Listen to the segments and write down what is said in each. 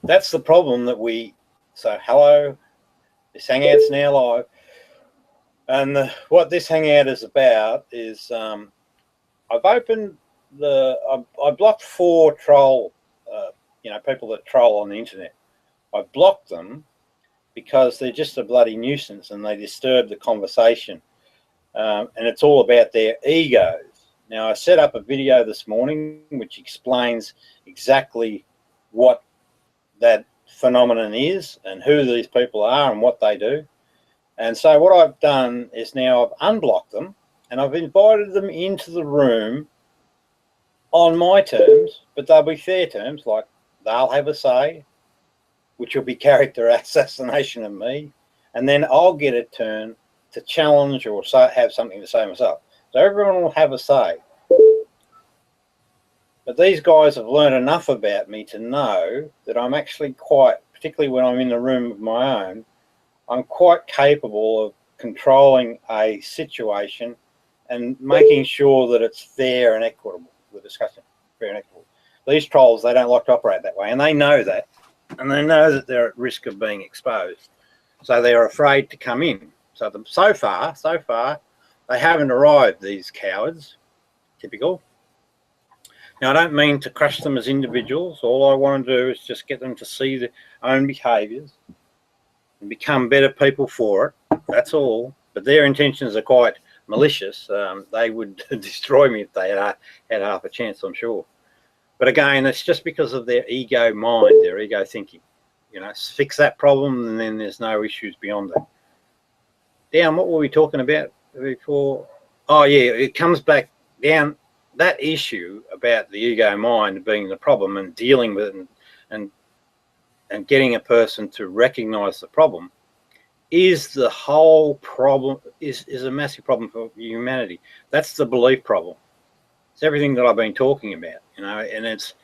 that's the problem that we. So hello, this hangout's now live, and what this hangout is about is I've opened I blocked 4 troll, people that troll on the internet. I blocked them because they're just a bloody nuisance and they disturb the conversation, and it's all about their egos. Now, I set up a video this morning which explains exactly what that phenomenon is and who these people are and what they do. And so what I've done is now I've unblocked them and I've invited them into the room on my terms, but they'll be fair terms, like they'll have a say, which will be character assassination of me, and then I'll get a turn to challenge or have something to say myself. So everyone will have a say. But these guys have learned enough about me to know that I'm actually quite, particularly when I'm in the room of my own, I'm quite capable of controlling a situation and making sure that it's fair and equitable. The discussion, fair and equitable. These trolls, they don't like to operate that way, and they know that. And they know that they're at risk of being exposed. So they're afraid to come in. So far, they haven't arrived, these cowards. Typical. Now, I don't mean to crush them as individuals. All I want to do is just get them to see their own behaviours and become better people for it. That's all. But their intentions are quite malicious. They would destroy me if they had half a chance, I'm sure. But again, it's just because of their ego mind, their ego thinking. Fix that problem and then there's no issues beyond that. Dan, what were we talking about before? Oh, yeah, it comes back down. That issue about the ego mind being the problem and dealing with it and getting a person to recognize the problem is the whole problem, is a massive problem for humanity. That's the belief problem. It's everything that I've been talking about, and it's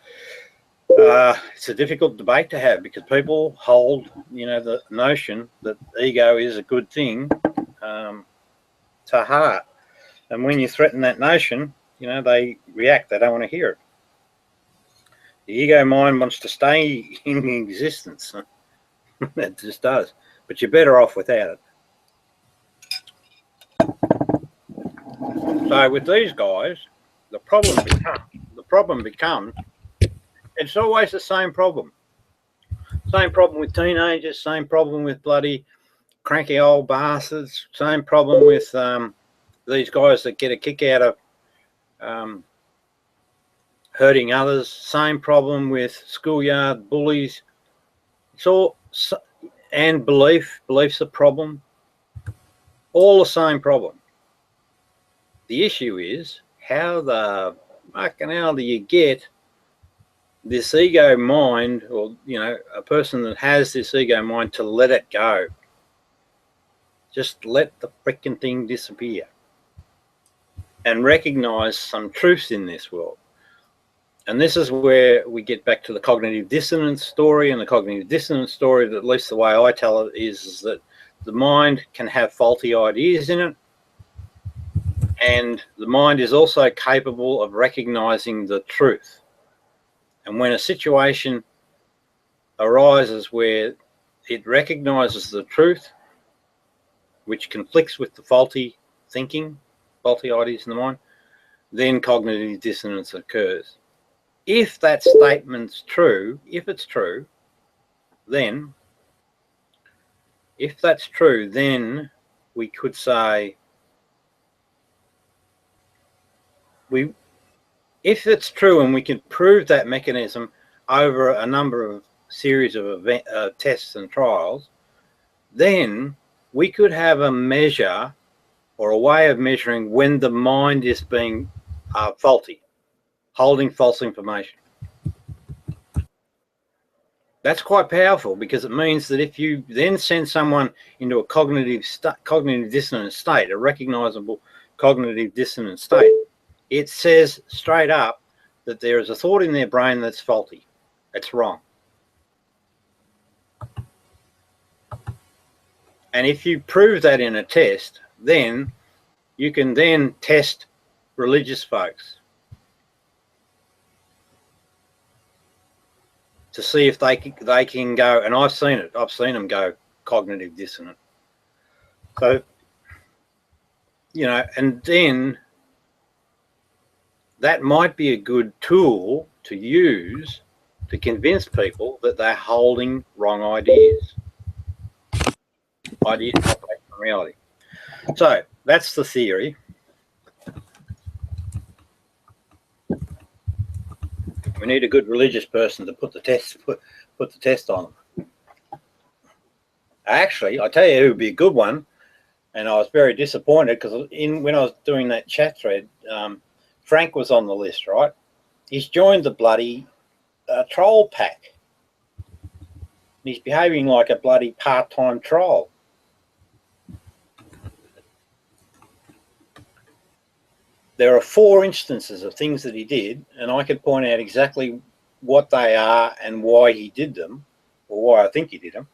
a difficult debate to have because people hold, the notion that ego is a good thing to heart. And when you threaten that notion, they react. They don't want to hear it. The ego mind wants to stay in existence. It just does. But you're better off without it. So with these guys, the problem becomes it's always the same problem. Same problem with teenagers, same problem with bloody cranky old bastards, same problem with these guys that get a kick out of hurting others, same problem with schoolyard bullies. It's all, and belief's a problem. All the same problem. The issue is how the fucking hell do you get this ego mind, or a person that has this ego mind, to let it go? Just let the freaking thing disappear and recognize some truths in this world. And this is where we get back to the cognitive dissonance story. And the cognitive dissonance story, at least the way I tell it, is that the mind can have faulty ideas in it. And the mind is also capable of recognizing the truth. And when a situation arises where it recognizes the truth, which conflicts with the faulty thinking, faulty ideas in the mind, then cognitive dissonance occurs. If that statement's true, if it's true, then we could say, if it's true and we can prove that mechanism over a number of series of tests and trials, then we could have a measure or a way of measuring when the mind is being faulty, holding false information. That's quite powerful, because it means that if you then send someone into a cognitive dissonant state, a recognizable cognitive dissonant state, it says straight up that there is a thought in their brain that's faulty. It's wrong. And if you prove that in a test, then you can then test religious folks. to see if they can go. And I've seen it. I've seen them go cognitive dissonant. So, you know, and then that might be a good tool to use to convince people that they're holding wrong ideas. Ideas not based on reality. So that's the theory. We need a good religious person to put the test on them. Actually, I tell you who would be a good one, and I was very disappointed because when I was doing that chat thread, Frank was on the list, right? He's joined the bloody troll pack. He's behaving like a bloody part-time troll. There are 4 instances of things that he did, and I could point out exactly what they are and why he did them, or why I think he did them,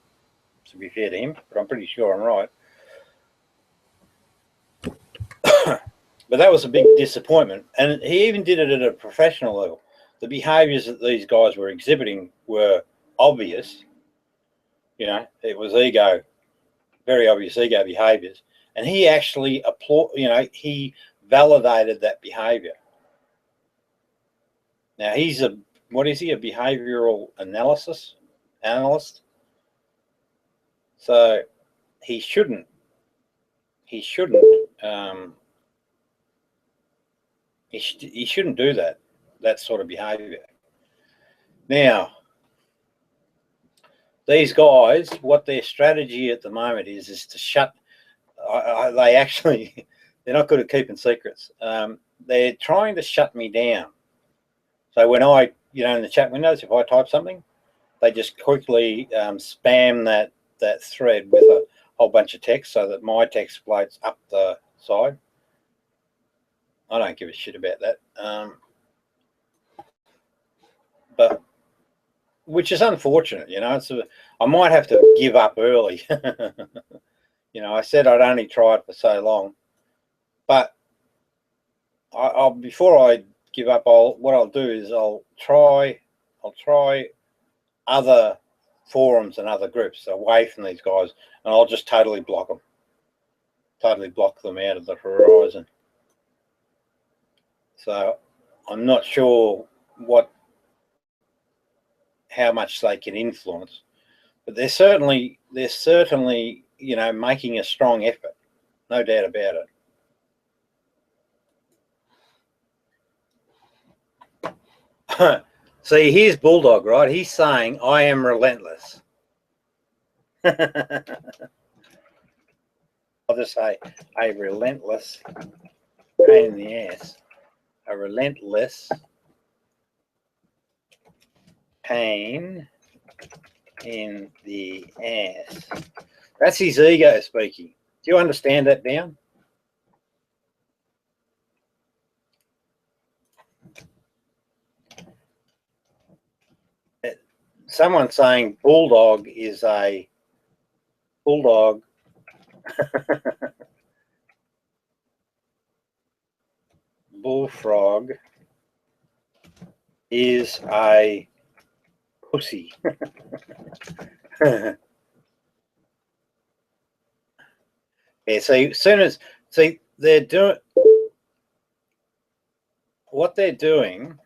to be fair to him, but I'm pretty sure I'm right. But that was a big disappointment, and he even did it at a professional level. The behaviours that these guys were exhibiting were obvious. You know, it was ego, very obvious ego behaviours, and he actually he validated that behaviour. Now he's a behavioural analyst. So he shouldn't he shouldn't do that sort of behaviour. Now, these guys, what their strategy at the moment is to shut. They're not good at keeping secrets. They're trying to shut me down. So when I, in the chat windows, if I type something, they just quickly spam that thread with a whole bunch of text so that my text floats up the side. I don't give a shit about that. But which is unfortunate, I might have to give up early. I said I'd only try it for so long, but I'll before I give up, what I'll do is I'll try other forums and other groups away from these guys, and I'll just totally block them out of the horizon. So I'm not sure how much they can influence, but they're certainly making a strong effort, no doubt about it. See, here's Bulldog, right? He's saying, I am relentless. I'll just say a relentless pain in the ass. A relentless pain in the ass. That's his ego speaking. Do you understand that, Dan? Someone saying Bulldog is a bulldog. Bullfrog is a pussy. Yeah, they're doing what they're doing.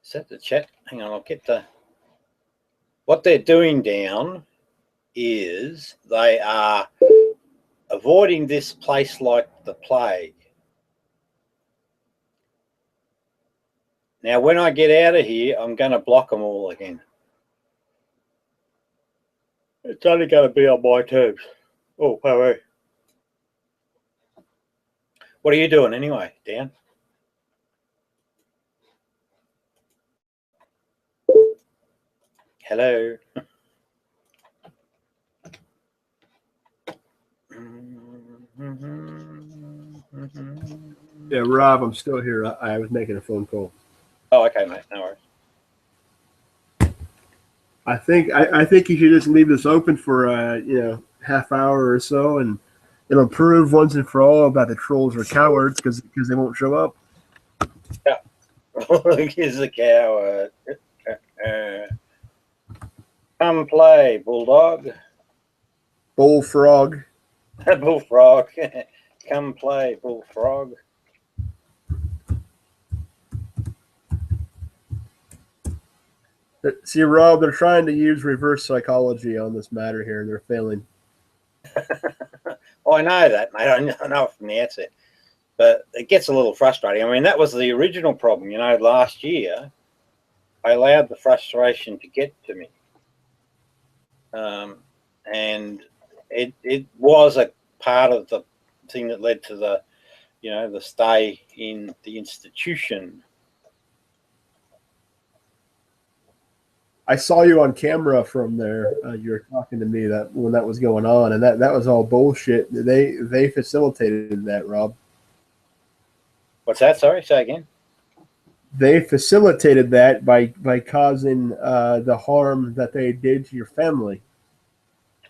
Is that the chat? Hang on, I'll get what they're doing down is they are avoiding this place like the plague. Now, when I get out of here, I'm going to block them all again. It's only going to be on my terms. Oh, hey. What are you doing anyway, Dan? Hello. Yeah, Rob, I'm still here. I was making a phone call. Oh, okay, mate. No worries. I think you should just leave this open for half hour or so, and it'll prove once and for all about the trolls are cowards because they won't show up. Yeah. Here's a coward. Come play, bulldog. Bullfrog. Bullfrog. Come play, bullfrog. See, Rob, they're trying to use reverse psychology on this matter here, and they're failing. I know that, mate. I know it from the outset. But it gets a little frustrating. I mean, that was the original problem. Last year, I allowed the frustration to get to me. And it was a part of the thing that led to the stay in the institution. I saw you on camera from there. You were talking to me that when that was going on, and that was all bullshit. They facilitated that, Rob. What's that? Sorry, say again. They facilitated that by causing the harm that they did to your family.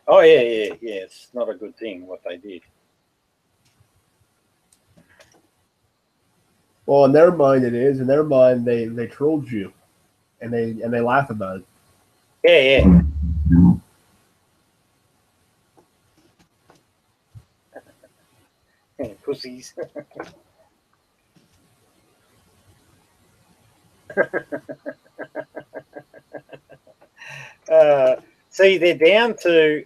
Oh yeah. It's not a good thing what they did. Well, in their mind, it is. In their mind, they trolled you, and they laugh about it. Yeah. Pussies. See, they're down to.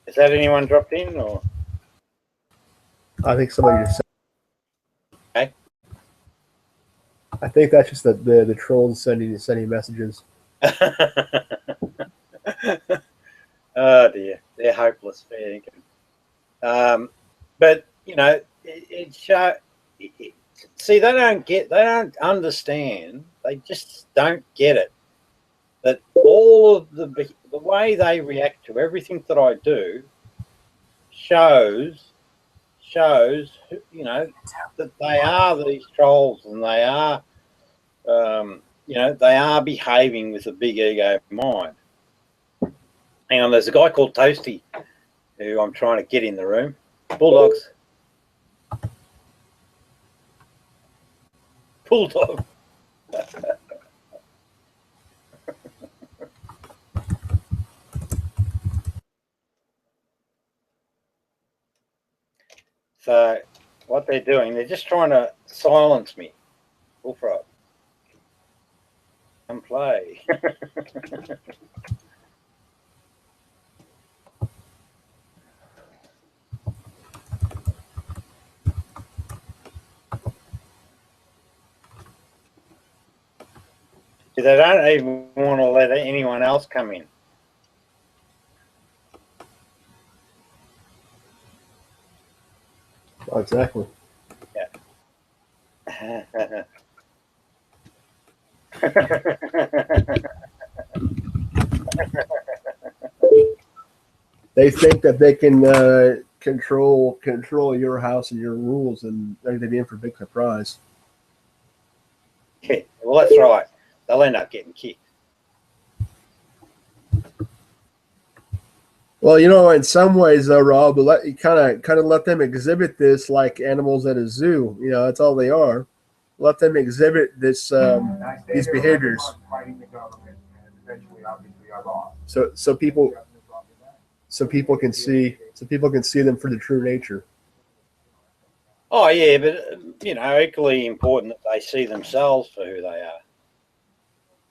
Is that anyone dropped in or? I think somebody just. Okay. I think that's just the trolls sending messages. Oh dear, they're hopeless. Fair income. But see, they don't understand. They just don't get it. That all of the way they react to everything that I do shows that they are these trolls, and they are they are behaving with a big ego mind. Hang on, there's a guy called Toasty who I'm trying to get in the room. Bulldogs. Bulldog. So what they're doing, they're just trying to silence me. Bullfrog. Come play. They don't even want to let anyone else come in. Oh, exactly. Yeah. They think that they can control your house and your rules, and they're in for a big surprise. Yeah, well, that's right. They'll end up getting kicked. Well, in some ways, though, Rob, but you kind of let them exhibit this like animals at a zoo. That's all they are. Let them exhibit these behaviors. So people can see them for the true nature. Oh yeah, but equally important that they see themselves for who they are.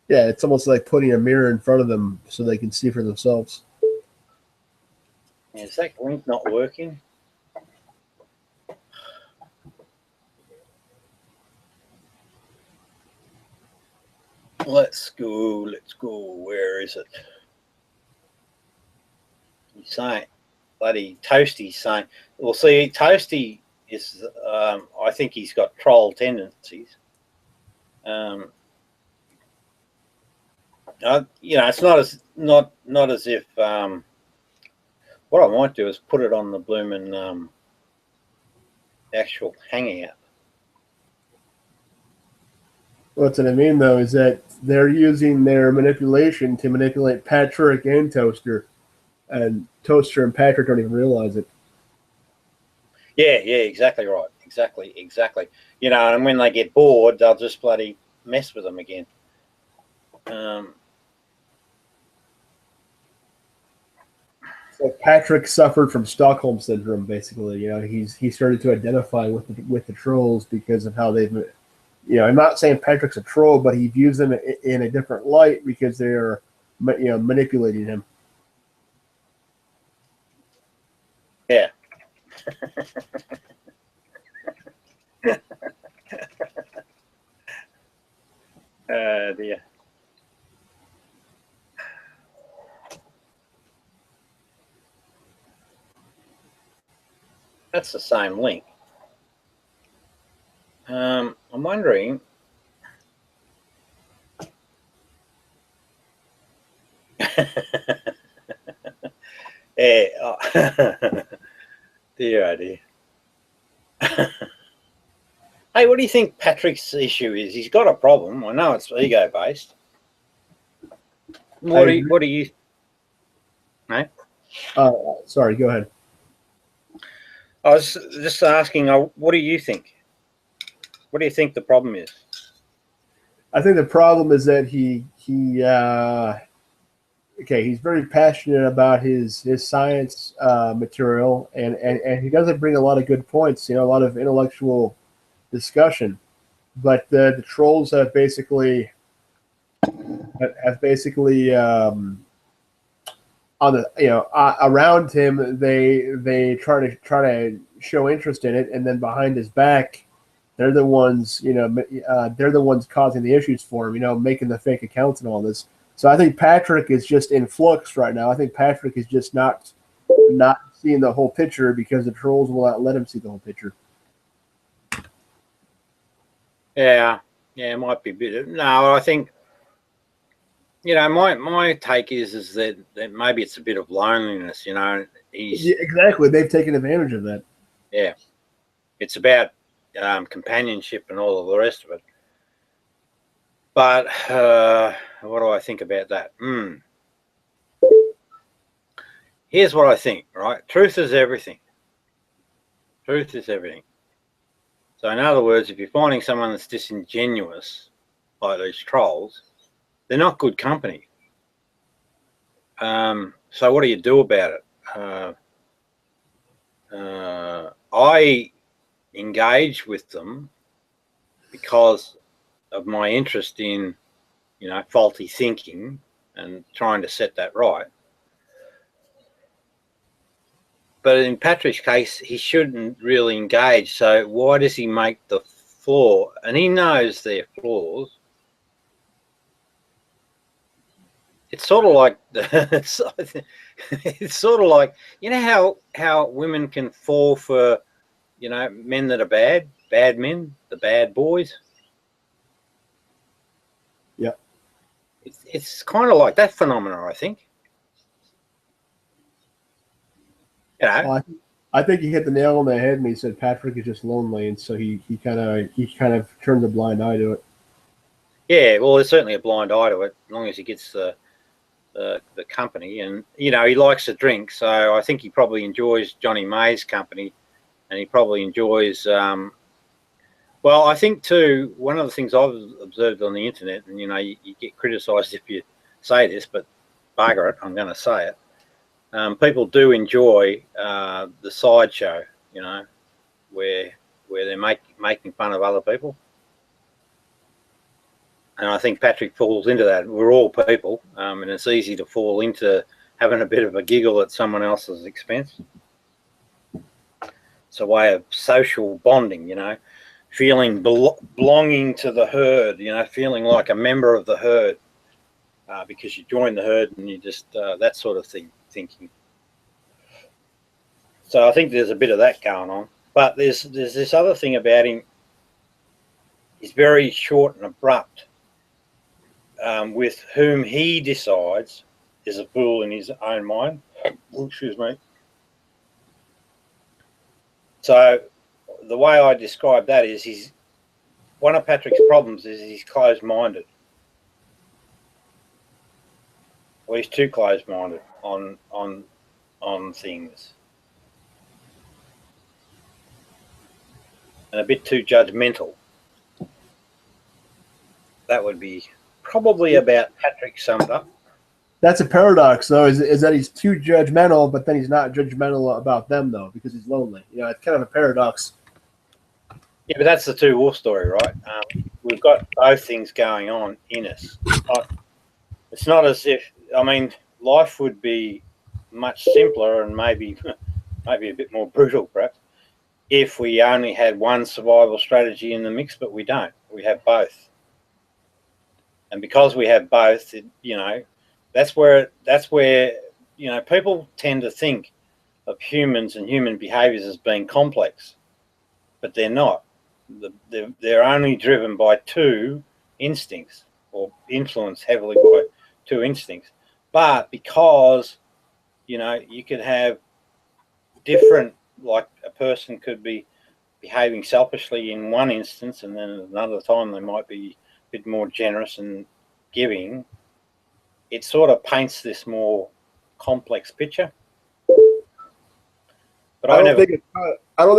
Yeah, it's almost like putting a mirror in front of them so they can see for themselves. Is that link not working? Let's go. Where is it? He's saying, bloody Toasty's saying, well, see, Toasty is, I think he's got troll tendencies. It's not as if, what I might do is put it on the blooming actual hangout. What's what I mean though is that they're using their manipulation to manipulate Patrick and Toaster, and Toaster and Patrick don't even realize it. Yeah, exactly right. Exactly. You know, and when they get bored, they'll just bloody mess with them again. So Patrick suffered from Stockholm syndrome, basically. You know, he started to identify with the trolls because of how they've, you know, I'm not saying Patrick's a troll, but he views them in a different light because they're, you know, manipulating him. Yeah. Dear. That's the same link. I'm wondering. Yeah. Oh. Dear idea. Hey, what do you think Patrick's issue is? He's got a problem. I know it's ego based. What do you? No. Sorry, go ahead. I was just asking. What do you think? What do you think the problem is? I think the problem is that he's very passionate about his science material, and he doesn't bring a lot of good points. You know, a lot of intellectual discussion, but the trolls have basically on the, you know, around him, they try to show interest in it, and then behind his back, they're the ones, you know, they're the ones causing the issues for him, you know, making the fake accounts and all this. So I think Patrick is just in flux right now. I think Patrick is just not seeing the whole picture because the trolls will not let him see the whole picture. Yeah, it might be a bit. No, I think, you know, my take is that maybe it's a bit of loneliness. You know, Yeah, exactly. They've taken advantage of that. Yeah, it's about companionship and all of the rest of it. But what do I think about that? Here's what I think. Right, truth is everything. Truth is everything. So in other words, if you're finding someone that's disingenuous, like these trolls, they're not good company. So what do you do about it? I engage with them because of my interest in, you know, faulty thinking and trying to set that right. But in Patrick's case, he shouldn't really engage. So why does he make the flaw? And he knows they're flaws. It's sort of like it's sort of like, you know how women can fall for, you know, men that are bad men, the bad boys. Yeah, it's kind of like that phenomenon, I think. You know, well, I think he hit the nail on the head when he said Patrick is just lonely, and so he kind of turns a blind eye to it. Yeah, well, there's certainly a blind eye to it, as long as he gets the company, and you know, he likes to drink, so I think he probably enjoys Johnny May's company, and he probably enjoys. Well, I think too, one of the things I've observed on the internet, and you know, you get criticised if you say this, but bugger it, I'm going to say it. People do enjoy the sideshow, you know, where they're making fun of other people. And I think Patrick falls into that. We're all people, and it's easy to fall into having a bit of a giggle at someone else's expense. It's a way of social bonding, you know, feeling belonging to the herd, you know, feeling like a member of the herd because you join the herd and you just that sort of thinking. So I think there's a bit of that going on. But there's this other thing about him. He's very short and abrupt. With whom he decides is a fool in his own mind. Oh, excuse me. So the way I describe that is one of Patrick's problems is he's closed-minded. Well, he's too closed-minded on things, and a bit too judgmental. That would be probably about Patrick summed up. That's a paradox, though, is that he's too judgmental, but then he's not judgmental about them, though, because he's lonely. You know, it's kind of a paradox. Yeah, but that's the two wolf story, right? We've got both things going on in us. It's not as if, I mean, life would be much simpler and maybe a bit more brutal, perhaps, if we only had one survival strategy in the mix, but we don't. We have both. And because we have both, you know, that's where you know, people tend to think of humans and human behaviors as being complex, but they're not. They're only driven by two instincts, or influenced heavily by two instincts. But because, you know, you could have different, like a person could be behaving selfishly in one instance, and then another time they might be a bit more generous and giving. It sort of paints this more complex picture. But I don't think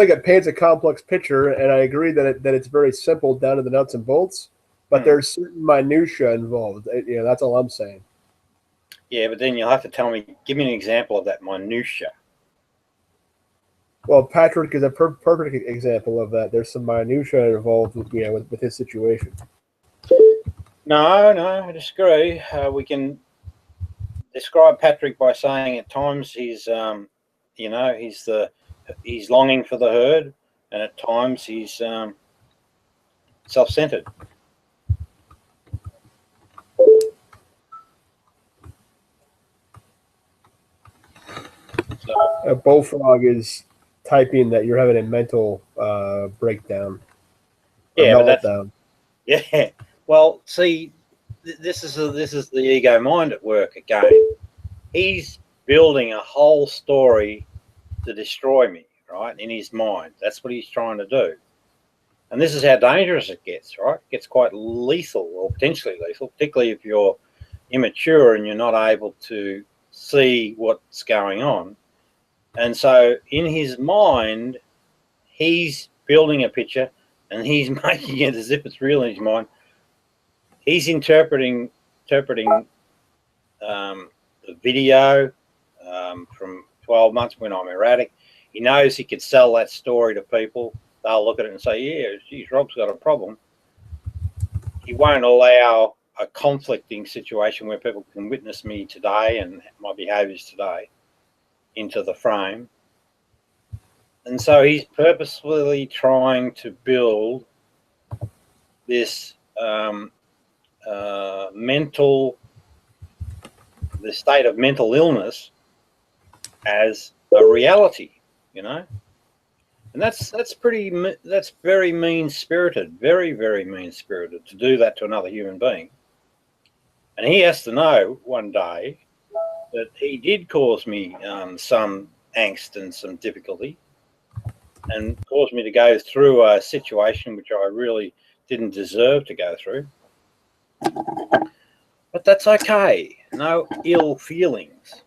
it paints a complex picture, and I agree that it's very simple down to the nuts and bolts. But there's certain minutia involved. You know, that's all I'm saying. Yeah, but then you'll have to give me an example of that minutia. Well, Patrick is a perfect example of that. There's some minutia involved with, you know, with his situation. No, I disagree. We can describe Patrick by saying at times he's, you know, he's longing for the herd, and at times he's self-centered. So, Bullfrog is typing that you're having a mental breakdown. Yeah, but that's, yeah. Well, see, this is the ego mind at work again. He's building a whole story to destroy me, right? In his mind, that's what he's trying to do, and this is how dangerous it gets. Right, it gets quite lethal, or potentially lethal, particularly if you're immature and you're not able to see what's going on. And so, in his mind, he's building a picture, and he's making it as if it's real in his mind. He's interpreting the video from 12 months when I'm erratic. He knows he could sell that story to people. They'll look at it and say, yeah, geez, Rob's got a problem. He won't allow a conflicting situation where people can witness me today and my behaviours today into the frame. And so he's purposefully trying to build this the state of mental illness as a reality, you know, and that's very mean-spirited, very, very mean-spirited to do that to another human being. And he has to know one day that he did cause me some angst and some difficulty, and caused me to go through a situation which I really didn't deserve to go through. But that's okay. No ill feelings.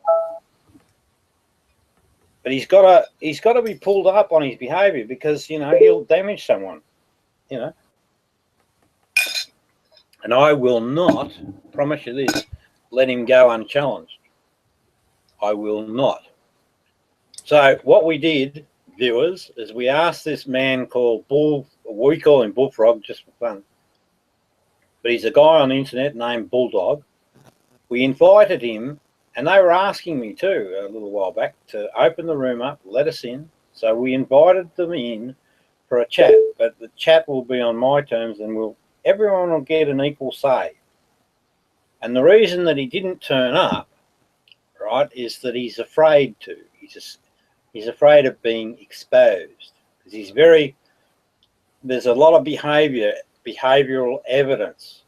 But he's got to be pulled up on his behaviour, because, you know, he'll damage someone, you know. And I will not, promise you this, let him go unchallenged. I will not. So what we did, viewers, is we asked this man called we call him Bullfrog just for fun, but he's a guy on the internet named Bulldog. We invited him, and they were asking me too a little while back to open the room up, let us in. So we invited them in for a chat, but the chat will be on my terms, and everyone will get an equal say. And the reason that he didn't turn up, right, is that he's afraid to. He's afraid of being exposed, because there's a lot of behavioral evidence.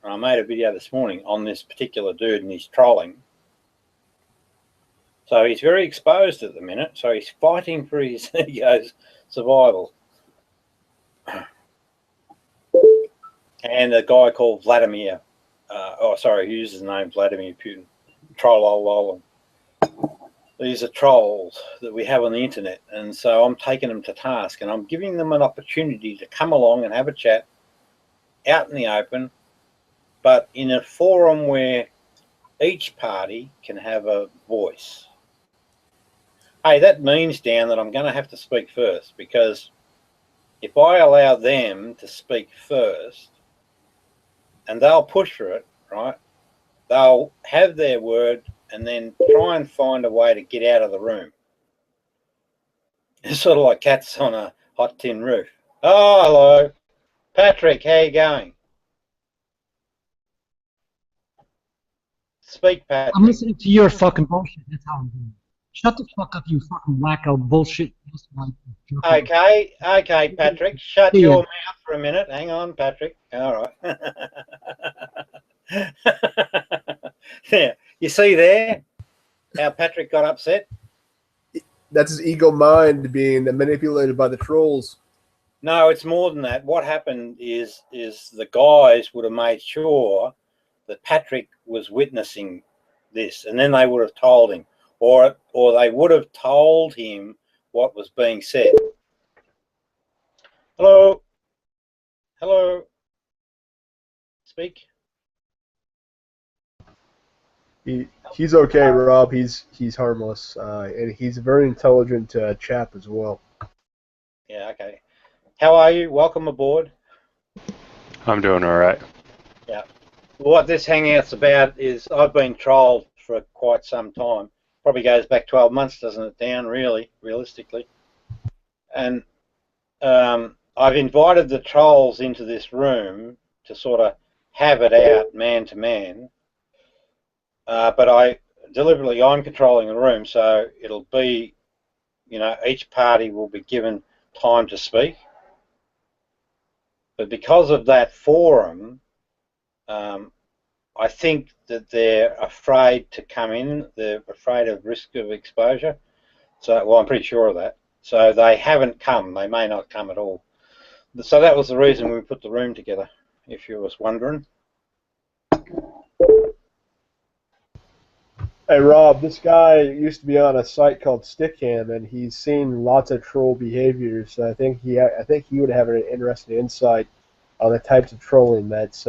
And I made a video this morning on this particular dude and his trolling. So he's very exposed at the minute. So he's fighting for his ego's survival. and a guy called Vladimir. He uses the name Vladimir Putin. Troll. These are trolls that we have on the internet, and so I'm taking them to task, and I'm giving them an opportunity to come along and have a chat out in the open, but in a forum where each party can have a voice. Hey, that means, Dan, that I'm going to have to speak first, because if I allow them to speak first, and they'll push for it, right, they'll have their word and then try and find a way to get out of the room. It's sort of like cats on a hot tin roof. Oh, hello. Patrick, how you going? Speak, Patrick. I'm listening to your fucking bullshit. That's how I'm doing. Shut the fuck up, you fucking wacko bullshit. Okay, Patrick. Shut your mouth for a minute. Hang on, Patrick. All right. Yeah, you see there how Patrick got upset? That's his ego mind being manipulated by the trolls. No, it's more than that. What happened is the guys would have made sure that Patrick was witnessing this, and then they would have told him, or they would have told him what was being said. Hello. Speak. He's okay, Rob. He's harmless, and he's a very intelligent chap as well. Yeah, okay. How are you? Welcome aboard. I'm doing all right. Yeah. What this hangout's about is I've been trolled for quite some time. Probably goes back 12 months, doesn't it, Dan, really, realistically? And I've invited the trolls into this room to sort of have it out man to man. But I'm controlling the room, so it'll be, each party will be given time to speak. But because of that forum, I think that they're afraid to come in. They're afraid of risk of exposure. So, well, I'm pretty sure of that. So they haven't come. They may not come at all. So that was the reason we put the room together, if you was wondering. Hey Rob, this guy used to be on a site called Stickam, and he's seen lots of troll behaviors. So I think he would have an interesting insight on the types of trolling that's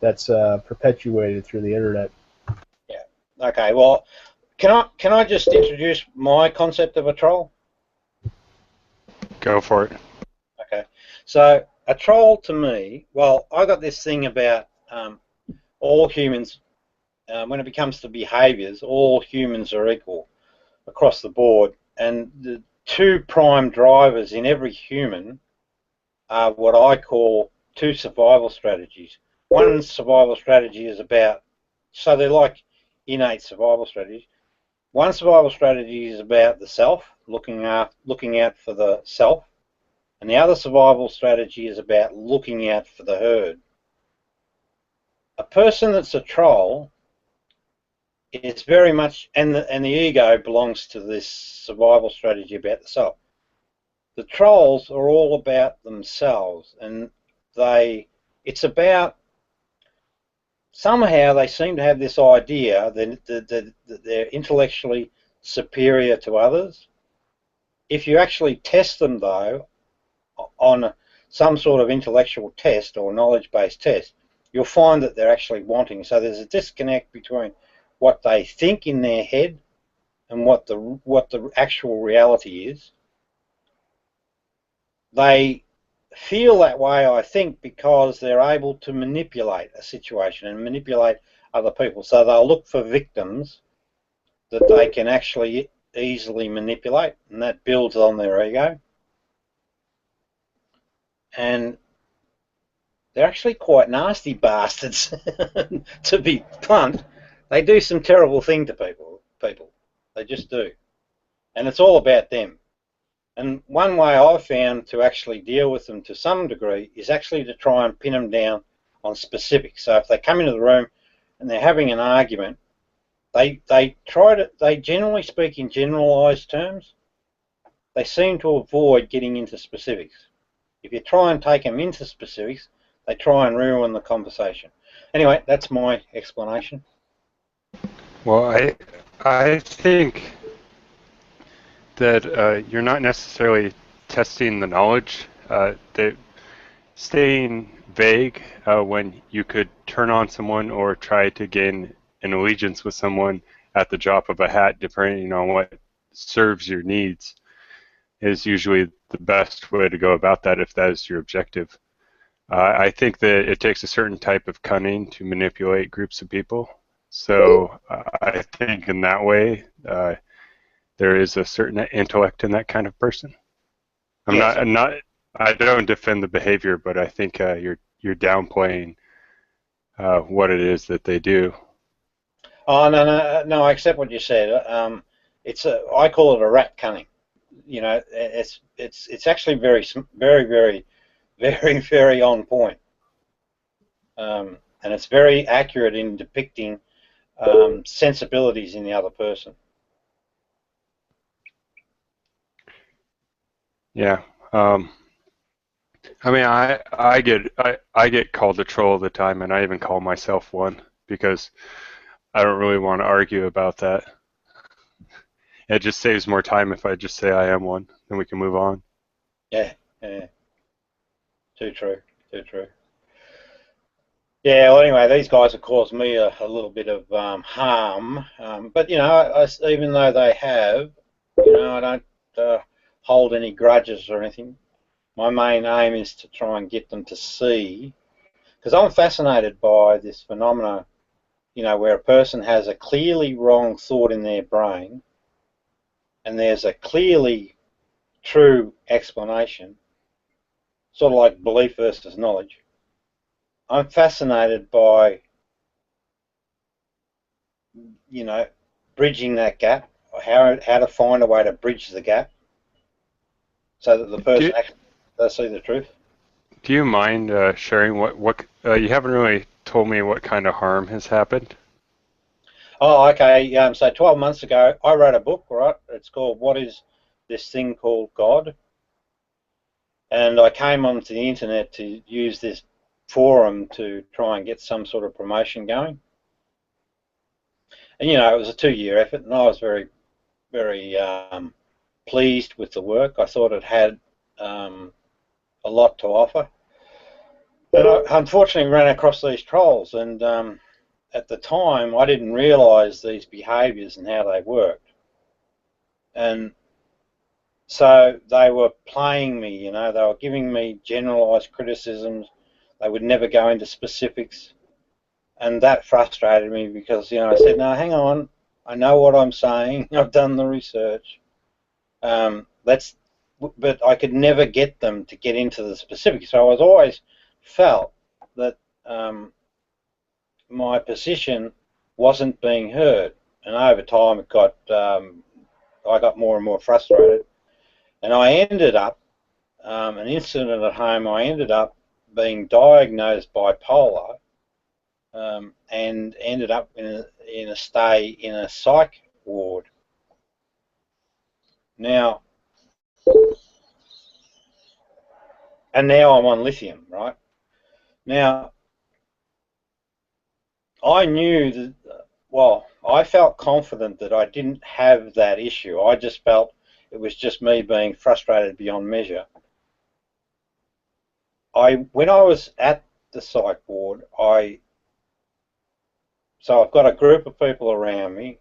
perpetuated through the internet. Yeah. Okay. Well, can I just introduce my concept of a troll? Go for it. Okay. So a troll to me, well, I got this thing about all humans. When it comes to behaviours, all humans are equal across the board, and the two prime drivers in every human are what I call two survival strategies. One survival strategy is about, so they're like innate survival strategies. One survival strategy is about the self, looking out for the self, and the other survival strategy is about looking out for the herd. A person that's a troll, it's very much, and the ego belongs to this survival strategy about the self. The trolls are all about themselves, and it's about, somehow they seem to have this idea that they're intellectually superior to others. If you actually test them, though, on some sort of intellectual test or knowledge-based test, you'll find that they're actually wanting. So there's a disconnect between what they think in their head and what the actual reality is. They feel that way, I think, because they're able to manipulate a situation and manipulate other people. So they'll look for victims that they can actually easily manipulate, and that builds on their ego. And they're actually quite nasty bastards, to be blunt. They do some terrible thing to people. They just do. And it's all about them. And one way I've found to actually deal with them to some degree is actually to try and pin them down on specifics. So if they come into the room and they're having an argument, they generally speak in generalised terms. They seem to avoid getting into specifics. If you try and take them into specifics, they try and ruin the conversation. Anyway, that's my explanation. Well, I think that you're not necessarily testing the knowledge. That staying vague when you could turn on someone or try to gain an allegiance with someone at the drop of a hat, depending on what serves your needs, is usually the best way to go about that if that is your objective. I think that it takes a certain type of cunning to manipulate groups of people. So I think in that way, there is a certain intellect in that kind of person. I don't defend the behavior, but I think you're downplaying what it is that they do. Oh, no, I accept what you said. I call it a rat cunning. You know, it's actually very, very, very, very on point. And it's very accurate in depicting sensibilities in the other person. Yeah. I mean, I get called a troll all the time, and I even call myself one because I don't really want to argue about that. It just saves more time if I just say I am one, then we can move on. Yeah. Too true. Yeah, well, anyway, these guys have caused me a little bit of harm, but you know, even though they have, you know, I don't hold any grudges or anything. My main aim is to try and get them to see, because I'm fascinated by this phenomena, you know, where a person has a clearly wrong thought in their brain, and there's a clearly true explanation, sort of like belief versus knowledge. I'm fascinated by, you know, bridging that gap, how to find a way to bridge the gap so that the person actually does see the truth. Do you mind sharing what you haven't really told me what kind of harm has happened? Oh, okay. So 12 months ago, I wrote a book, right? It's called What Is This Thing Called God? And I came onto the internet to use this forum to try and get some sort of promotion going. And, you know, it was a 2-year effort, and I was very, very pleased with the work. I thought it had a lot to offer. But I unfortunately ran across these trolls, and at the time I didn't realise these behaviours and how they worked. And so they were playing me, you know, they were giving me generalised criticisms. They would never go into specifics. And that frustrated me because, you know, I said, no, hang on, I know what I'm saying, I've done the research. But I could never get them to get into the specifics. So I was always felt that my position wasn't being heard. And over time it got, I got more and more frustrated. And I ended up, an incident at home, I ended up being diagnosed bipolar, and ended up in a stay in a psych ward. Now, and now I'm on lithium, right? Now, I knew that, well, I felt confident that I didn't have that issue. I just felt it was just me being frustrated beyond measure. When I was at the psych ward, so I've got a group of people around me.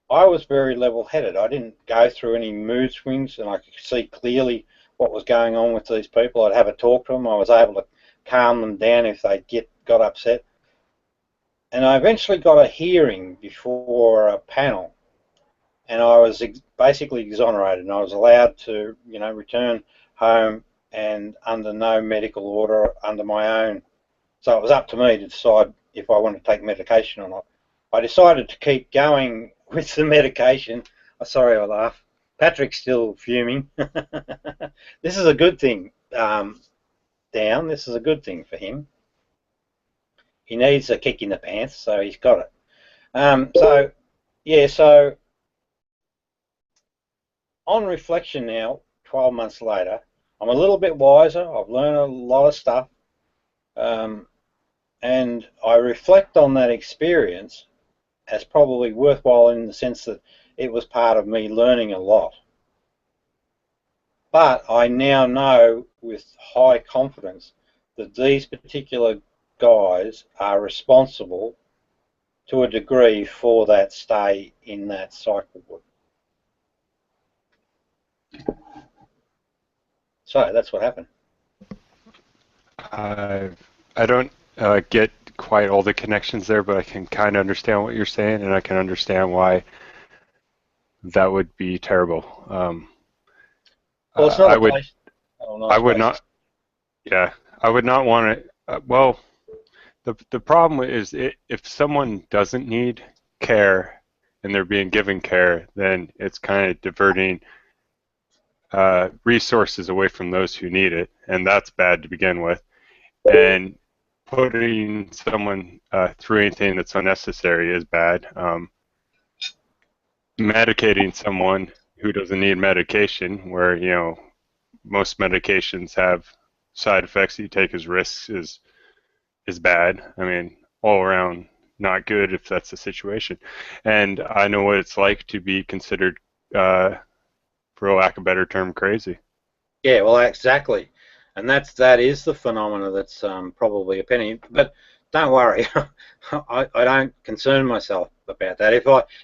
I was very level-headed. I didn't go through any mood swings, and I could see clearly what was going on with these people. I'd have a talk to them. I was able to calm them down if they got upset. And I eventually got a hearing before a panel, and I was basically exonerated, and I was allowed to, you know, return home and under no medical order, under my own. So it was up to me to decide if I wanted to take medication or not. I decided to keep going with the medication. Oh, sorry, I laugh. Patrick's still fuming. This is a good thing, Dan. This is a good thing for him. He needs a kick in the pants, so he's got it. So on reflection now, 12 months later, I'm a little bit wiser. I've learned a lot of stuff. And I reflect on that experience as probably worthwhile in the sense that it was part of me learning a lot. But I now know with high confidence that these particular guys are responsible to a degree for that stay in that cycle board. So that's what happened. I don't get quite all the connections there, but I can kind of understand what you're saying, and I can understand why that would be terrible. Well, it's not I a would, place. Oh, nice I would place. not. Yeah, I would not want to. Well, the problem is if someone doesn't need care and they're being given care, then it's kind of diverting resources away from those who need it, and that's bad to begin with. And putting someone through anything that's unnecessary is bad. Medicating someone who doesn't need medication, where most medications have side effects that you take as risks, is bad. I mean, all around not good if that's the situation. And I know what it's like to be considered, for lack of a better term, crazy. Yeah, well, exactly, and that is the phenomena that's probably a penny. But don't worry, I don't concern myself about that.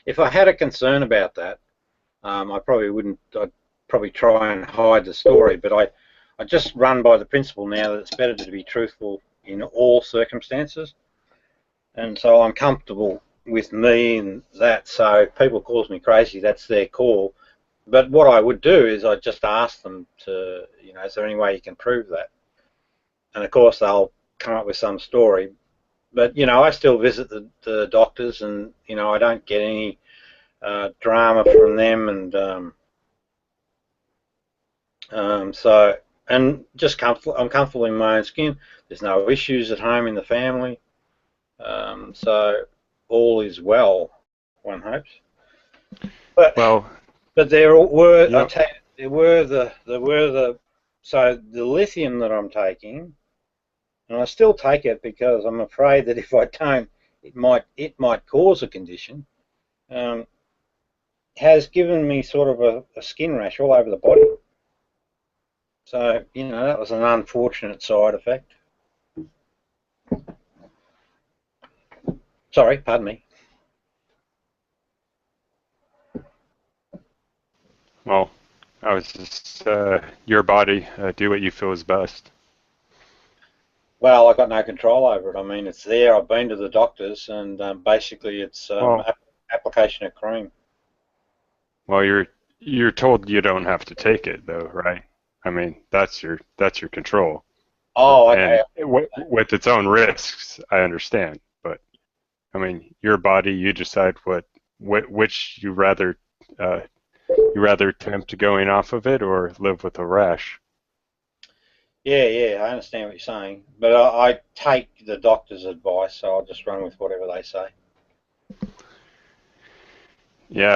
If I had a concern about that, I probably wouldn't. I'd probably try and hide the story. But I just run by the principle now that it's better to be truthful in all circumstances, and so I'm comfortable with me and that. So if people calls me crazy, that's their call. But what I would do is I'd just ask them to, is there any way you can prove that? And of course they'll come up with some story. But, I still visit the doctors and, I don't get any drama from them. And just I'm comfortable in my own skin. There's no issues at home in the family. So all is well, one hopes. But there were, yep. So the lithium that I'm taking, and I still take it because I'm afraid that if I don't, it might cause a condition, has given me sort of a skin rash all over the body. So, that was an unfortunate side effect. Sorry, pardon me. Well, I was just, your body, do what you feel is best. Well, I've got no control over it. I mean, it's there. I've been to the doctors, and basically it's application of cream. Well, you're told you don't have to take it, though, right? I mean, that's your control. Oh, okay. And with its own risks, I understand. But, I mean, your body, you decide which you rather attempt going off of it or live with a rash. Yeah, I understand what you're saying, but I take the doctor's advice, so I'll just run with whatever they say. Yeah,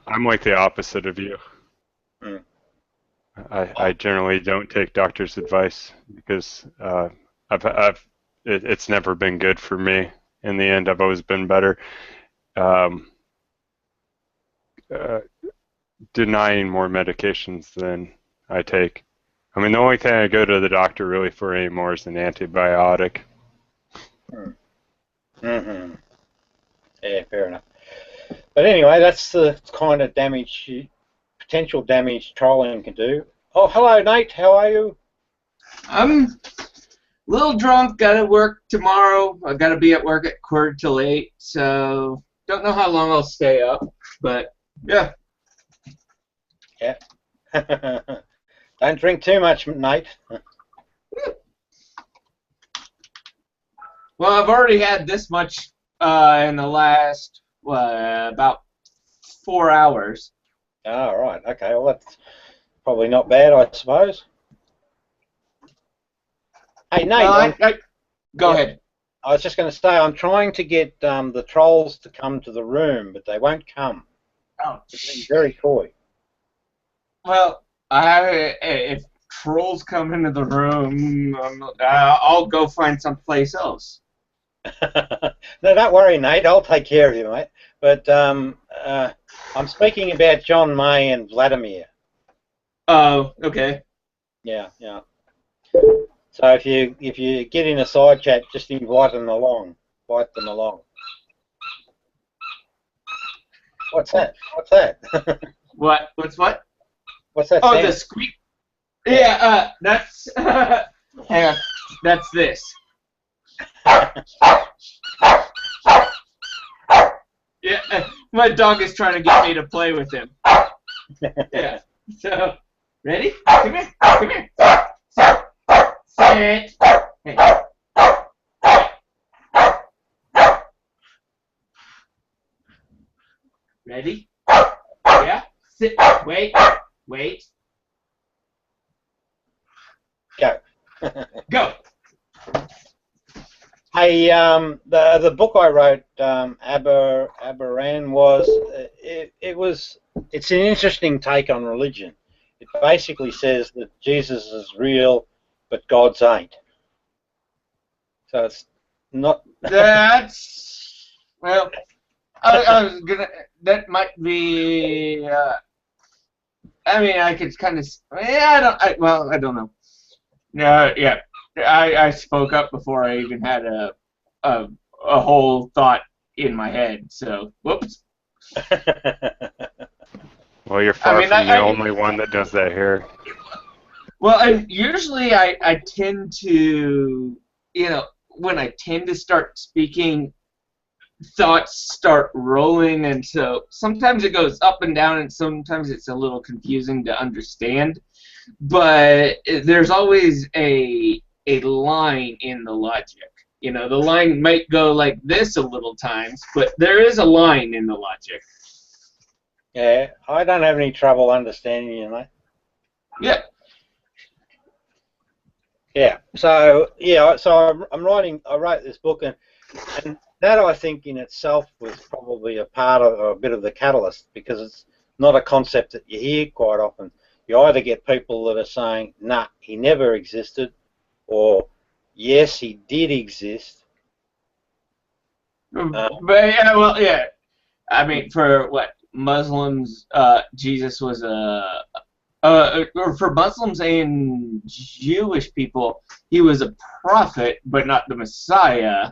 I'm like the opposite of you. Mm. I generally don't take doctor's advice because it's never been good for me. In the end, I've always been better denying more medications than I take. I mean, the only thing I go to the doctor really for anymore is an antibiotic. Mm-hmm. Yeah, fair enough. But anyway, that's the kind of potential damage trolling can do. Oh, hello, Nate. How are you? I'm a little drunk. Got to work tomorrow. I got to be at work at 7:45, so don't know how long I'll stay up. But yeah. Yeah. Don't drink too much, Nate. Well, I've already had this much in the last about 4 hours. Oh, right. Okay. Well, that's probably not bad, I suppose. Hey, Nate. Go ahead. I was just going to say, I'm trying to get the trolls to come to the room, but they won't come. Oh, it's very coy. Well, if trolls come into the room, I'll go find someplace else. No, don't worry, Nate. I'll take care of you, mate. But I'm speaking about John May and Vladimir. Oh, okay. Yeah, yeah. So if you get in a side chat, just invite them along. Invite them along. What's that? What's that? What? What's what? What's that? Oh, sound? the squeak. Yeah, that's. Hang on. That's this. Yeah, my dog is trying to get me to play with him. Yeah. So, ready? Come here. Come here. Sit. Sit. Hey. Ready? Yeah. Sit. Wait. Wait. Go. Go. Hey, the book I wrote, Aberan, was it's an interesting take on religion. It basically says that Jesus is real, but God's ain't. So it's not. That's well. I was gonna. That might be. I mean, I could kind of. Yeah, I don't know. Yeah. I spoke up before I even had a whole thought in my head. So whoops. Well, you're far from the only one that does that here. Well, and usually I tend to, when I tend to start speaking, thoughts start rolling, and so sometimes it goes up and down, and sometimes it's a little confusing to understand. But there's always a line in the logic. The line might go like this a little times, but there is a line in the logic. Yeah, I don't have any trouble understanding you, mate. Yeah. Yeah. So I wrote this book, and that I think in itself was probably a part of, or a bit of the catalyst, because it's not a concept that you hear quite often. You either get people that are saying, nah, he never existed, or yes, he did exist. But yeah. I mean, for what Muslims, Jesus was or for Muslims and Jewish people, he was a prophet, but not the Messiah.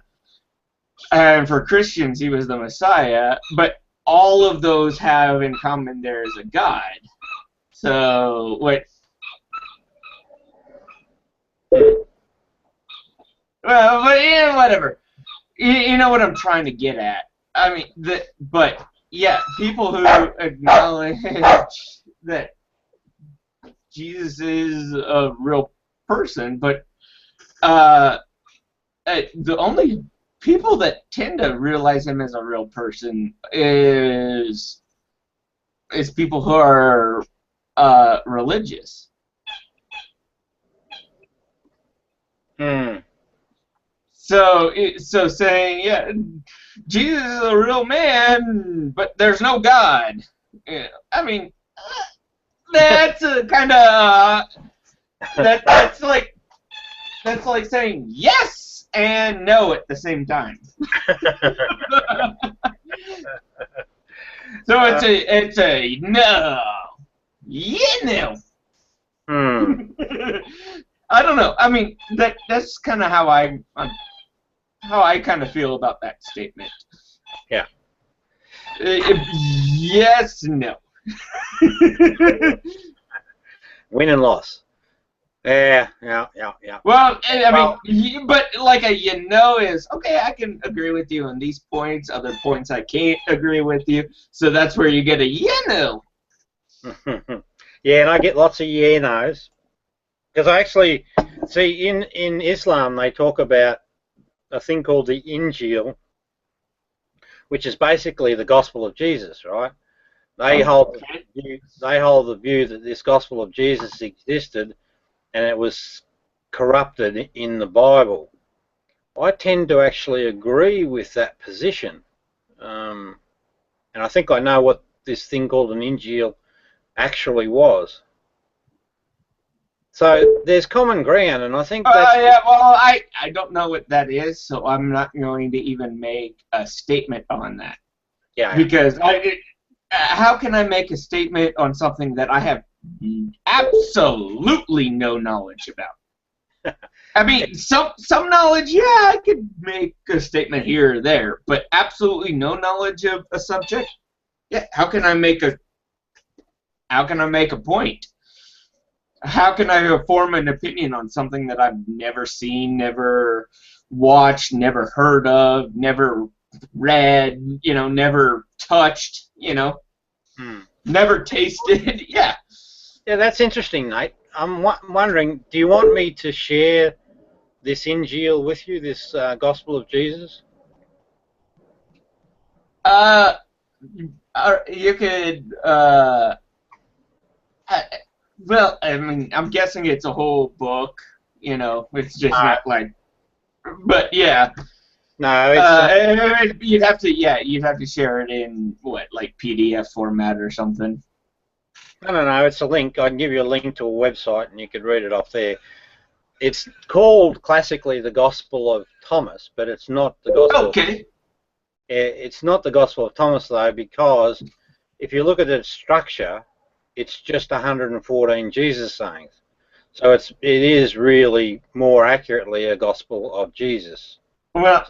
And for Christians, he was the Messiah. But all of those have in common there is a God. So what? Well, but yeah, whatever. You know what I'm trying to get at. I mean, but yeah, people who acknowledge that Jesus is a real person, but the only people that tend to realize him as a real person is people who are religious. So saying, yeah, Jesus is a real man, but there's no God. I mean, that's a kind of that's like saying yes and no at the same time. So it's a no, yeah, no. I don't know. I mean, that's kind of how I kind of feel about that statement. Yeah. Yes, no. Win and loss. Yeah. Well, I mean, but like is okay. I can agree with you on these points. Other points I can't agree with you. So that's where you get a no. Yeah, and I get lots of no's. Because I actually see in Islam they talk about a thing called the Injil, which is basically the gospel of Jesus, right? They hold the view that this gospel of Jesus existed and it was corrupted in the Bible. I tend to actually agree with that position, and I think I know what this thing called an Injil actually was. So there's common ground, and I think that's Yeah, well, I don't know what that is, so I'm not going to even make a statement on that. yeah. Because how can I make a statement on something that I have absolutely no knowledge about? I mean, some knowledge, yeah, I could make a statement here or there, but absolutely no knowledge of a subject, yeah, how can I make a point? How can I form an opinion on something that I've never seen, never watched, never heard of, never read, never touched, never tasted? Yeah. Yeah, that's interesting, Nate. I'm wondering, do you want me to share this Injil with you, this Gospel of Jesus? You could. Well, I mean, I'm guessing it's a whole book. It's just not like. But yeah. No, it's you'd have to share it in like PDF format or something. no. It's a link. I can give you a link to a website, and you could read it off there. It's called classically the Gospel of Thomas, but it's not the Gospel. Okay. It's not the Gospel of Thomas though, because if you look at its structure, it's just 114 Jesus sayings. So it is really more accurately a Gospel of Jesus. Well,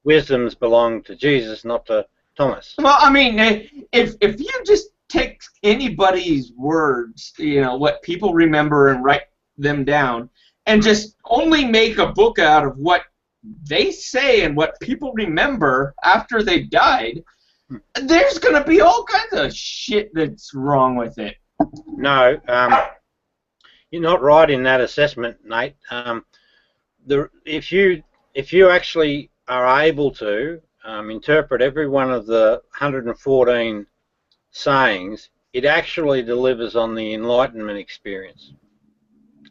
Wisdoms belong to Jesus, not to Thomas. Well, I mean, if you just take anybody's words, what people remember and write them down, and just only make a book out of what they say and what people remember after they died, there's going to be all kinds of shit that's wrong with it. No, you're not right in that assessment, Nate. If you actually are able to interpret every one of the 114 sayings, it actually delivers on the Enlightenment experience.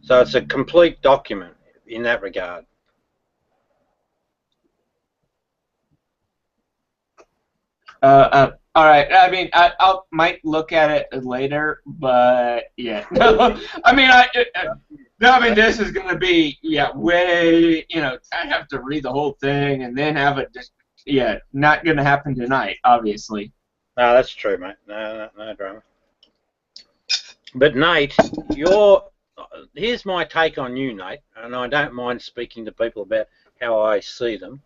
So it's a complete document in that regard. All right. I mean, I might look at it later, but yeah. No, I mean, this is gonna be way. I have to read the whole thing and then have it. Not gonna happen tonight, obviously. No, that's true, mate. No drama. But Nate, here's my take on you, Nate, and I don't mind speaking to people about how I see them.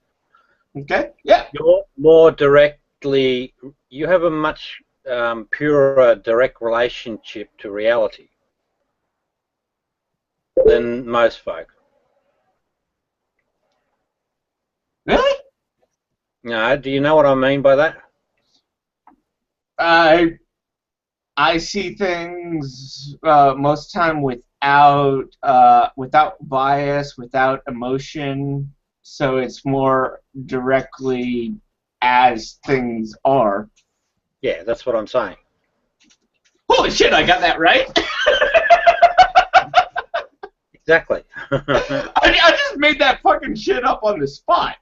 Okay. Yeah. You're more directly. You have a much purer, direct relationship to reality than most folk. Really? No, do you know what I mean by that? I see things most time without bias, without emotion, so it's more directly as things are. Yeah, that's what I'm saying. Holy shit, I got that right. Exactly. I just made that fucking shit up on the spot.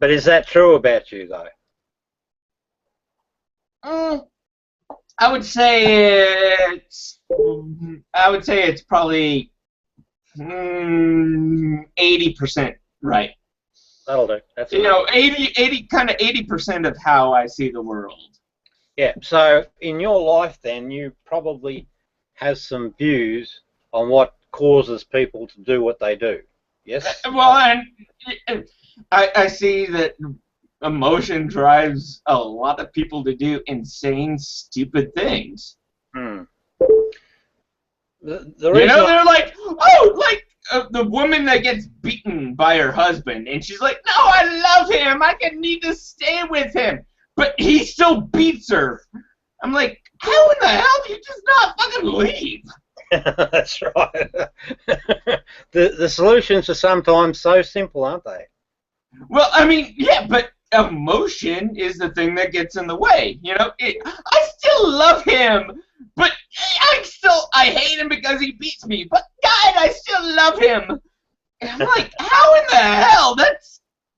But is that true about you, though? I would say it's probably 80% right. That'll do. That's 80% of how I see the world. Yeah. So in your life, then you probably have some views on what causes people to do what they do. Yes. Well, and I see that emotion drives a lot of people to do insane, stupid things. The they're like, the woman that gets beaten by her husband, and she's like, no, I love him, I need to stay with him, but he still beats her. I'm like, how in the hell do you just not fucking leave? That's right. The solutions are sometimes so simple, aren't they? Well, I mean, yeah, but emotion is the thing that gets in the way. I still love him, but I hate him because he beats me. But God, I still love him. And I'm like, how in the hell?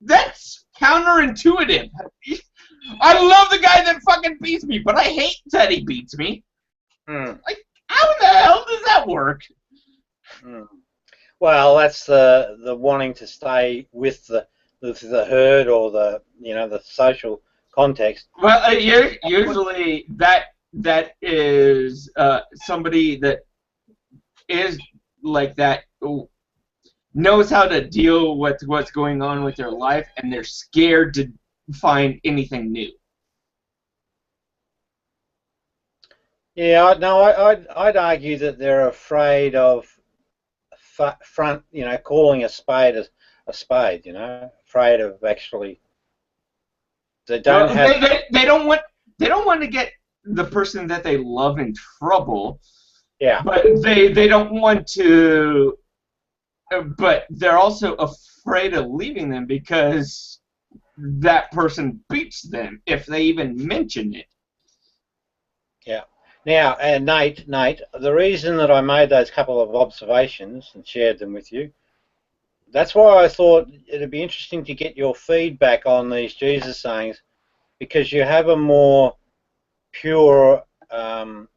That's counterintuitive. I love the guy that fucking beats me, but I hate that he beats me. Like, how in the hell does that work? Well, that's the wanting to stay with the herd or the social context. Well, usually that is somebody that is like that, who knows how to deal with what's going on with their life, and they're scared to find anything new. Yeah, no, I'd argue that they're afraid of calling a spade a spade. Afraid of actually. They don't have. They don't want to get the person that they love in trouble. Yeah. But they don't want to. But they're also afraid of leaving them because that person beats them if they even mention it. Yeah. Now, Nate, the reason that I made those couple of observations and shared them with you, that's why I thought it'd be interesting to get your feedback on these Jesus sayings, because you have a more pure and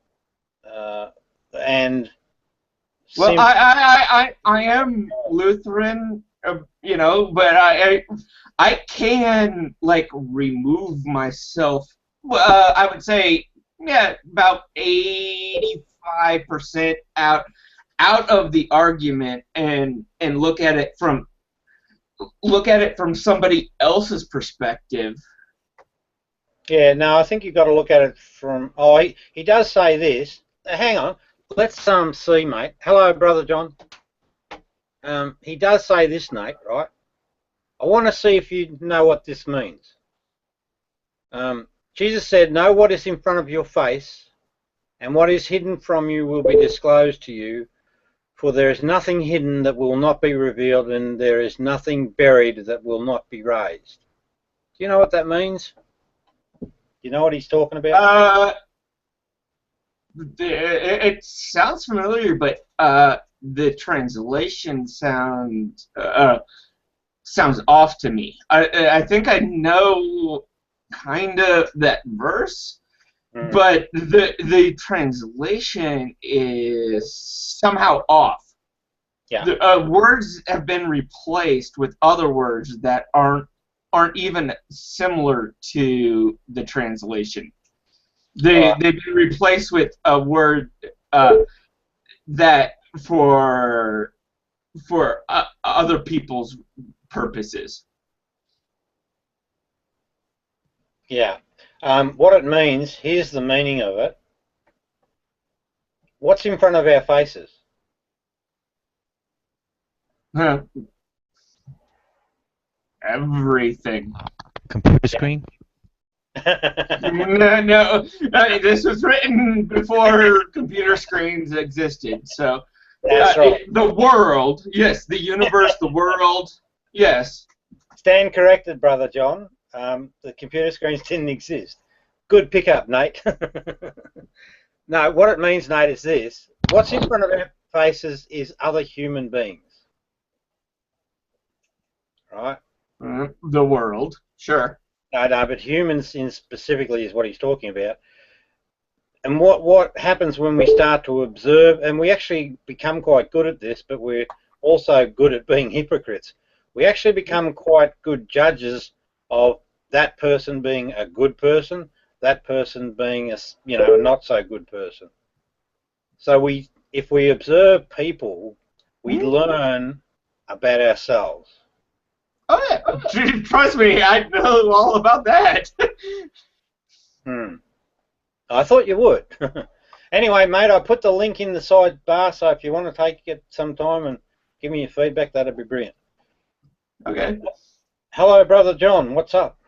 well, I am Lutheran, but I can like remove myself. I would say, yeah, about 85% out of the argument and look at it from somebody else's perspective. Yeah, no, I think you've got to look at it from. Oh, he does say this. Hang on, let's see, mate. Hello, brother John. He does say this, Nate. Right? I want to see if you know what this means. Jesus said, "Know what is in front of your face, and what is hidden from you will be disclosed to you. For there is nothing hidden that will not be revealed, and there is nothing buried that will not be raised." Do you know what that means? Do you know what he's talking about? It sounds familiar, but the translation sounds off to me. I think I know kind of that verse, but the translation is somehow off. Yeah. The words have been replaced with other words that aren't even similar to the translation. They've been replaced with a word that for other people's purposes. Yeah. What it means, here's the meaning of it. What's in front of our faces? Everything. Computer screen? No. This was written before computer screens existed. So That's right. The world, yes. The universe, the world, yes. Stand corrected, brother John. The computer screens didn't exist. Good pickup, Nate. No, what it means, Nate, is this. What's in front of our faces is other human beings. Right? The world, sure. No, but humans in specifically is what he's talking about. And what happens when we start to observe, and we actually become quite good at this, but we're also good at being hypocrites. We actually become quite good judges of that person being a good person, that person being a not so good person. So if we observe people, we learn about ourselves. Oh yeah, trust me, I know all about that. I thought you would. Anyway, mate, I put the link in the sidebar, so if you want to take it some time and give me your feedback, that'd be brilliant. Okay. Hello, brother John. What's up?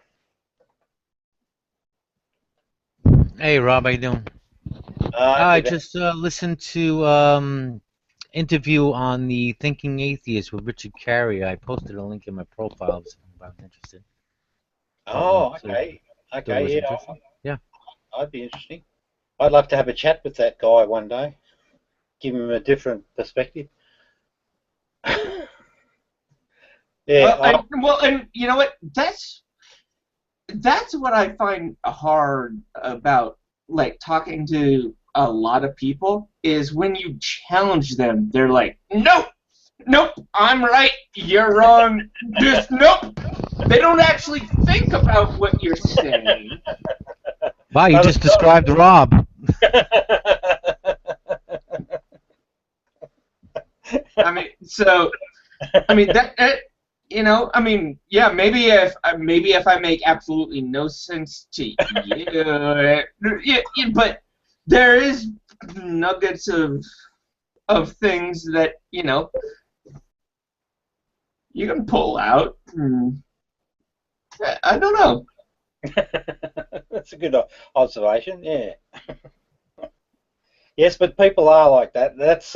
Hey, Rob, how you doing? I just listened to interview on the Thinking Atheist with Richard Carey. I posted a link in my profile if anyone's interested. Oh, okay. Okay, yeah. I'd be interesting. I'd love to have a chat with that guy one day. Give him a different perspective. Yeah. And you know what? That's what I find hard about like talking to a lot of people is when you challenge them, they're like, nope, nope, I'm right, you're wrong, just nope. They don't actually think about what you're saying. Wow, you just described Rob. I mean, so, I mean that you know, I mean, yeah, maybe if I make absolutely no sense to you, yeah, but there is nuggets of things that, you know, you can pull out. I don't know. That's a good observation. Yeah. Yes, but people are like that. That's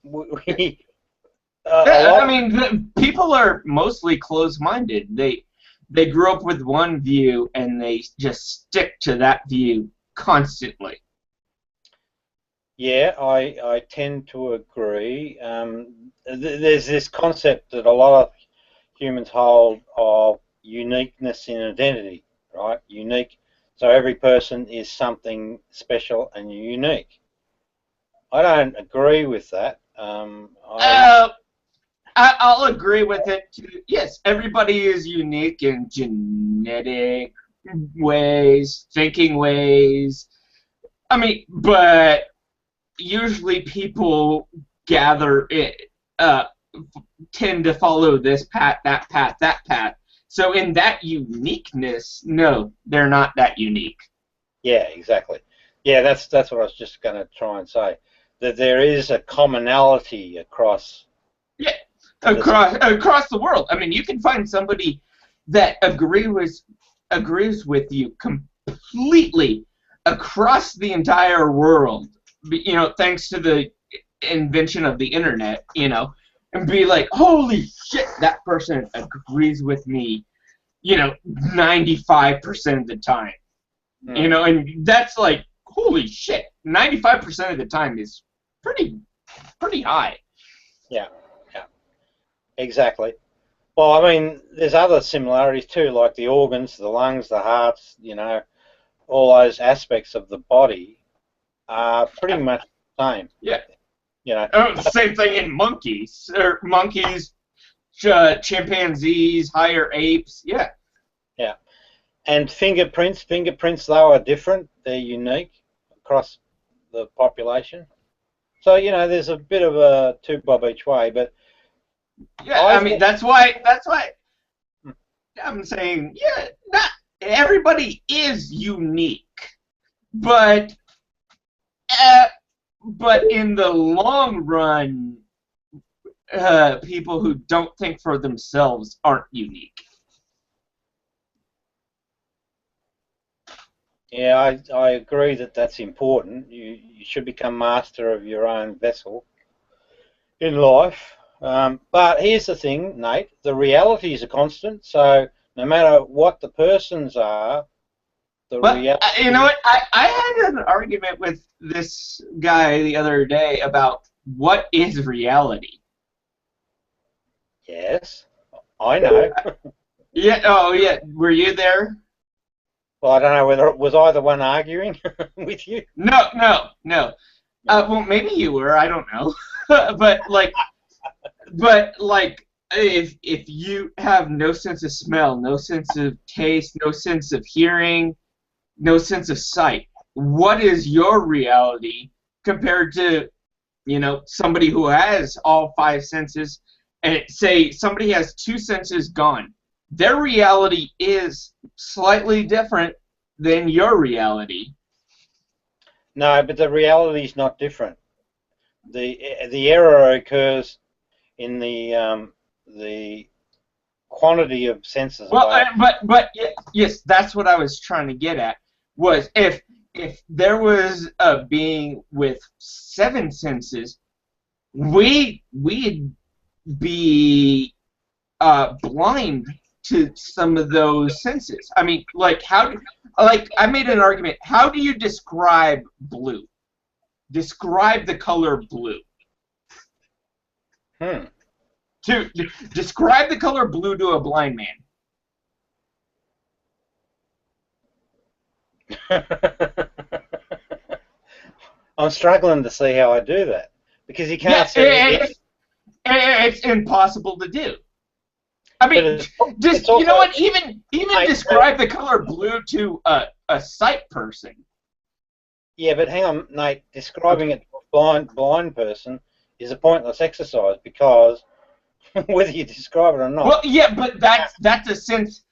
we. I mean, people are mostly closed-minded. They grew up with one view and they just stick to that view constantly. Yeah, I tend to agree. There's this concept that a lot of humans hold of uniqueness in identity, right? Unique. So every person is something special and unique. I don't agree with that. I'll agree with it too. Yes, everybody is unique in genetic ways, thinking ways. I mean, but usually people gather it, tend to follow this path, that path, that path. So in that uniqueness, no, they're not that unique. Yeah, exactly. Yeah, that's what I was just going to try and say. That there is a commonality across. Yeah, across the world. I mean, you can find somebody that agrees with you completely across the entire world. You know, thanks to the invention of the internet. You know, and be like, holy shit, that person agrees with me. You know, 95% of the time. You know, and that's like, holy shit, 95% of the time is pretty high. Yeah, yeah, exactly. Well, I mean, there's other similarities too, like the organs, the lungs, the hearts, you know, all those aspects of the body are pretty much the same. Yeah. You know. Same thing in monkeys. Or monkeys, chimpanzees, higher apes, yeah. Yeah. And fingerprints, though, are different. They're unique across the population. So, you know, there's a bit of a two bob each way, but yeah, I mean, that's why I'm saying, yeah, not everybody is unique, but in the long run, people who don't think for themselves aren't unique. Yeah, I agree that that's important. You should become master of your own vessel in life. But here's the thing, Nate, the realities are constant, so no matter what the persons are, the reality... You know what, I had an argument with this guy the other day about what is reality. Yes, I know. Yeah, oh yeah, were you there? Well, I don't know whether it was I the one arguing with you. No. Well, maybe you were, I don't know. but if you have no sense of smell, no sense of taste, no sense of hearing, no sense of sight, what is your reality compared to, you know, somebody who has all five senses, and say somebody has two senses gone? Their reality is slightly different than your reality. No, but the reality is not different. The error occurs in the quantity of senses. Well, but yes, that's what I was trying to get at. Was if there was a being with seven senses, we'd be blind to some of those senses. I mean, like I made an argument. How do you describe blue? Describe the color blue. To describe the color blue to a blind man. I'm struggling to see how I do that because you can't see it. It's impossible to do. I mean, just also, you know what? Even describe the color blue to a sight person. Yeah, but hang on, Nate. Describing it to a blind person is a pointless exercise because whether you describe it or not. Well, yeah, but that's a sense.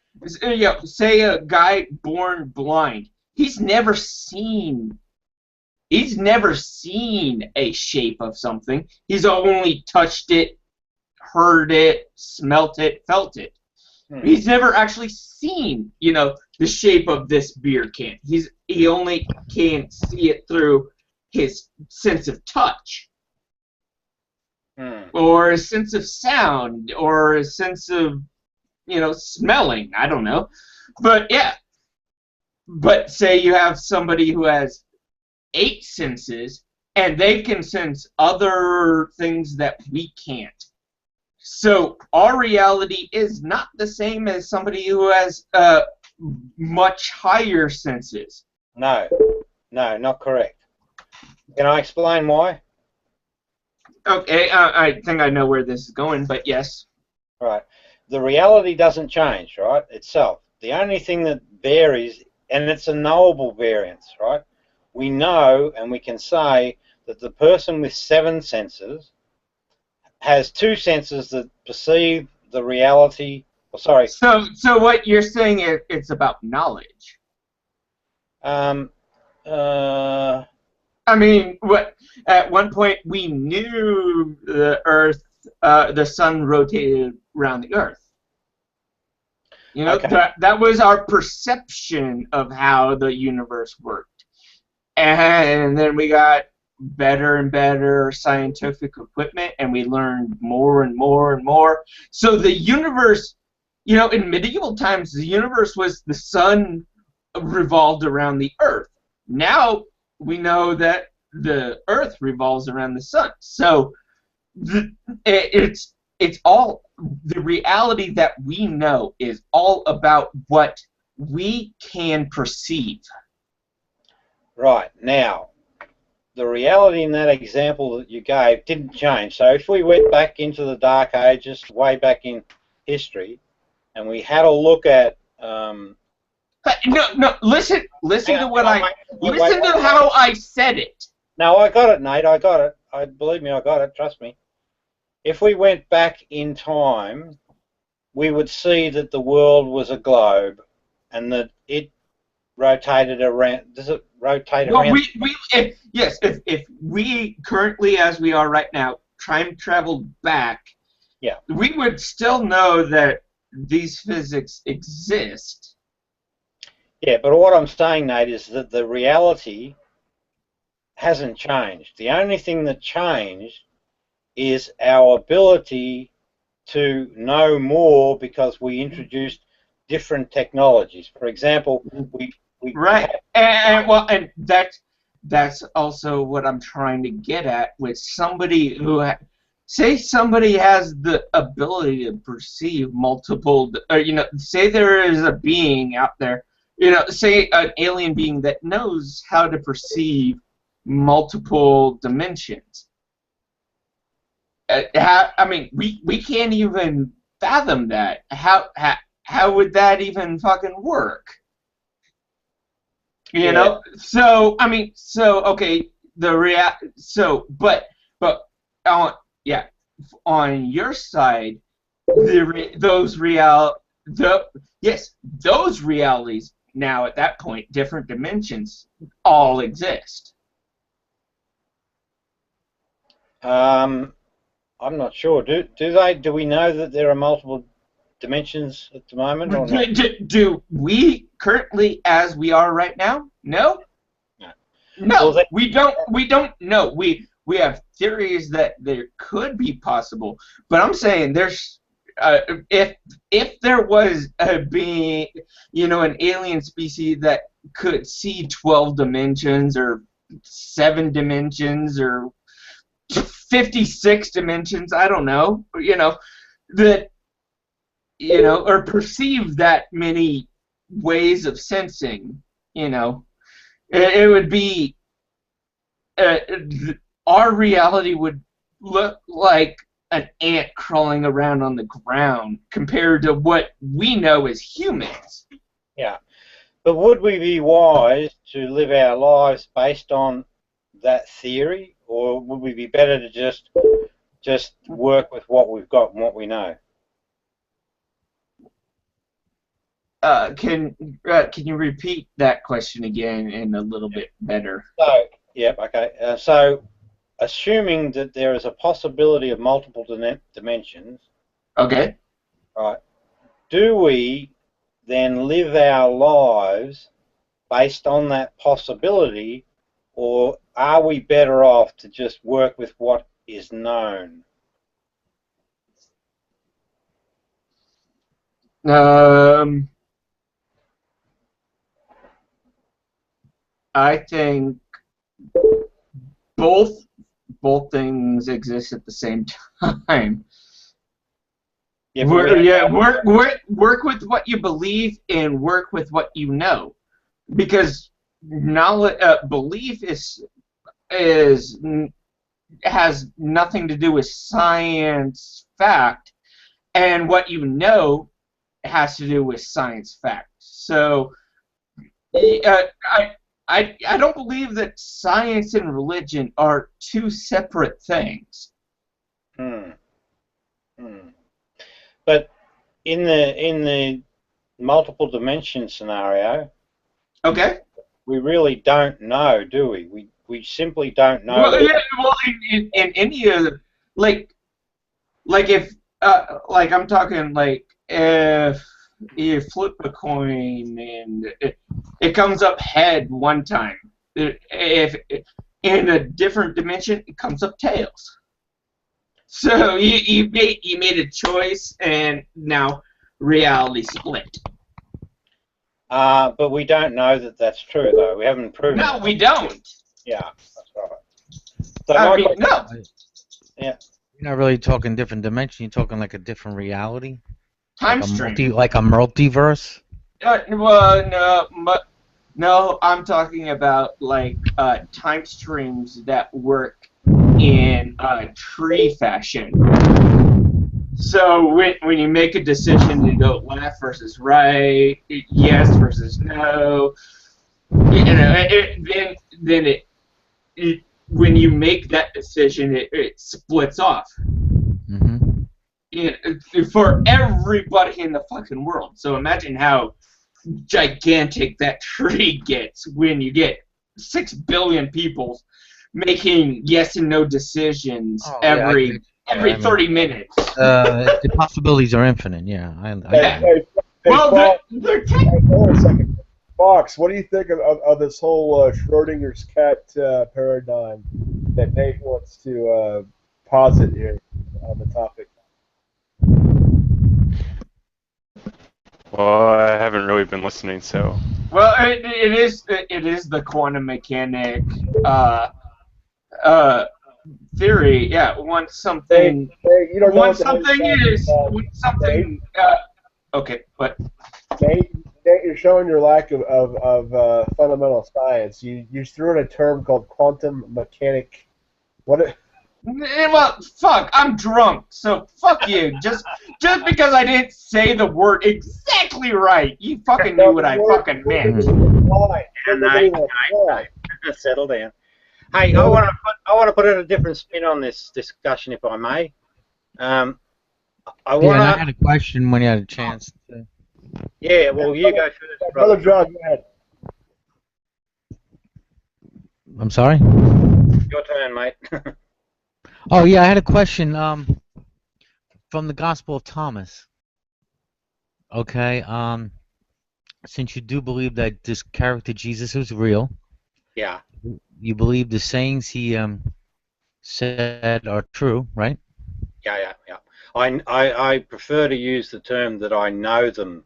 You know, say a guy born blind, he's never seen a shape of something. He's only touched it, heard it, smelt it, felt it. He's never actually seen, you know, the shape of this beer can. He only can see it through his sense of touch. Or a sense of sound, or a sense of, you know, smelling. I don't know. But yeah. But say you have somebody who has 8 senses, and they can sense other things that we can't. So our reality is not the same as somebody who has much higher senses. No, not correct. Can I explain why? Okay, I think I know where this is going, but yes. Right. The reality doesn't change, right, itself. The only thing that varies, and it's a knowable variance, right? We know and we can say that the person with 7 senses has 2 senses that perceive the reality. Oh, sorry. So what you're saying is it's about knowledge. I mean, at one point we knew the Earth, the sun rotated around the Earth. You know, okay. that was our perception of how the universe worked, and then we got better and better scientific equipment, and we learned more and more and more. So the universe, you know, in medieval times, the universe was the sun revolved around the Earth. Now we know that the Earth revolves around the sun. So it's all, the reality that we know is all about what we can perceive. Right. Now, the reality in that example that you gave didn't change. So if we went back into the Dark Ages, way back in history, and we had a look at But no, listen to what listen to how I said it. No, I got it, Nate. I got it. Believe me, I got it. Trust me. If we went back in time, we would see that the world was a globe, and that it rotated around. Does it rotate around? If we currently, as we are right now, time traveled back, yeah, we would still know that these physics exist. Yeah, but what I'm saying, Nate, is that the reality hasn't changed. The only thing that changed is our ability to know more because we introduced different technologies. For example, we right, and that's also what I'm trying to get at with somebody who say somebody has the ability to perceive multiple, or, you know, say there is a being out there, you know, say an alien being that knows how to perceive multiple dimensions. I mean, we can't even fathom that. How would that even fucking work? You know? So I mean, so okay, but on your side, those realities now at that point, different dimensions all exist. I'm not sure. Do we know that there are multiple dimensions at the moment, or not? Do we currently, as we are right now? No. No. Well, we don't know. We have theories that there could be possible, but I'm saying there's if there was a being, you know, an alien species that could see 12 dimensions or 7 dimensions or 56 dimensions, I don't know, you know, that, you know, or perceive that many ways of sensing, you know, it would be our reality would look like an ant crawling around on the ground compared to what we know as humans. Yeah. But would we be wise to live our lives based on that theory, or would we be better to just work with what we've got and what we know? Can you repeat that question again in a little bit better? So, yep, okay. So, assuming that there is a possibility of multiple dimensions, Okay. right? Do we then live our lives based on that possibility, or are we better off to just work with what is known? I think both things exist at the same time. Yeah, work with what you believe and work with what you know, because knowledge, belief has nothing to do with science fact, and what you know has to do with science fact. So, I don't believe that science and religion are two separate things. But in the multiple dimension scenario, okay, we really don't know, do we? We simply don't know. Well, yeah, well, in any of the, like if I'm talking like if you flip a coin and it comes up head one time, if in a different dimension it comes up tails. So you made a choice, and now reality split. But we don't know that that's true, though. We haven't proven it. No, we don't. Yeah, that's right. So no. Yeah. You're not really talking different dimension. You're talking like a different reality. Time stream. Like a multiverse. Well, no. I'm talking about like time streams that work in tree fashion. So when you make a decision to go left versus right, yes versus no, then when you make that decision, it splits off. For everybody in the fucking world. So imagine how gigantic that tree gets when you get 6 billion people making yes and no decisions every 30 minutes. The possibilities are infinite. Yeah. Hey, well, hold on a second. Fox, what do you think of this whole Schrodinger's cat paradigm that Nate wants to posit here on the topic? Well, I haven't really been listening, so. Well, it is the quantum mechanic theory. Yeah, once something. You don't once something is. Once something. Okay, but. Nate, you're showing your lack of fundamental science. You threw in a term called quantum mechanic. What? Well, fuck, I'm drunk, so fuck you. Just because I didn't say the word exactly right, you fucking knew what I fucking meant. Settle down. Hey, I want to put a different spin on this discussion, if I may. I had a question when you had a chance. Yeah, well, you go first, Brother John, go ahead. I'm sorry? Your turn, mate. Oh, yeah, I had a question from the Gospel of Thomas. Okay, since you do believe that this character Jesus is real, yeah, you believe the sayings he said are true, right? Yeah. I prefer to use the term that I know them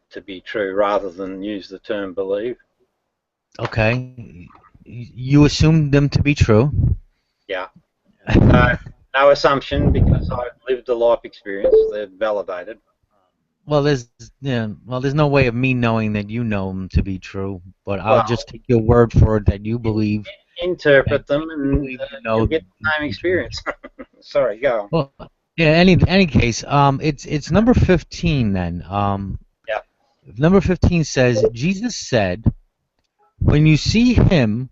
to be true rather than use the term believe. Okay, you assume them to be true. Yeah. No assumption, because I've lived a life experience. They're validated. Well, there's no way of me knowing that you know them to be true, but I'll Well, just take your word for it that you believe that interpret them, you and believe you you'll know get the same to be true. experience. Sorry, go on. Well, yeah. Any case, it's number 15 then. Yeah. Number 15 says Jesus said, "When you see him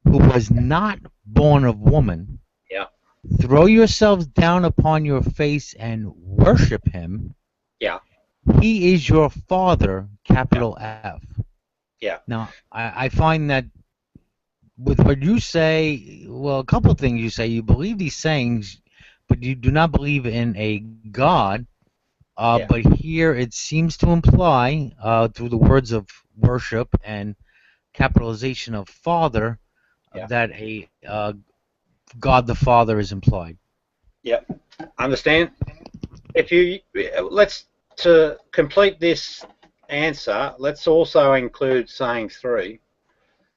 who was not born of woman, Yeah. throw yourselves down upon your face and worship him. Yeah. He is your Father, capital F." Yeah. Now, I find that with what you say, well, a couple of things you say. You believe these sayings, but you do not believe in a God. Yeah. But here it seems to imply, through the words of worship and capitalization of Father, Yeah. that a God the Father is implied. Yeah. Understand? If you to complete this answer, let's also include saying 3.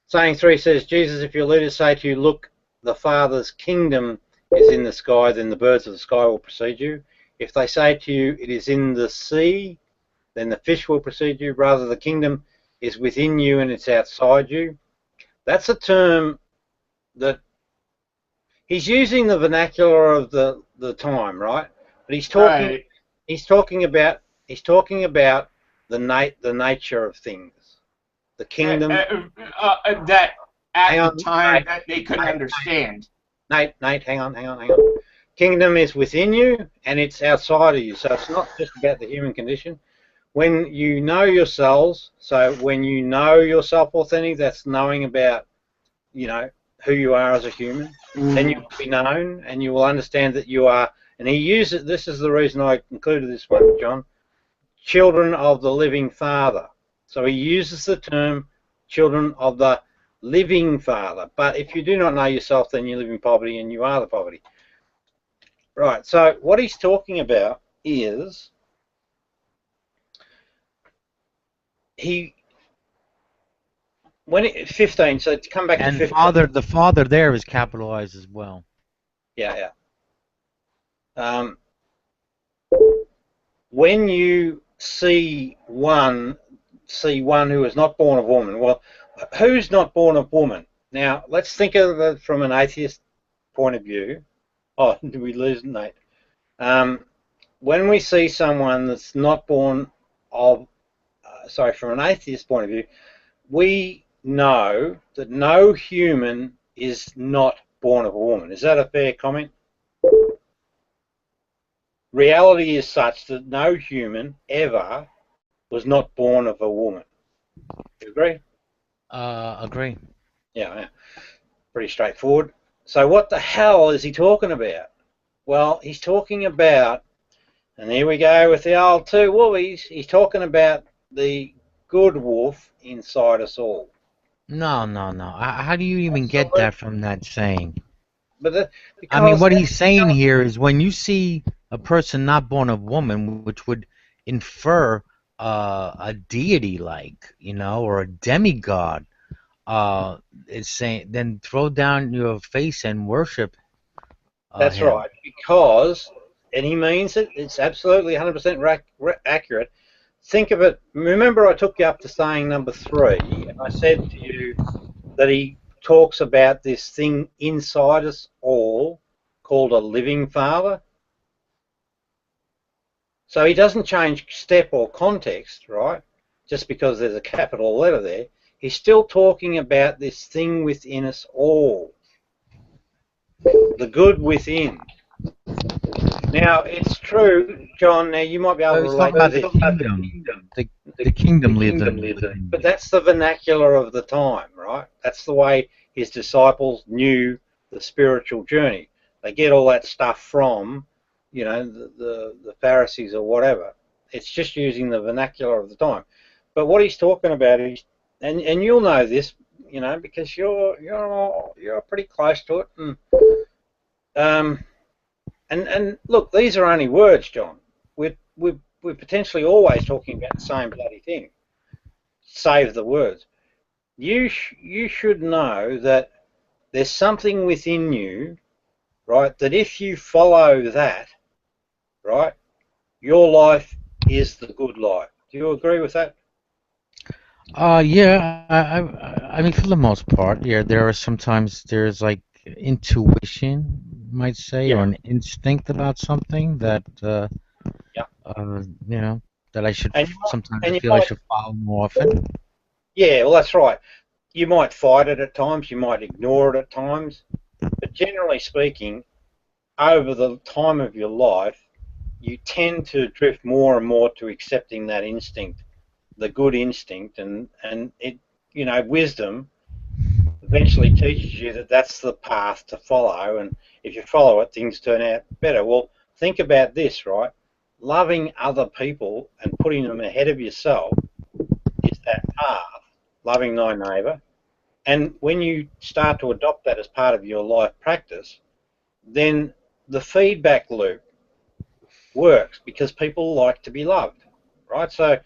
Saying 3 says, Jesus, if your leaders say to you, look, the Father's kingdom is in the sky, then the birds of the sky will precede you. If they say to you, it is in the sea, then the fish will precede you. Rather, the kingdom is within you and it's outside you. That's a term that he's using the vernacular of the time, right? But he's talking Right. he's talking about the nature of things. The kingdom. That Hang at on, the time Nate. that they couldn't understand. Nate, hang on. Kingdom is within you and it's outside of you. So it's not just about the human condition. When you know yourselves, so when you know yourself authentic, that's knowing about, who you are as a human, then you will be known and you will understand that you are, and he uses, this is the reason I included this one, John, children of the living Father. So he uses the term children of the living Father. But if you do not know yourself, then you live in poverty and you are the poverty. Right, so what he's talking about is when 15, so to come back to And 15. the Father there is capitalized as well. Yeah. When you see one who is not born of woman, well, who's not born of woman? Now, let's think of it from an atheist point of view. Oh, did we lose Nate? When we see someone that's not born of, from an atheist point of view, we know that no human is not born of a woman. Is that a fair comment? Reality is such that no human ever was not born of a woman. You agree? Agree. Yeah. Pretty straightforward. So what the hell is he talking about? Well, he's talking about, and here we go with the old two wolfies, he's talking about the good wolf inside us all. No. How do you even get that from that saying? But I mean, what he's saying here is when you see a person not born of woman, which would infer a deity like, or a demigod, is saying, then throw down your face and worship that's him. right, because, and he means it, it's absolutely 100% accurate. Think of it, remember I took you up to saying number 3, and I said to you that he talks about this thing inside us all called a living Father. So he doesn't change step or context, right? Just because there's a capital letter there. He's still talking about this thing within us all. The good within. Now, it's true, John, now you might be able to relate to this. The kingdom lives in. But that's the vernacular of the time, right? That's the way his disciples knew the spiritual journey. They get all that stuff from, the Pharisees or whatever. It's just using the vernacular of the time. But what he's talking about is, and you'll know this, because you're pretty close to it. And look, these are only words, John. We're potentially always talking about the same bloody thing. Save the words. You should know that there's something within you, right, that if you follow that, right, your life is the good light. Do you agree with that? Yeah, I mean, for the most part, yeah, there are sometimes there's like intuition, you might say, or Yeah. an instinct about something that, Yeah. you know, that I should, And sometimes I you feel I might, should follow more often. yeah, well, that's right. You might fight it at times, you might ignore it at times, but generally speaking, over the time of your life, you tend to drift more and more to accepting that instinct, the good instinct, and it, wisdom eventually teaches you that that's the path to follow, and if you follow it, things turn out better. Well, think about this, right? Loving other people and putting them ahead of yourself is that path, loving thy neighbour. And when you start to adopt that as part of your life practice, then the feedback loop works because people like to be loved, right? So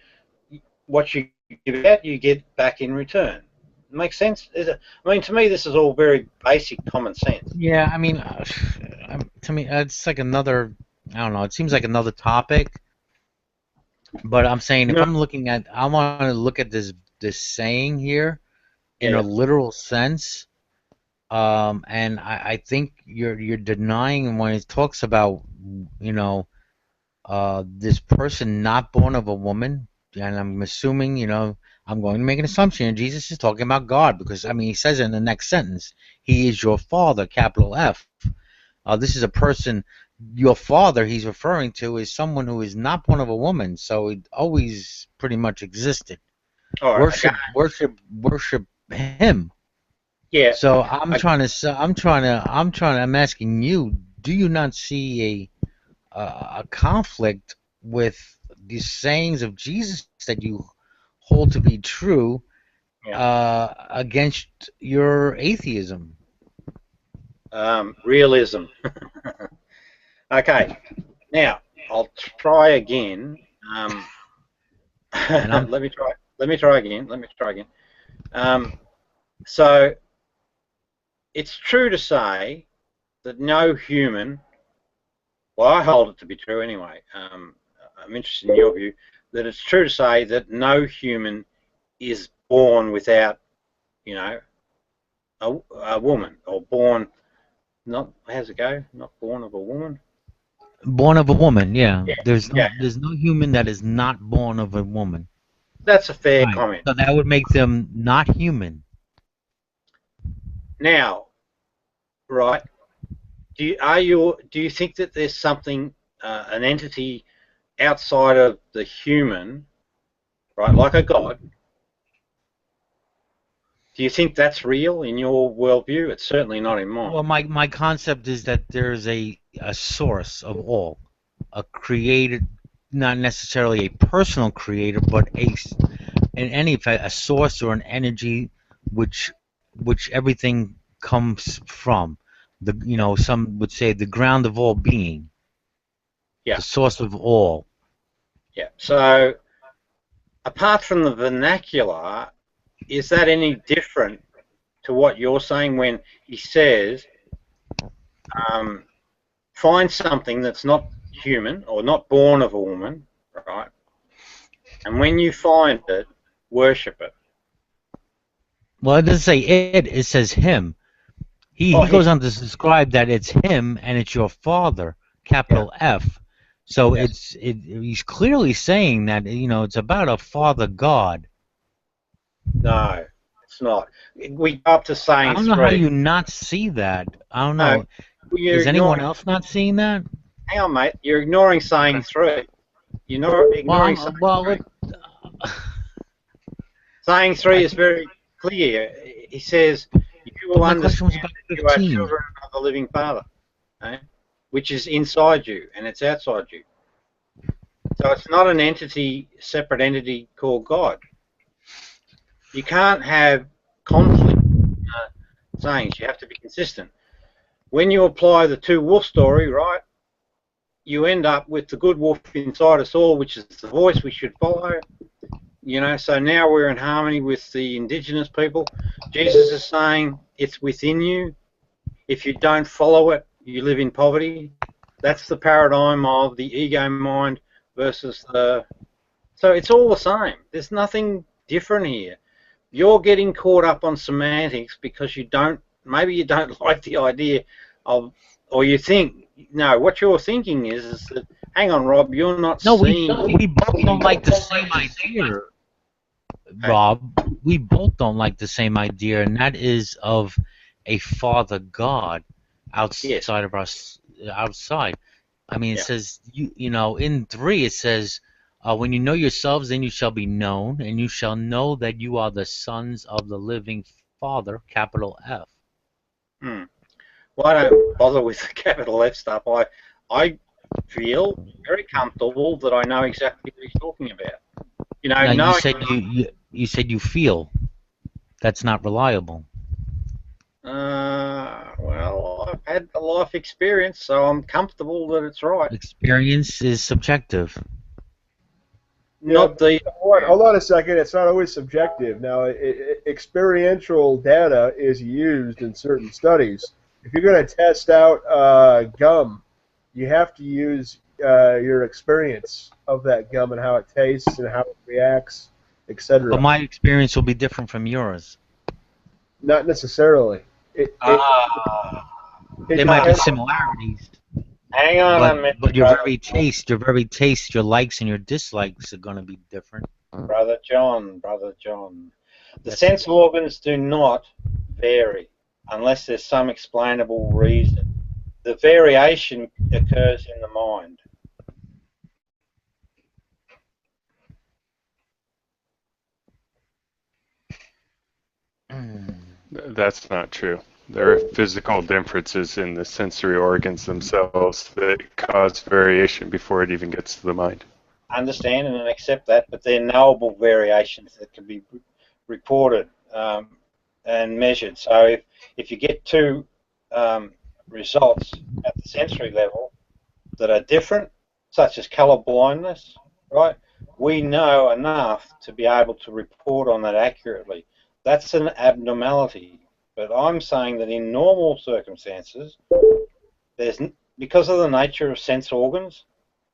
what you give out, you get back in return. Makes sense? I mean, to me, this is all very basic common sense. Yeah, I mean, to me, it's like another, I don't know, it seems like another topic, but I'm saying if No, I'm looking at, I want to look at this saying here in a yeah, literal sense. And I think you're denying when it talks about, you know, this person not born of a woman, and I'm assuming, I'm going to make an assumption, and Jesus is talking about God because I mean he says it in the next sentence, He is your Father, capital F. This is a person, your father he's referring to is someone who is not born of a woman, so it always pretty much existed. all right, okay, Worship him. yeah, So okay. I'm asking you, do you not see a conflict with these sayings of Jesus that you hold to be true against your atheism? Realism. Okay, now I'll try again. And I'm let me try. Let me try again. So it's true to say that no human. Well, I hold it to be true anyway. I'm interested in your view that it's true to say that no human is born without, you know, a woman, or born not. How's it go? Not born of a woman. born of a woman, yeah. Yeah, There's yeah. no human that is not born of a woman. That's a fair Right. comment. So that would make them not human. Now, right? Do you think that there's something, an entity outside of the human, right, like a god? Do you think that's real in your worldview? It's certainly not in mine. Well, my concept is that there's a source of all, a created, not necessarily a personal creator, but in any effect, a source or an energy which everything comes from. Some would say the ground of all being, Yeah, the source of all. yeah. So, apart from the vernacular, is that any different to what you're saying when he says, find something that's not human or not born of a woman, right? And when you find it, worship it. Well, it doesn't say it says him. He goes on to describe that it's him and it's your father, capital F. So Yes. he's clearly saying that, it's about a father God. No, it's not. We go up to saying I don't know how three. you not see that. I don't No, know. you're Is anyone ignoring. else not seeing that? Hang on, mate. You're ignoring saying three. You're not ignoring saying three. Saying three is very clear. He says, "You will my question was understand about that you are 15. children of the living Father, which is inside you and it's outside you." So it's not an entity, separate entity called God. You can't have conflict sayings. You have to be consistent. When you apply the two wolf story, right, you end up with the good wolf inside us all, which is the voice we should follow. So now we're in harmony with the indigenous people. Jesus is saying it's within you. If you don't follow it, you live in poverty. That's the paradigm of the ego mind versus the... So it's all the same. There's nothing different here. You're getting caught up on semantics because maybe you don't like the idea of, or you think, no, what you're thinking is that, hang on, Rob, you're not seeing... No, we both don't like the same idea, Rob. We both don't like the same idea, and that is of a Father God outside of us. Outside. I mean, it says, you know, in 3 it says, when you know yourselves, then you shall be known, and you shall know that you are the sons of the living Father, capital F. Well, I don't bother with the capital F stuff. I feel very comfortable that I know exactly what he's talking about. You know, now, you said you feel. That's not reliable. Well, I've had a life experience, so I'm comfortable that it's right. Experience is subjective. Not the... Hold on a second. It's not always subjective. Now, experiential data is used in certain studies. If you're going to test out gum, you have to use your experience of that gum and how it tastes and how it reacts, etc. But my experience will be different from yours. Not necessarily. There might be similarities. Hang on a minute. But your very taste, your likes and your dislikes are going to be different. Brother John. The sense organs do not vary unless there's some explainable reason. The variation occurs in the mind. That's not true. There are physical differences in the sensory organs themselves that cause variation before it even gets to the mind. Understand and accept that, but they're knowable variations that can be reported and measured. So if you get 2 results at the sensory level that are different, such as colour blindness, right, we know enough to be able to report on that accurately. That's an abnormality. But I'm saying that in normal circumstances, because of the nature of sense organs,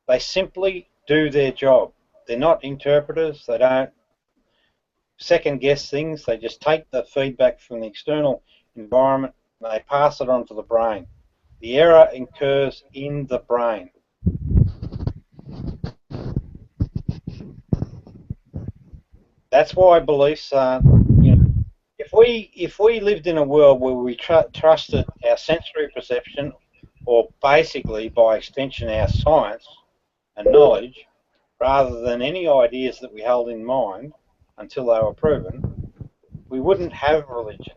they simply do their job. They're not interpreters. They don't second guess things. They just take the feedback from the external environment and they pass it on to the brain. The error occurs in the brain. That's why beliefs aren't, you know, if we lived in a world where we trusted our sensory perception, or basically by extension our science and knowledge, rather than any ideas that we held in mind until they were proven, we wouldn't have religion.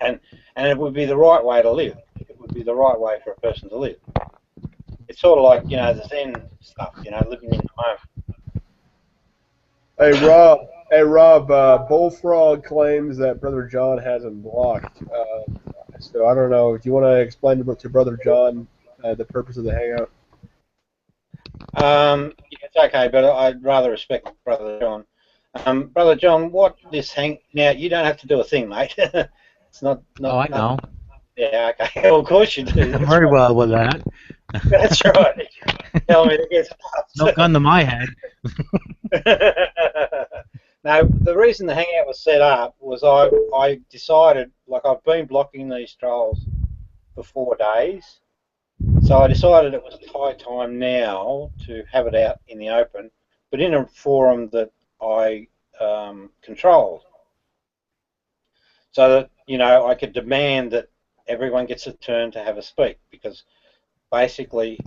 And it would be the right way to live. It would be the right way for a person to live. It's sort of like, you know, the Zen stuff, you know, living in the moment. Hey Rob, Bullfrog claims that Brother John has him blocked. So I don't know. Do you want to explain to Brother John the purpose of the hangout? Yeah, it's okay, but I'd rather respect Brother John. Brother John, what this now? You don't have to do a thing, mate. It's not. Oh, I know. Yeah, okay. Well, of course you do. I'm very well with that. That's right. Tell me to get started. No gun to my head. Now, the reason the hangout was set up was I decided, like, I've been blocking these trolls for 4 days, so I decided it was high time now to have it out in the open, but in a forum that I controlled, so that, you know, I could demand that everyone gets a turn to have a speak, because basically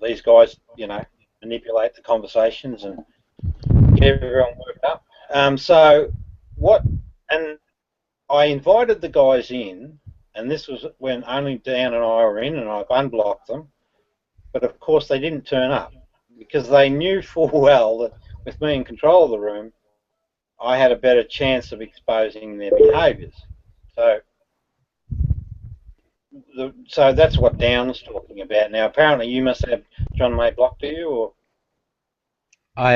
these guys, you know, manipulate the conversations and get everyone worked up. And I invited the guys in, and this was when only Dan and I were in, and I've unblocked them, but of course they didn't turn up, because they knew full well that with me in control of the room, I had a better chance of exposing their behaviours. So that's what Down's talking about. Now, apparently you must have John May blocked, do you? Or?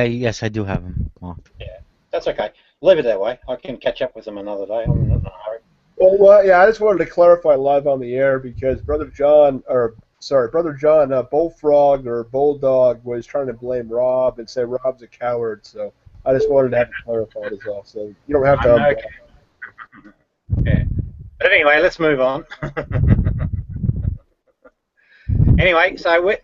Yes, I do have him blocked. Yeah, that's okay. Leave it that way. I can catch up with them another day. I'm not in a hurry. Well, yeah, I just wanted to clarify live on the air, because Brother John, or sorry, Brother John, Bullfrog or Bulldog was trying to blame Rob and say Rob's a coward. So I just wanted to have it clarified as well. So you don't have to. Okay. Yeah. But anyway, let's move on. Anyway, so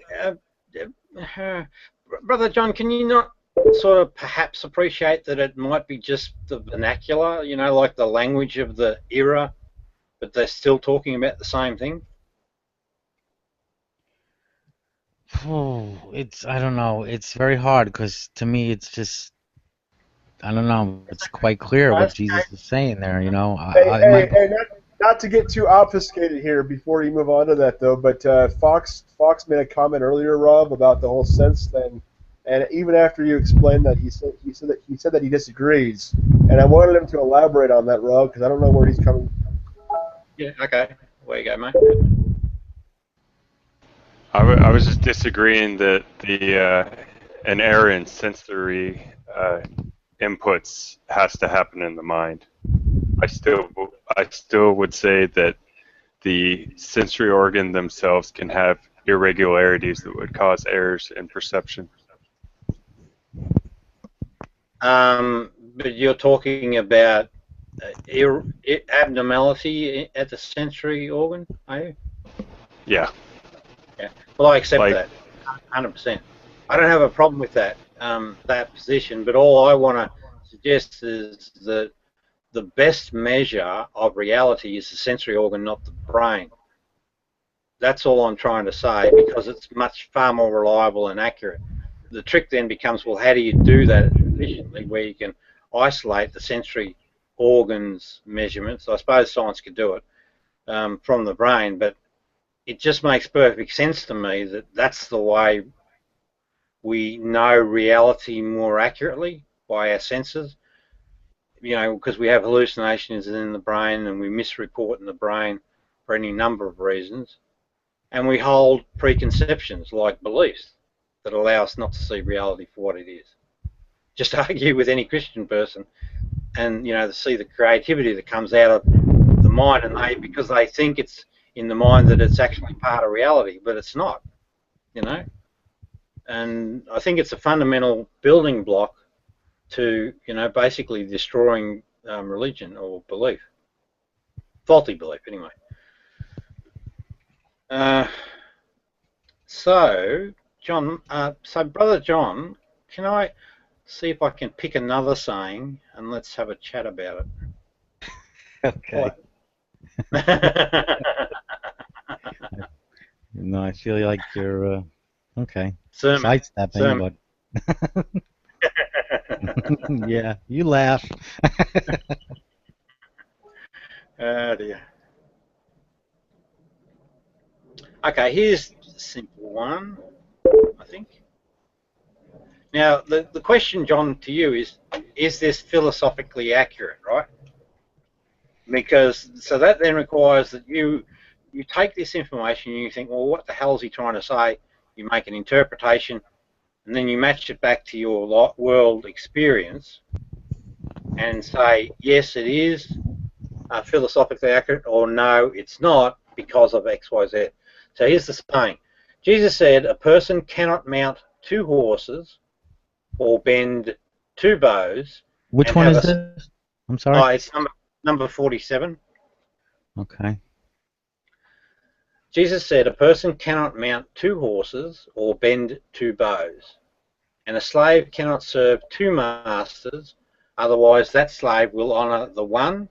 Brother John, can you not sort of perhaps appreciate that it might be just the vernacular, you know, like the language of the era, but they're still talking about the same thing? Oh, I don't know. It's very hard because to me it's just, I don't know. It's quite clear what Jesus is saying there, you know. Hey, not to get too obfuscated here before you move on to that though, but Fox made a comment earlier, Rob, about the whole sense thing, and even after you explained that, he said that he disagrees, and I wanted him to elaborate on that, Rob, because I don't know where he's coming from. Yeah. Okay. Where you go, mate? I was just disagreeing that an error in sensory inputs has to happen in the mind. I still would say that the sensory organ themselves can have irregularities that would cause errors in perception. But you're talking about abnormality at the sensory organ, are you? Yeah. Yeah. Well, I accept that, 100%. I don't have a problem with that position, but all I want to suggest is that the best measure of reality is the sensory organ, not the brain. That's all I'm trying to say, because it's far more reliable and accurate. The trick then becomes, well, how do you do that efficiently, where you can isolate the sensory organs measurements? I suppose science could do it from the brain, but it just makes perfect sense to me that that's the way we know reality more accurately, by our senses. You know, because we have hallucinations in the brain and we misreport in the brain for any number of reasons. And we hold preconceptions like beliefs that allow us not to see reality for what it is. Just argue with any Christian person and, you know, to see the creativity that comes out of the mind, and because they think it's in the mind that it's actually part of reality, but it's not, you know. And I think it's a fundamental building block to, you know, basically destroying religion or belief, faulty belief anyway. So John, so Brother John, can I see if I can pick another saying and let's have a chat about it? Okay. No, I feel like you're okay. Sidestepping, but yeah, you laugh. Oh dear. Okay, here's a simple one, I think. Now, the question, John, to you is this philosophically accurate, right? Because, so that then requires that you take this information and you think, well, what the hell is he trying to say? You make an interpretation, and then you match it back to your world experience and say, yes, it is philosophically accurate, or no, it's not because of X, Y, Z. So here's the saying. Jesus said, a person cannot mount 2 horses or bend 2 bows. Which one is this? I'm sorry? Oh, it's number 47. Okay. Jesus said, a person cannot mount 2 horses or bend 2 bows, and a slave cannot serve 2 masters, otherwise that slave will honour the one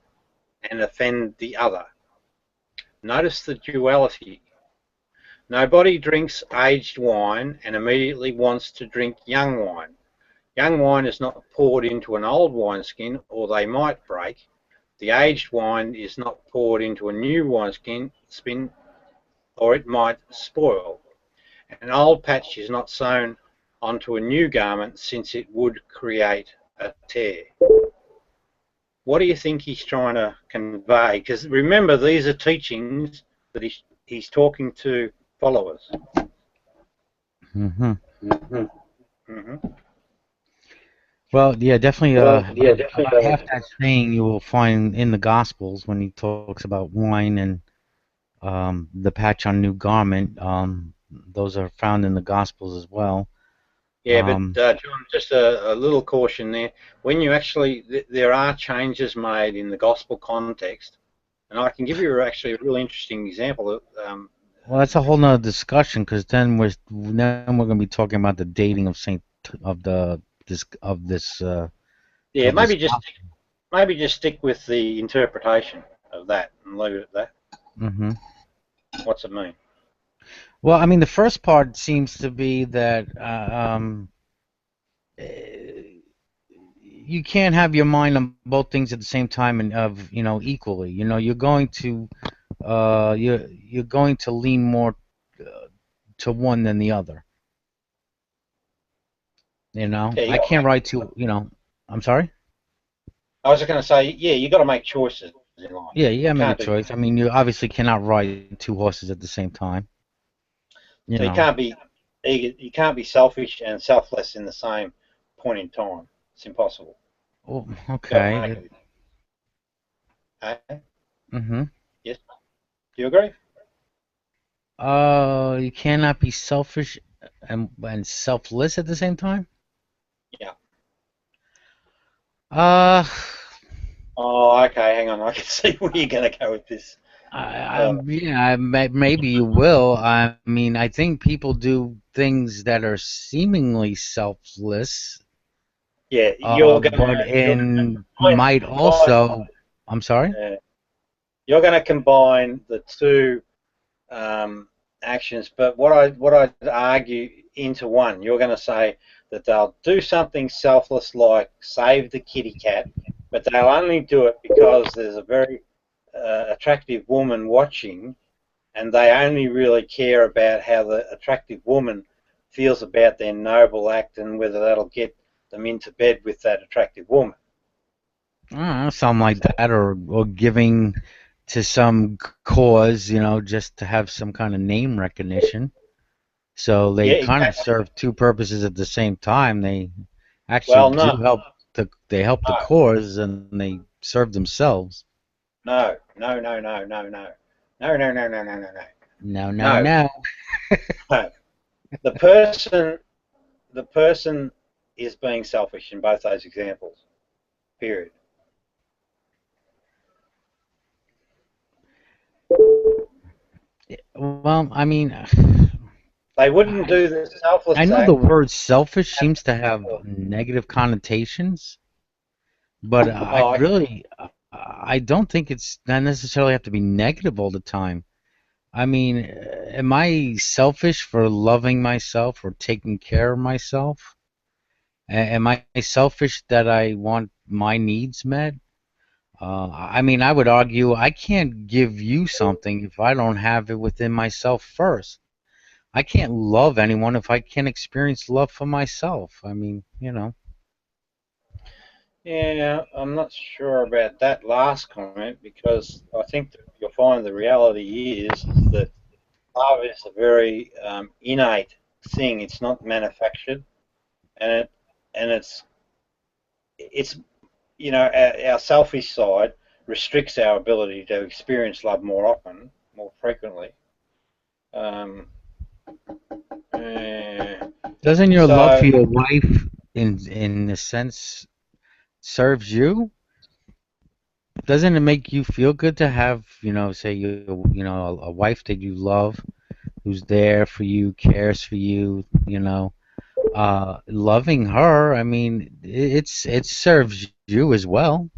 and offend the other. Notice the duality. Nobody drinks aged wine and immediately wants to drink young wine. Young wine is not poured into an old wineskin, or they might break. The aged wine is not poured into a new wineskin, or it might spoil. An old patch is not sewn onto a new garment, since it would create a tear. What do you think he's trying to convey? Because remember, these are teachings that he's talking to followers. Mm-hmm. Mm-hmm. Mm-hmm. Well, yeah, definitely. Half that saying you will find in the Gospels when he talks about wine and the patch on new garment. Those are found in the Gospels as well. Yeah, but John, just a little caution there. When you actually, there are changes made in the gospel context, and I can give you actually a really interesting example. Well, that's a whole nother discussion, because then we're going to be talking about the dating of this. Yeah, of this maybe just stick with the interpretation of that and leave it at that. Mm-hmm. What's it mean? Well, I mean, the first part seems to be that you can't have your mind on both things at the same time and equally. You're going to you're going to lean more to one than the other. Yeah, I can't write to I'm sorry. I was just going to say, yeah, you got to make choices in life. Yeah, you got to make a choice. I mean, you obviously cannot ride two horses at the same time. So you can't be eager, you can't be selfish and selfless in the same point in time. It's impossible. Oh, okay. Mm-hmm. Yes. Do you agree? You cannot be selfish and selfless at the same time? Yeah. Oh, okay. Hang on. I can see where you're going to go with this. Yeah, maybe you will. I mean, I think people do things that are seemingly selfless. Yeah, you're going to. But might also. I'm sorry. You're going to combine the two actions, but what I'd argue into one. You're going to say that they'll do something selfless like save the kitty cat, but they'll only do it because there's a very attractive woman watching, and they only really care about how the attractive woman feels about their noble act and whether that'll get them into bed with that attractive woman. Something like that, or giving to some cause, just to have some kind of name recognition. So they kind of serve two purposes at the same time. They actually do help the cause, and they serve themselves. No. The person is being selfish in both those examples. Period. Well, I mean, they wouldn't do the selfless. I know the word selfish seems to have negative connotations, but I don't think it's not necessarily have to be negative all the time. I mean, am I selfish for loving myself or taking care of myself? Am I selfish that I want my needs met? I mean, I would argue I can't give you something if I don't have it within myself first. I can't love anyone if I can't experience love for myself. I mean, Yeah, I'm not sure about that last comment, because I think that you'll find the reality is that love is a very innate thing. It's not manufactured, and it's our selfish side restricts our ability to experience love more often, more frequently. Doesn't your love for your wife, in a sense, serves you? Doesn't it make you feel good to have, say a wife that you love, who's there for you, cares for you, loving her? I mean, it serves you as well.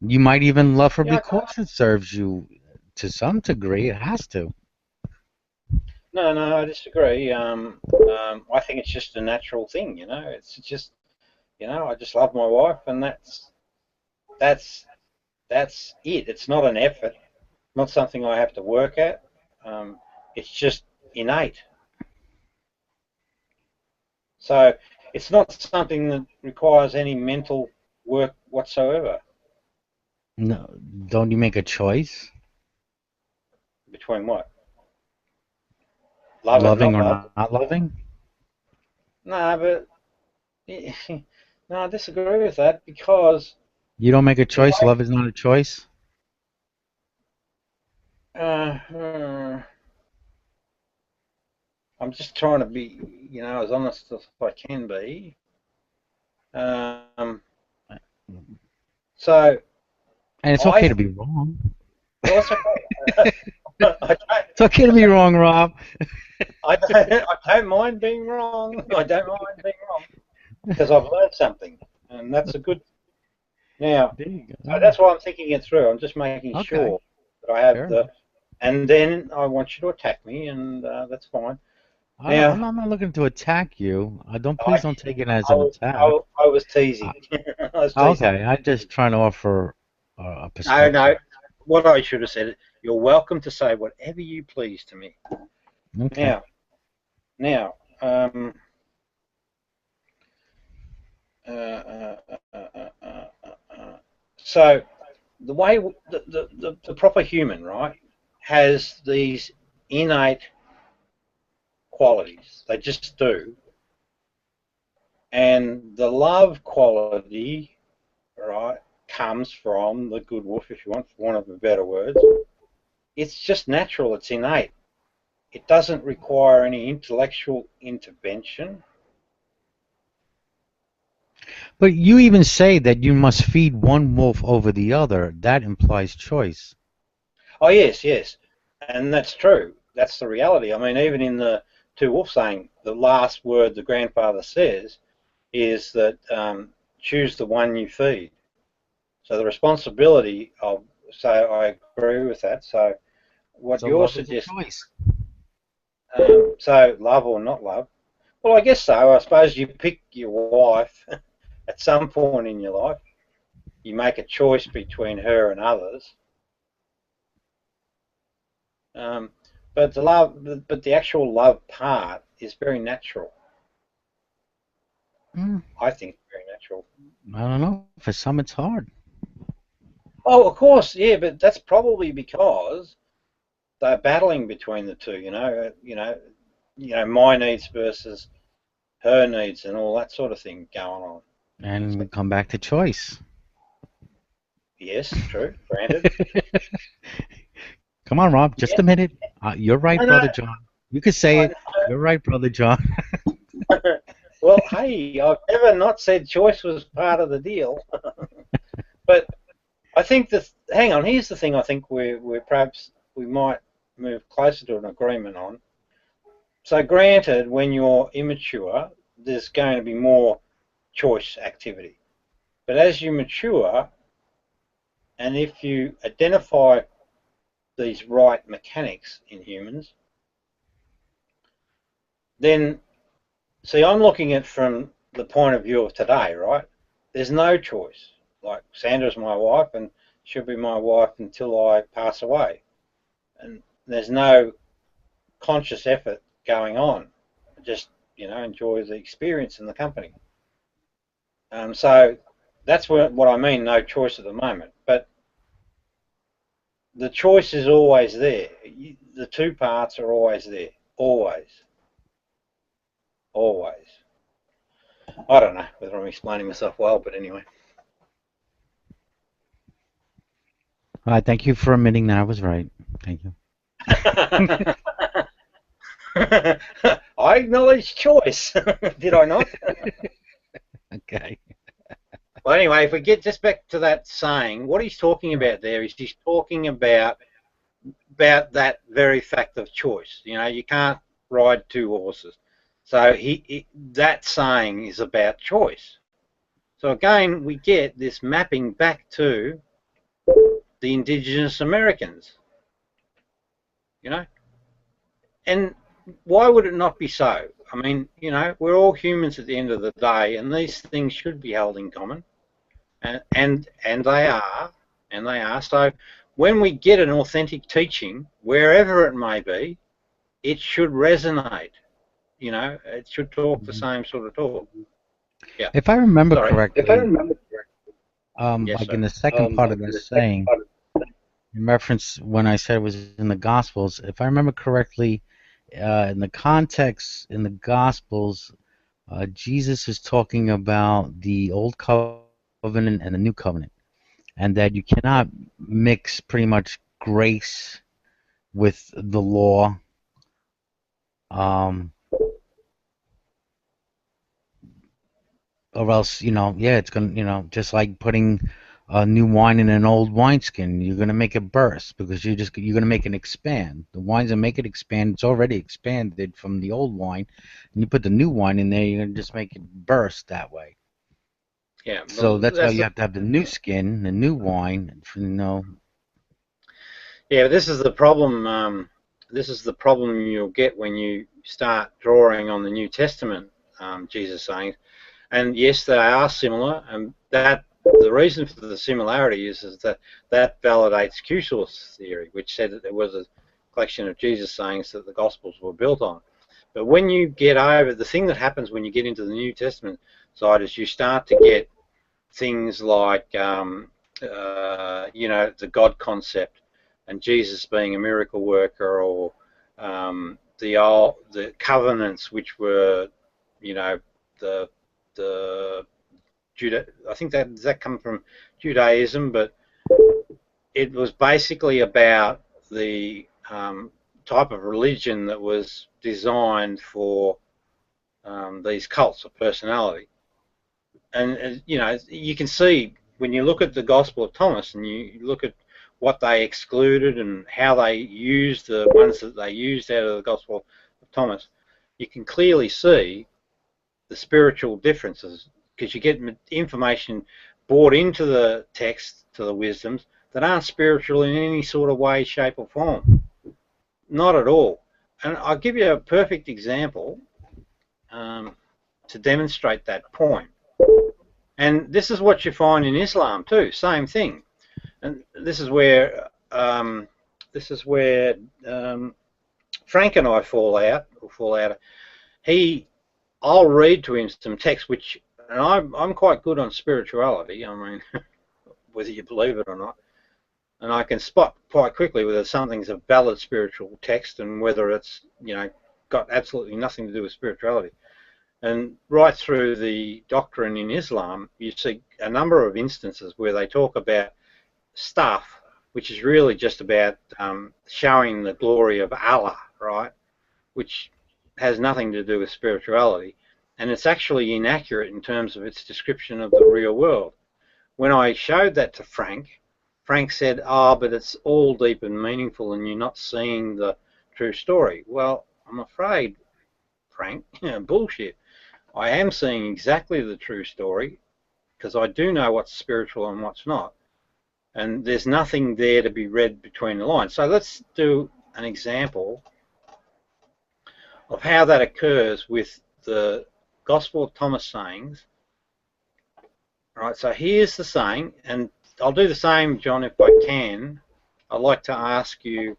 You might even love her because it serves you to some degree. It has to. No, I disagree. I think it's just a natural thing. It's just, I just love my wife, and that's it. It's not an effort, not something I have to work at. It's just innate. So it's not something that requires any mental work whatsoever. No, don't you make a choice? Between what? Loving or not loving? No, but no, I disagree with that, because you don't make a choice. Love is not a choice. I'm just trying to be, as honest as I can be. So. And it's okay to be wrong. Well, it's okay. It's okay to be wrong, Rob. I don't mind being wrong. I don't mind being wrong because I've learned something, and that's a good. Now, so that's why I'm thinking it through. I'm just making sure that I have and then I want you to attack me, and that's fine. I'm not looking to attack you. Please don't take it as an attack. I was teasing. Okay, I'm just trying to offer a perspective. No. What I should have said, you're welcome to say whatever you please to me. Okay. Now, so the way the proper human, right, has these innate qualities. They just do. And the love quality, right, comes from the good wolf, if you want, for want of a better words. It's just natural. It's innate. It doesn't require any intellectual intervention. But you even say that you must feed one wolf over the other. That implies choice. Oh, yes. And that's true. That's the reality. I mean, even in the Two Wolves saying, the last word the grandfather says is that choose the one you feed. So the responsibility of, so I agree with that. So what you're suggesting, so love or not love, well, I guess so. I suppose you pick your wife at some point in your life. You make a choice between her and others. But the actual love part is very natural. I think very natural. I don't know. For some, it's hard. Oh, of course, yeah, but that's probably because they're battling between the two. My needs versus her needs, and all that sort of thing going on. And we come back to choice. Yes, true. Granted. Come on, Rob. Just a minute. You're right, Brother John. You could say it. You're right, Brother John. Well, hey, I've never not said choice was part of the deal. But I think hang on, here's the thing I think we might move closer to an agreement on. So granted, when you're immature, there's going to be more choice activity. But as you mature, and if you identify these right mechanics in humans, then, see, I'm looking at it from the point of view of today, right? There's no choice. Like, Sandra's my wife, and she'll be my wife until I pass away. And there's no conscious effort going on. I just, enjoy the experience and the company. So that's what I mean, no choice at the moment. But the choice is always there. The two parts are always there. Always. Always. I don't know whether I'm explaining myself well, but anyway. All right, thank you for admitting that I was right. Thank you. I acknowledge choice. Did I not? Okay. Well, anyway, if we get just back to that saying, what he's talking about there is he's talking about that very fact of choice. You can't ride two horses. So that saying is about choice. So again, we get this mapping back to the indigenous Americans. And why would it not be so? I mean, we're all humans at the end of the day, and these things should be held in common. And they are. So when we get an authentic teaching, wherever it may be, it should resonate. It should talk the same sort of talk. Yeah. If I remember correctly, yes, like in the second part of that saying, in reference when I said it was in the Gospels, if I remember correctly, in the context in the Gospels, Jesus is talking about the Old Covenant and the New Covenant, and that you cannot mix pretty much grace with the law. Or else, yeah, it's gonna, just like putting new wine in an old wineskin. You're gonna make it burst because you're gonna make it expand. The wines that make it expand, it's already expanded from the old wine, and you put the new wine in there, you're gonna just make it burst that way. Yeah. So that's why you have to have the new skin, the new wine. Yeah, this is the problem. This is the problem you'll get when you start drawing on the New Testament Jesus sayings. And yes, they are similar, and that the reason for the similarity is that validates Q-source theory, which said that there was a collection of Jesus sayings that the Gospels were built on. But when you get over, the thing that happens when you get into the New Testament side is you start to get things like, the God concept and Jesus being a miracle worker, or the covenants, which were, I think that come from Judaism, but it was basically about the type of religion that was designed for these cults of personality. And you can see when you look at the Gospel of Thomas and you look at what they excluded and how they used the ones that they used out of the Gospel of Thomas, you can clearly see the spiritual differences, because you get information brought into the text, to the wisdoms, that aren't spiritual in any sort of way, shape or form. Not at all. And I'll give you a perfect example to demonstrate that point. And this is what you find in Islam too, same thing. And this is where Frank and I fall out. I'll read to him some text, and I'm quite good on spirituality. I mean, whether you believe it or not, and I can spot quite quickly whether something's a valid spiritual text and whether it's got absolutely nothing to do with spirituality. And right through the doctrine in Islam, you see a number of instances where they talk about stuff which is really just about showing the glory of Allah, right? Which has nothing to do with spirituality, and it's actually inaccurate in terms of its description of the real world. When I showed that to Frank said, but it's all deep and meaningful and you're not seeing the true story. Well, I'm afraid, Frank, bullshit. I am seeing exactly the true story, because I do know what's spiritual and what's not, and there's nothing there to be read between the lines. So let's do an example of how that occurs with the Gospel of Thomas sayings. All right, so here's the saying, and I'll do the same, John, if I can. I'd like to ask you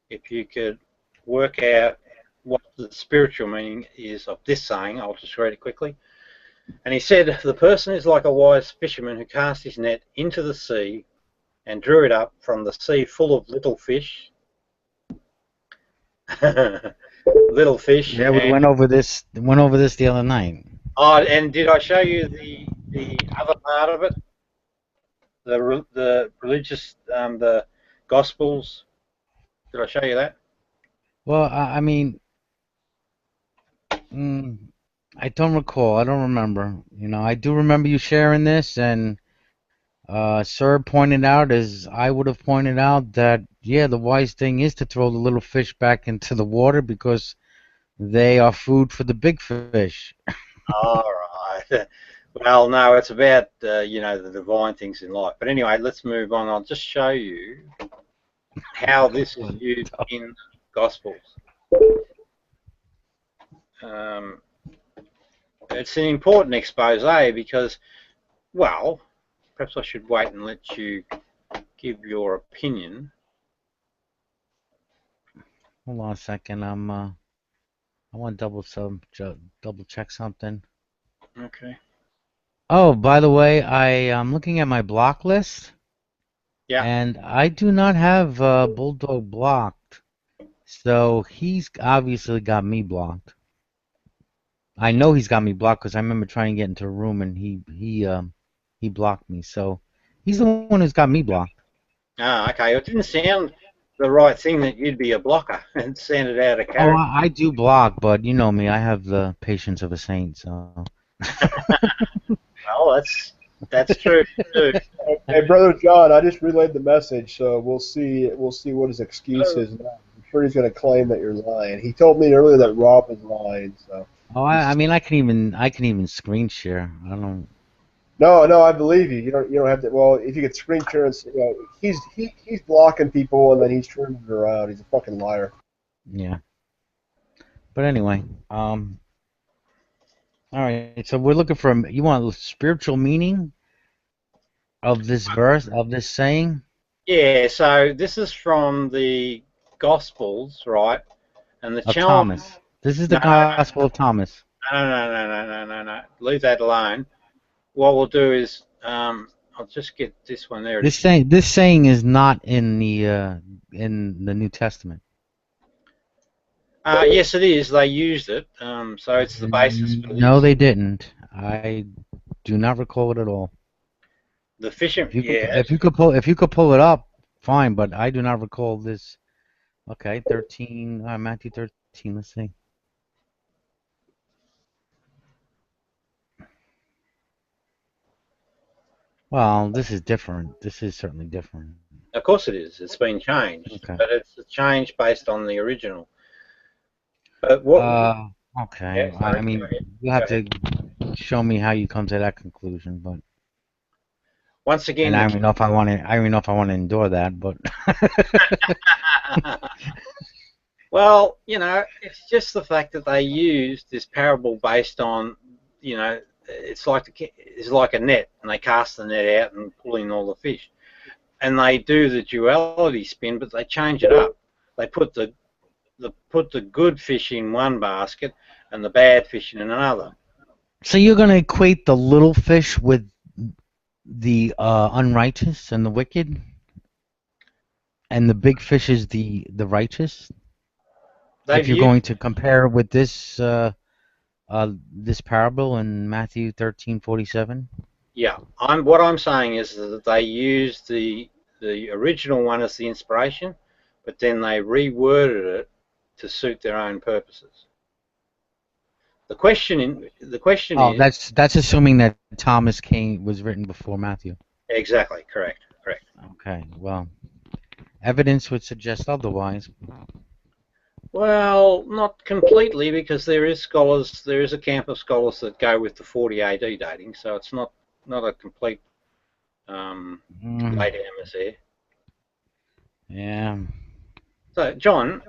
if you could work out what the spiritual meaning is of this saying. I'll just read it quickly. And he said, "The person is like a wise fisherman who cast his net into the sea and drew it up from the sea full of little fish." Little fish. Yeah, we went over this the other night. Oh, and did I show you the other part of it? The religious, the Gospels. Did I show you that? Well, I mean, I don't recall. I don't remember. I do remember you sharing this, and Sir pointed out, as I would have pointed out, that yeah, the wise thing is to throw the little fish back into the water because they are food for the big fish. All right. Well, no, it's about the divine things in life. But anyway, let's move on. I'll just show you how this is used in Gospels. It's an important expose because, well, perhaps I should wait and let you give your opinion. Hold on a second. I want to double check something. Okay. Oh, by the way, I'm looking at my block list. Yeah. And I do not have Bulldog blocked, so he's obviously got me blocked. I know he's got me blocked because I remember trying to get into a room and he blocked me. So he's the one who's got me blocked. Ah, okay. It didn't sound the right thing that you'd be a blocker and send it out of Oh, character. I do block, but you know me. I have the patience of a saint. So. Well, that's true too. Hey, brother John, I just relayed the message, so we'll see what his excuse is now. I'm sure he's going to claim that you're lying. He told me earlier that Rob was lying. So. Oh, I mean, I can even screen share. I don't. No, I believe you. You don't have to. Well, if you could screen share, and, he's blocking people and then he's turning it around. He's a fucking liar. Yeah. But anyway, all right. So we're looking for you want a spiritual meaning of this verse, of this saying. Yeah. So this is from the Gospels, right? And the Of challenge. Thomas. This is the Gospel of Thomas. No. Leave that alone. What we'll do is, I'll just get this one there. This saying is not in the New Testament. Yes, it is. They used it, so it's the basis for this. No, they didn't. I do not recall it at all. The fishing. If you could pull it up, fine. But I do not recall this. Okay, 13. Matthew 13. Let's see. Well, this is different. This is certainly different. Of course it is. It's been changed, Okay. but it's a change based on the original. But what? Okay. Yeah, sorry, I mean, you have to show me how you come to that conclusion, but once again, and I don't even know if I want to. I don't even know if I want to endure that, but. Well, it's just the fact that they used this parable based on, it's like a net, and they cast the net out and pull in all the fish, and they do the duality spin, but they change it up. They put the good fish in one basket and the bad fish in another. So you're going to equate the little fish with the unrighteous and the wicked, and the big fish is the righteous. If you're going to compare with this this parable in Matthew 13:47. Yeah, what I'm saying is that they used the original one as the inspiration, but then they reworded it to suit their own purposes. The question is. That's assuming that Thomas was written before Matthew. Exactly, correct. Okay, well, evidence would suggest otherwise. Well, not completely, because there is a camp of scholars that go with the 40 AD dating, so it's not a complete late there. Yeah. So, John.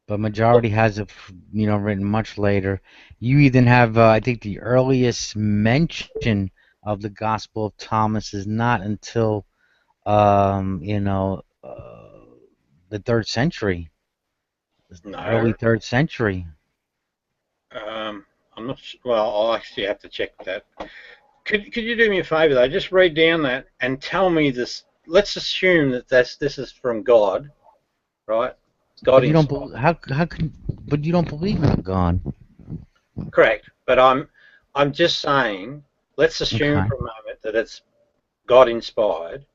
But majority has it, written much later. You even have, I think, the earliest mention of the Gospel of Thomas is not until, the 3rd century. No. Early 3rd century. I'm not. Well, I'll actually have to check that. Could you do me a favor though? Just read down that and tell me this. Let's assume that this is from God, right? God. But you don't. How can? But you don't believe in God. Correct. But I'm just saying. Let's assume for a moment that it's God inspired.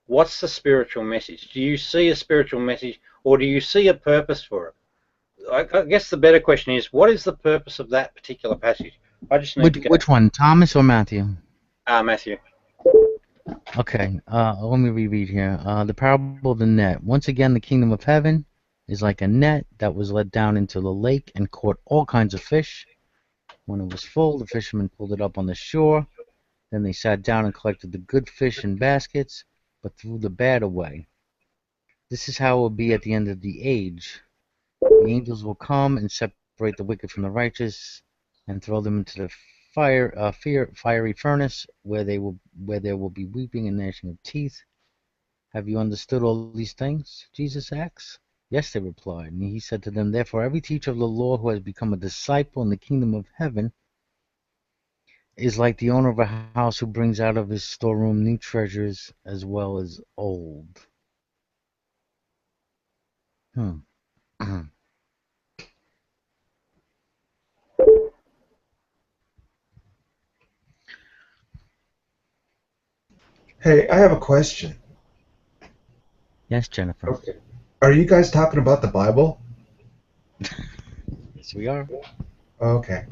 What's the spiritual message? Do you see a spiritual message, or do you see a purpose for it? I guess the better question is, what is the purpose of that particular passage? I just need to go. Which one, Thomas or Matthew? Matthew. Okay, let me reread here. The parable of the net. Once again, the kingdom of heaven is like a net that was let down into the lake and caught all kinds of fish. When it was full, the fishermen pulled it up on the shore. Then they sat down and collected the good fish in baskets, but threw the bad away. This is how it will be at the end of the age. The angels will come and separate the wicked from the righteous, and throw them into the fiery furnace, where there will be weeping and gnashing of teeth. Have you understood all these things? Jesus asked. Yes, they replied. And he said to them, therefore, every teacher of the law who has become a disciple in the kingdom of heaven is like the owner of a house who brings out of his storeroom new treasures as well as old. Hey, I have a question. Yes, Jennifer. Okay. Are you guys talking about the Bible? Yes, we are. Okay.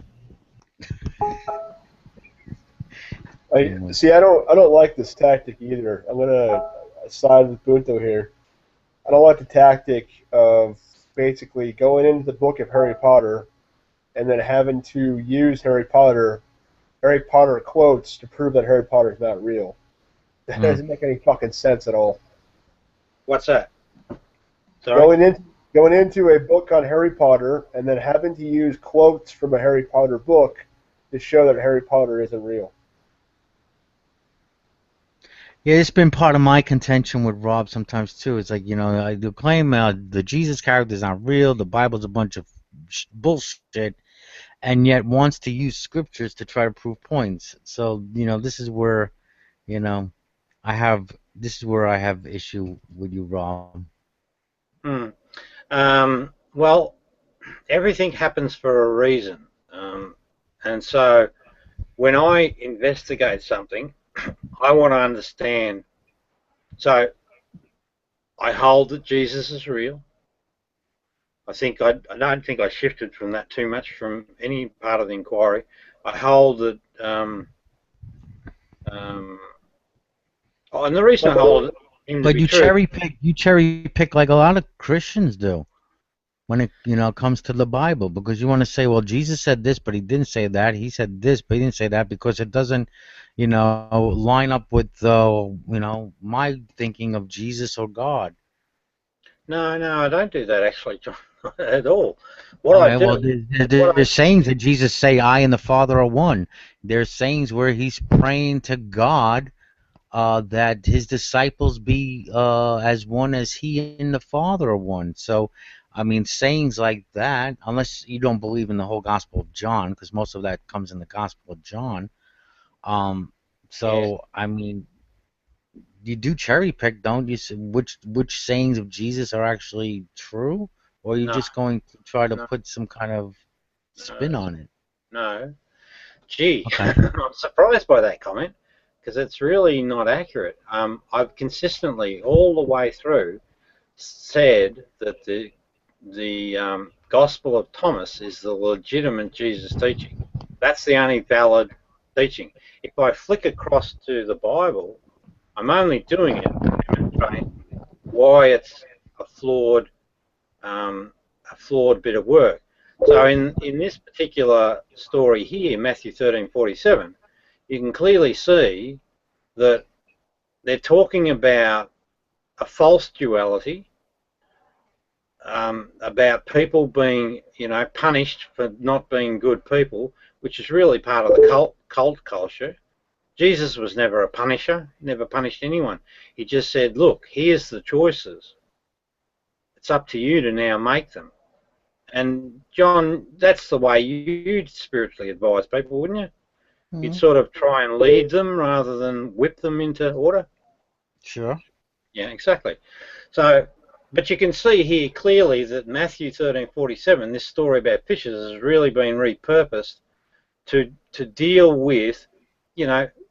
I don't like this tactic either. I'm gonna side with Bunto here. I don't like the tactic of basically going into the book of Harry Potter and then having to use Harry Potter quotes to prove that Harry Potter is not real. That doesn't make any fucking sense at all. What's that? Sorry? Going into a book on Harry Potter and then having to use quotes from a Harry Potter book to show that Harry Potter isn't real. Yeah, it's been part of my contention with Rob sometimes too. It's like, I do claim the Jesus character is not real, the Bible's a bunch of bullshit, and yet wants to use scriptures to try to prove points. So, this is where, I have issue with you, Rob. Well, everything happens for a reason. And so when I investigate something, I want to understand. So I hold that Jesus is real. I don't think I shifted from that too much from any part of the inquiry. I hold that, and the reason I hold him to be true. You cherry pick like a lot of Christians do when it comes to the Bible, because you want to say, well, Jesus said this, but he didn't say that. He said this, but he didn't say that, because it doesn't, line up with my thinking of Jesus or God. No, I don't do that actually, John, at all. What I do. Well, there's sayings that Jesus say, "I and the Father are one." There's sayings where he's praying to God that his disciples be as one as he and the Father are one. So, I mean, sayings like that, unless you don't believe in the whole Gospel of John, because most of that comes in the Gospel of John. I mean, you do cherry pick, don't you? Which sayings of Jesus are actually true, or are you just going to try to put some kind of spin on it? No. Gee, okay. I'm surprised by that comment, because it's really not accurate. I've consistently, all the way through, said that the Gospel of Thomas is the legitimate Jesus teaching. That's the only valid teaching. If I flick across to the Bible, I'm only doing it to demonstrate why it's a flawed bit of work. So in this particular story here, Matthew 13:47, you can clearly see that they're talking about a false duality, about people being, punished for not being good people, which is really part of the cult culture. Jesus was never a punisher, never punished anyone. He just said, look, here's the choices. It's up to you to now make them. And John, that's the way you'd spiritually advise people, wouldn't you? Mm-hmm. You'd sort of try and lead them rather than whip them into order. Sure. Yeah, exactly. So, but you can see here clearly that Matthew 13:47, this story about fishes, has really been repurposed to deal with,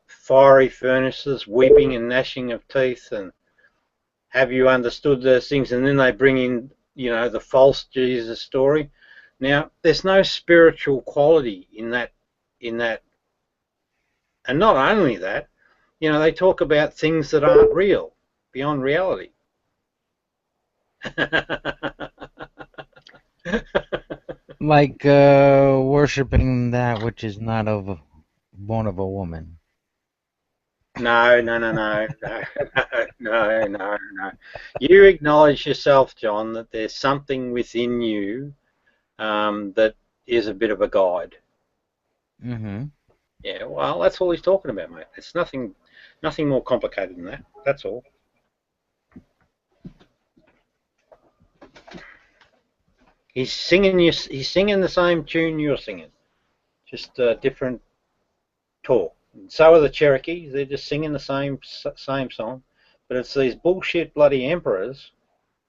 fiery furnaces, weeping and gnashing of teeth, and have you understood those things? And then they bring in, the false Jesus story. Now, there's no spiritual quality in that, and not only that, they talk about things that aren't real, beyond reality. Like worshiping that which is not born of a woman. No. You acknowledge yourself, John, that there's something within you that is a bit of a guide. Mm-hmm. Yeah, well, that's all he's talking about, mate. It's nothing more complicated than that. That's all. He's singing the same tune you're singing, just a different talk. So are the Cherokee. They're just singing the same song, but it's these bullshit bloody emperors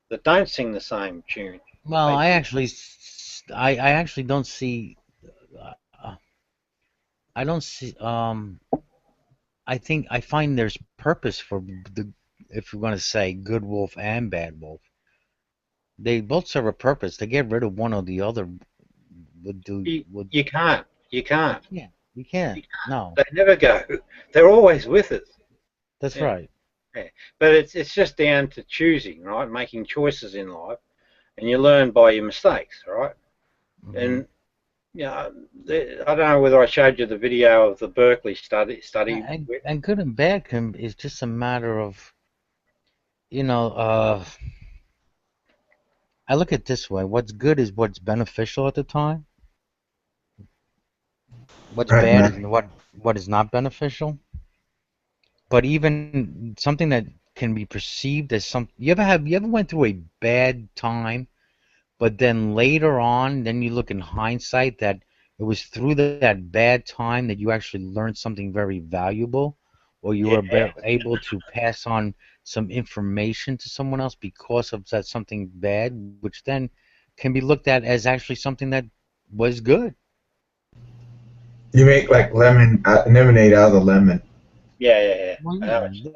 that don't sing the same tune. Well, I actually don't see. I don't see. I find there's purpose for if you want to say good wolf and bad wolf, they both serve a purpose. To get rid of one or the other would do. You can't. You can't. Yeah, you can't. No, They never go. They're always with us. that's Yeah. right. Yeah. But it's just down to choosing, right? Making choices in life, and you learn by your mistakes, right? Mhm. And I don't know whether I showed you the video of the Berkeley study. And good and bad is just a matter of, I look at it this way. What's good is what's beneficial at the time. What's Right, bad is man. what is not beneficial. But even something that can be perceived as you ever went through a bad time, but then later on, then you look in hindsight that it was through that bad time that you actually learned something very valuable, or you were able to pass on some information to someone else because of that something bad, which then can be looked at as actually something that was good. You make like lemonade out of the lemon. Yeah. Well, I yeah, know what this you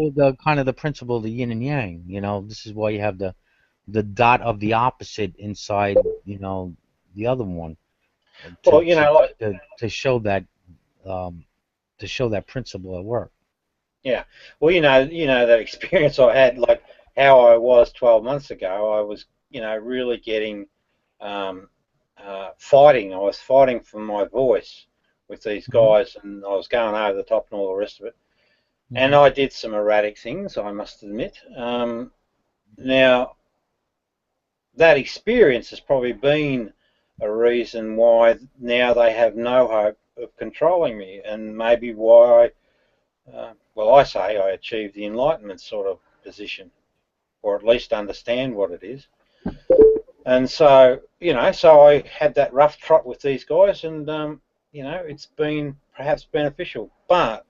is the kind of the principle of the yin and yang. This is why you have the dot of the opposite inside, the other one, Well, to show that principle at work. Yeah. Well, that experience I had, like how I was 12 months ago. I was, really getting fighting. I was fighting for my voice with these guys, and I was going over the top and all the rest of it. And I did some erratic things, I must admit. Now, that experience has probably been a reason why now they have no hope of controlling me, and maybe why I say I achieved the enlightenment sort of position, or at least understand what it is. And so, so I had that rough trot with these guys, and it's been perhaps beneficial, but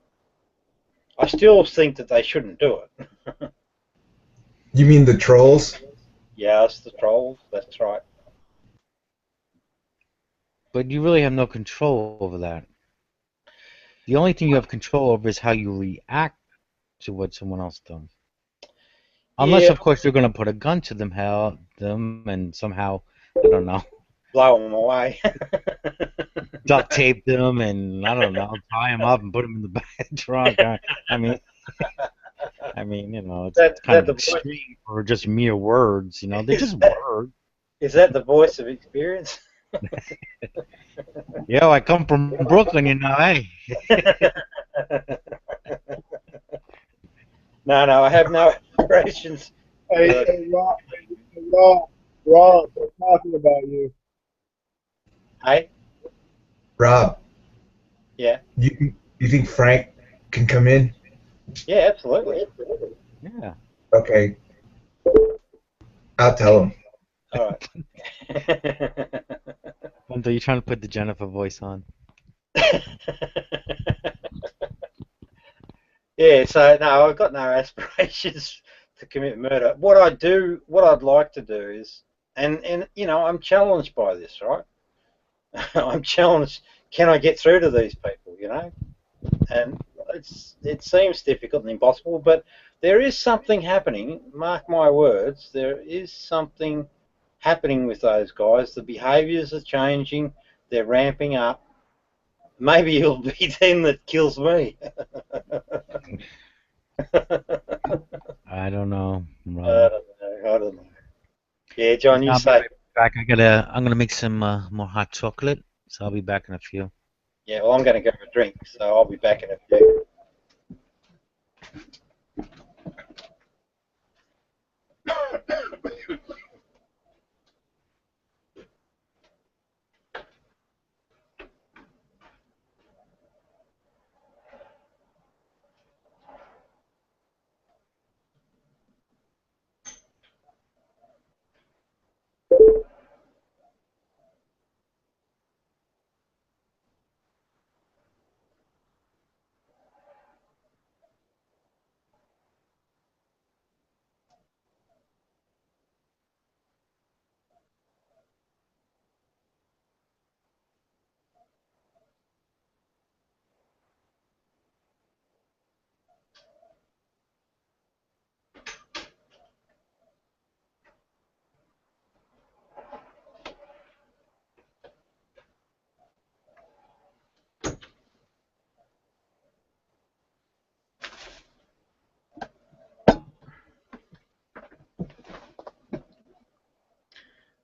I still think that they shouldn't do it. You mean the trolls? Yes, the trolls. That's right. But you really have no control over that. The only thing you have control over is how you react to what someone else does. Unless, of course, you're going to put a gun to them, and somehow, I don't know, blow them away, duct tape them, and I don't know, tie them up and put them in the back trunk. I mean, it's kind of extreme for just mere words. They're just words. Is that the voice of experience? Yeah, I come from Brooklyn, hey. No, I have no aspirations. Hey, Rob, they're talking about you. Hey? Rob. Yeah. You think Frank can come in? Yeah, absolutely. Yeah. Okay. I'll tell him. All right. Are you trying to put the Jennifer voice on? Yeah, so no, I've got no aspirations to commit murder. What I'd like to do is, and I'm challenged by this, right? I'm challenged. Can I get through to these people? And it seems difficult and impossible, but there is something happening. Mark my words, there is something happening with those guys. The behaviours are changing. They're ramping up. Maybe it'll be them that kills me. I don't know. I don't know. Yeah, John, you say. Back. I'm gonna make some more hot chocolate, so I'll be back in a few. Yeah, well, I'm going to go for a drink, so I'll be back in a few.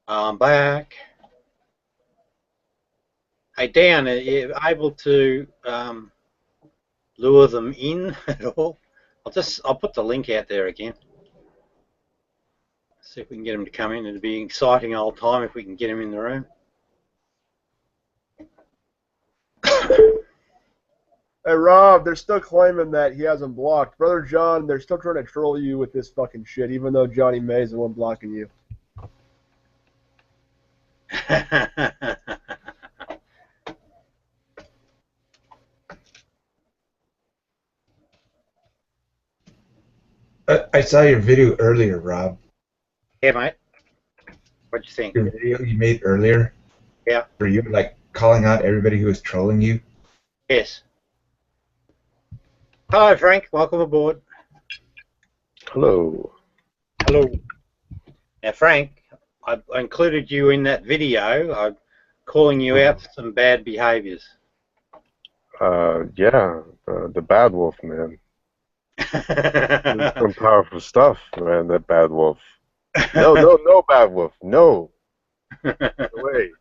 I'm back. Hey, Dan, are you able to lure them in at all? I'll put the link out there again. See if we can get them to come in. It'll be an exciting old time if we can get them in the room. Hey, Rob, they're still claiming that he hasn't blocked. Brother John, they're still trying to troll you with this fucking shit, even though Johnny May's the one blocking you. I saw your video earlier, Rob. Yeah, mate. What'd you think? Your video you made earlier? Yeah. Were you like calling out everybody who was trolling you? Yes. Hello, Frank. Welcome aboard. Hello. Hello. Now, Frank, I included you in that video. I'm calling you out for some bad behaviours. Yeah, the Bad Wolf, man. Some powerful stuff, man, that Bad Wolf. No, Bad Wolf. No. Wait.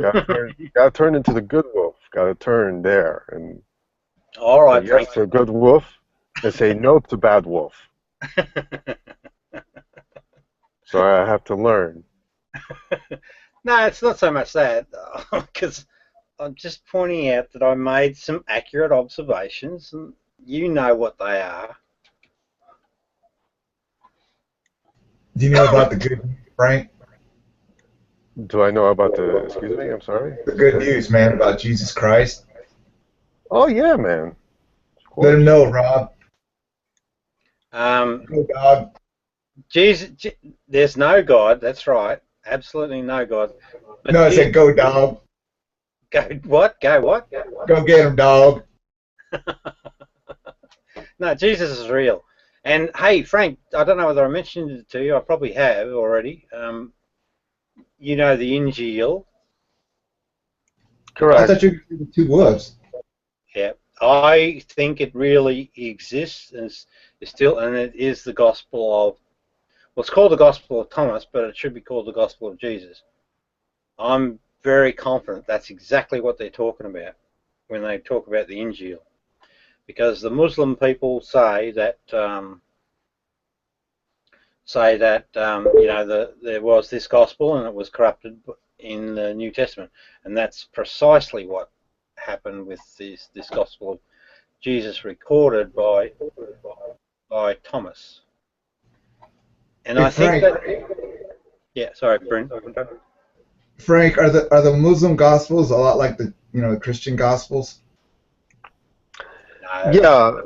Gotta turn into the good wolf. Gotta turn there. And all right, say yes to good wolf and say no to bad wolf. So I have to learn. No, it's not so much that, because I'm just pointing out that I made some accurate observations, and you know what they are. Do you know about the good news, Frank? Do I know about the, excuse me, I'm sorry? The good news, man, about Jesus Christ. Oh, yeah, man. Let him know, Rob. Go God. Jesus, there's no God, that's right. Absolutely no God. But no, I said go, dog. Go what? Go what? Go get him, dog. No, Jesus is real. And hey, Frank, I don't know whether I mentioned it to you. I probably have already. You know the Injil. Correct. I thought you were the two wolves. Yeah, I think it really exists and is still, and it is the gospel of. Well, it's called the Gospel of Thomas, but it should be called the Gospel of Jesus. I'm very confident that's exactly what they're talking about when they talk about the Injil, because the Muslim people say that you know there was this gospel and it was corrupted in the New Testament, and that's precisely what happened with this gospel of Jesus recorded by Thomas. And hey, I think Frank, that, yeah, sorry, Brent. Frank, are the Muslim Gospels a lot like the Christian Gospels? No. Yeah,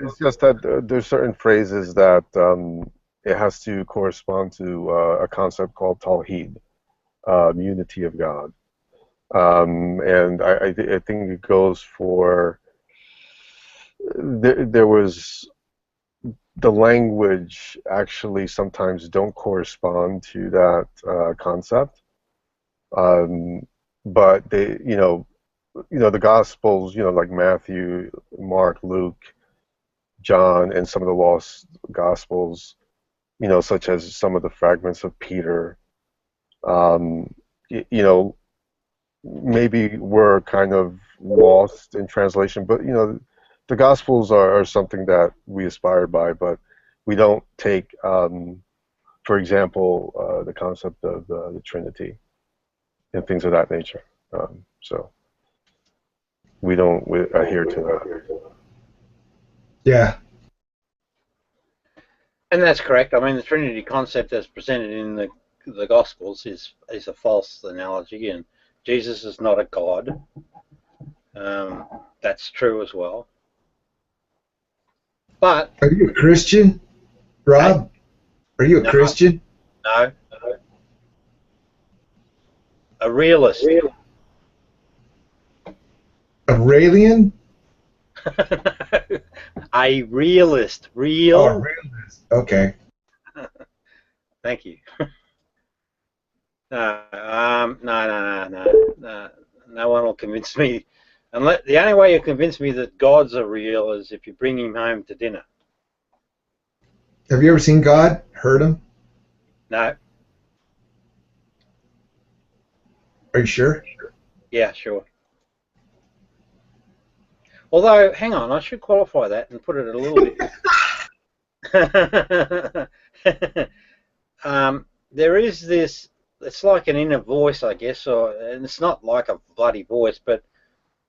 it's just that there's certain phrases that it has to correspond to a concept called Tawheed, unity of God. And I think it goes for, there was, the language actually sometimes don't correspond to that concept. But they, the Gospels, like Matthew, Mark, Luke, John, and some of the lost Gospels, such as some of the fragments of Peter, maybe we're kind of lost in translation, but the Gospels are something that we aspire by, but we don't take, for example, the concept of the Trinity and things of that nature. So we adhere to that. Yeah. And that's correct. I mean, the Trinity concept as presented in the Gospels is a false analogy, and Jesus is not a God. That's true as well. But are you a Christian, Rob? Are you a Christian? No. A realist. A Raelian? A realist. Real. Oh, a realist. Okay. Thank you. No one will convince me. Unless the only way you convince me that gods are real is if you bring him home to dinner. Have you ever seen God? Heard him? No. Are you sure? Yeah, sure. Although, hang on, I should qualify that and put it a little bit. There is this, it's like an inner voice, I guess, and it's not like a bloody voice, but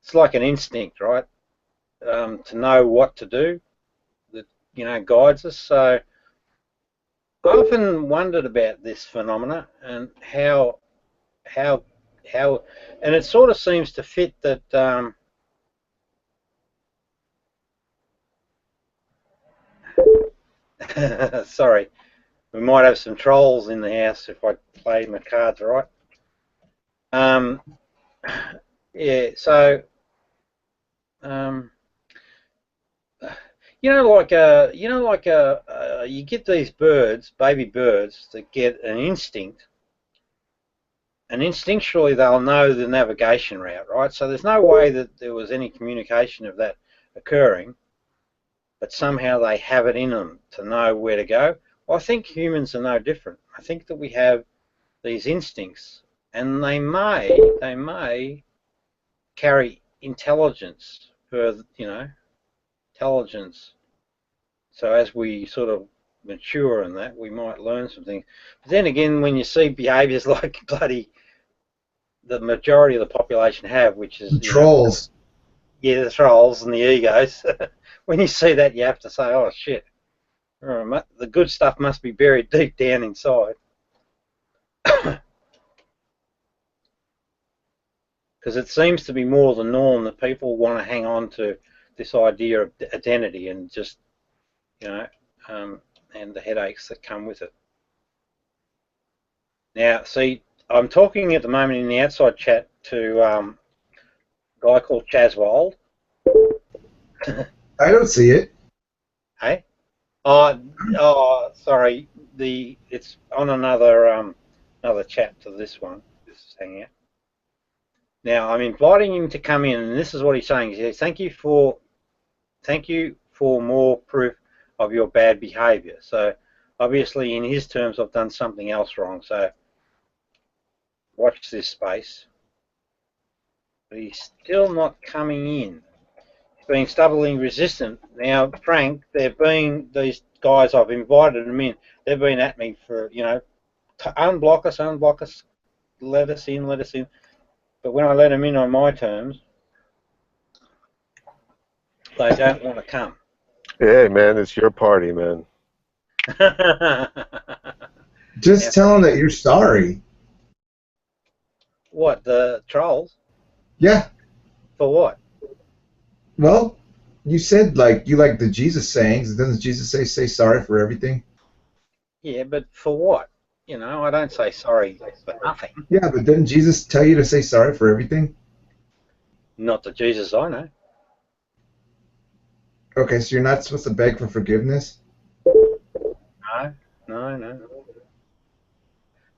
it's like an instinct, right? To know what to do that, you know, guides us. So I often wondered about this phenomena and how, and it sort of seems to fit that. Sorry, we might have some trolls in the house if I play my cards right. Yeah, so you get these birds, baby birds, that get an instinct, and instinctually they'll know the navigation route, right? So there's no way that there was any communication of that occurring, but somehow they have it in them to know where to go. Well, I think humans are no different. I think that we have these instincts, and they may carry intelligence, intelligence. So as we sort of mature in that, we might learn some things. But then again, when you see behaviours like the majority of the population have, which is trolls. The trolls and the egos. When you see that, you have to say, "Oh shit! The good stuff must be buried deep down inside." Because it seems to be more the norm that people want to hang on to this idea of identity and just, and the headaches that come with it. Now, see, I'm talking at the moment in the outside chat to a guy called Chaswold. I don't see it. Hey? Oh, sorry. It's on another chat to this one. This is hanging out. Now I'm inviting him to come in, and this is what he's saying. He says, "Thank you for more proof of your bad behaviour." So obviously, in his terms, I've done something else wrong. So watch this space. But he's still not coming in. Being stubbornly resistant. Now, Frank, these guys, I've invited them in. They've been at me for, to unblock us, let us in. But when I let them in on my terms, they don't want to come. Hey, man, it's your party, man. Just tell them that you're sorry. What, the trolls? Yeah. For what? Well, you said you like the Jesus sayings. Doesn't Jesus say sorry for everything? Yeah, but for what? I don't say sorry for nothing. Yeah, but didn't Jesus tell you to say sorry for everything? Not the Jesus I know. Okay, so you're not supposed to beg for forgiveness? No.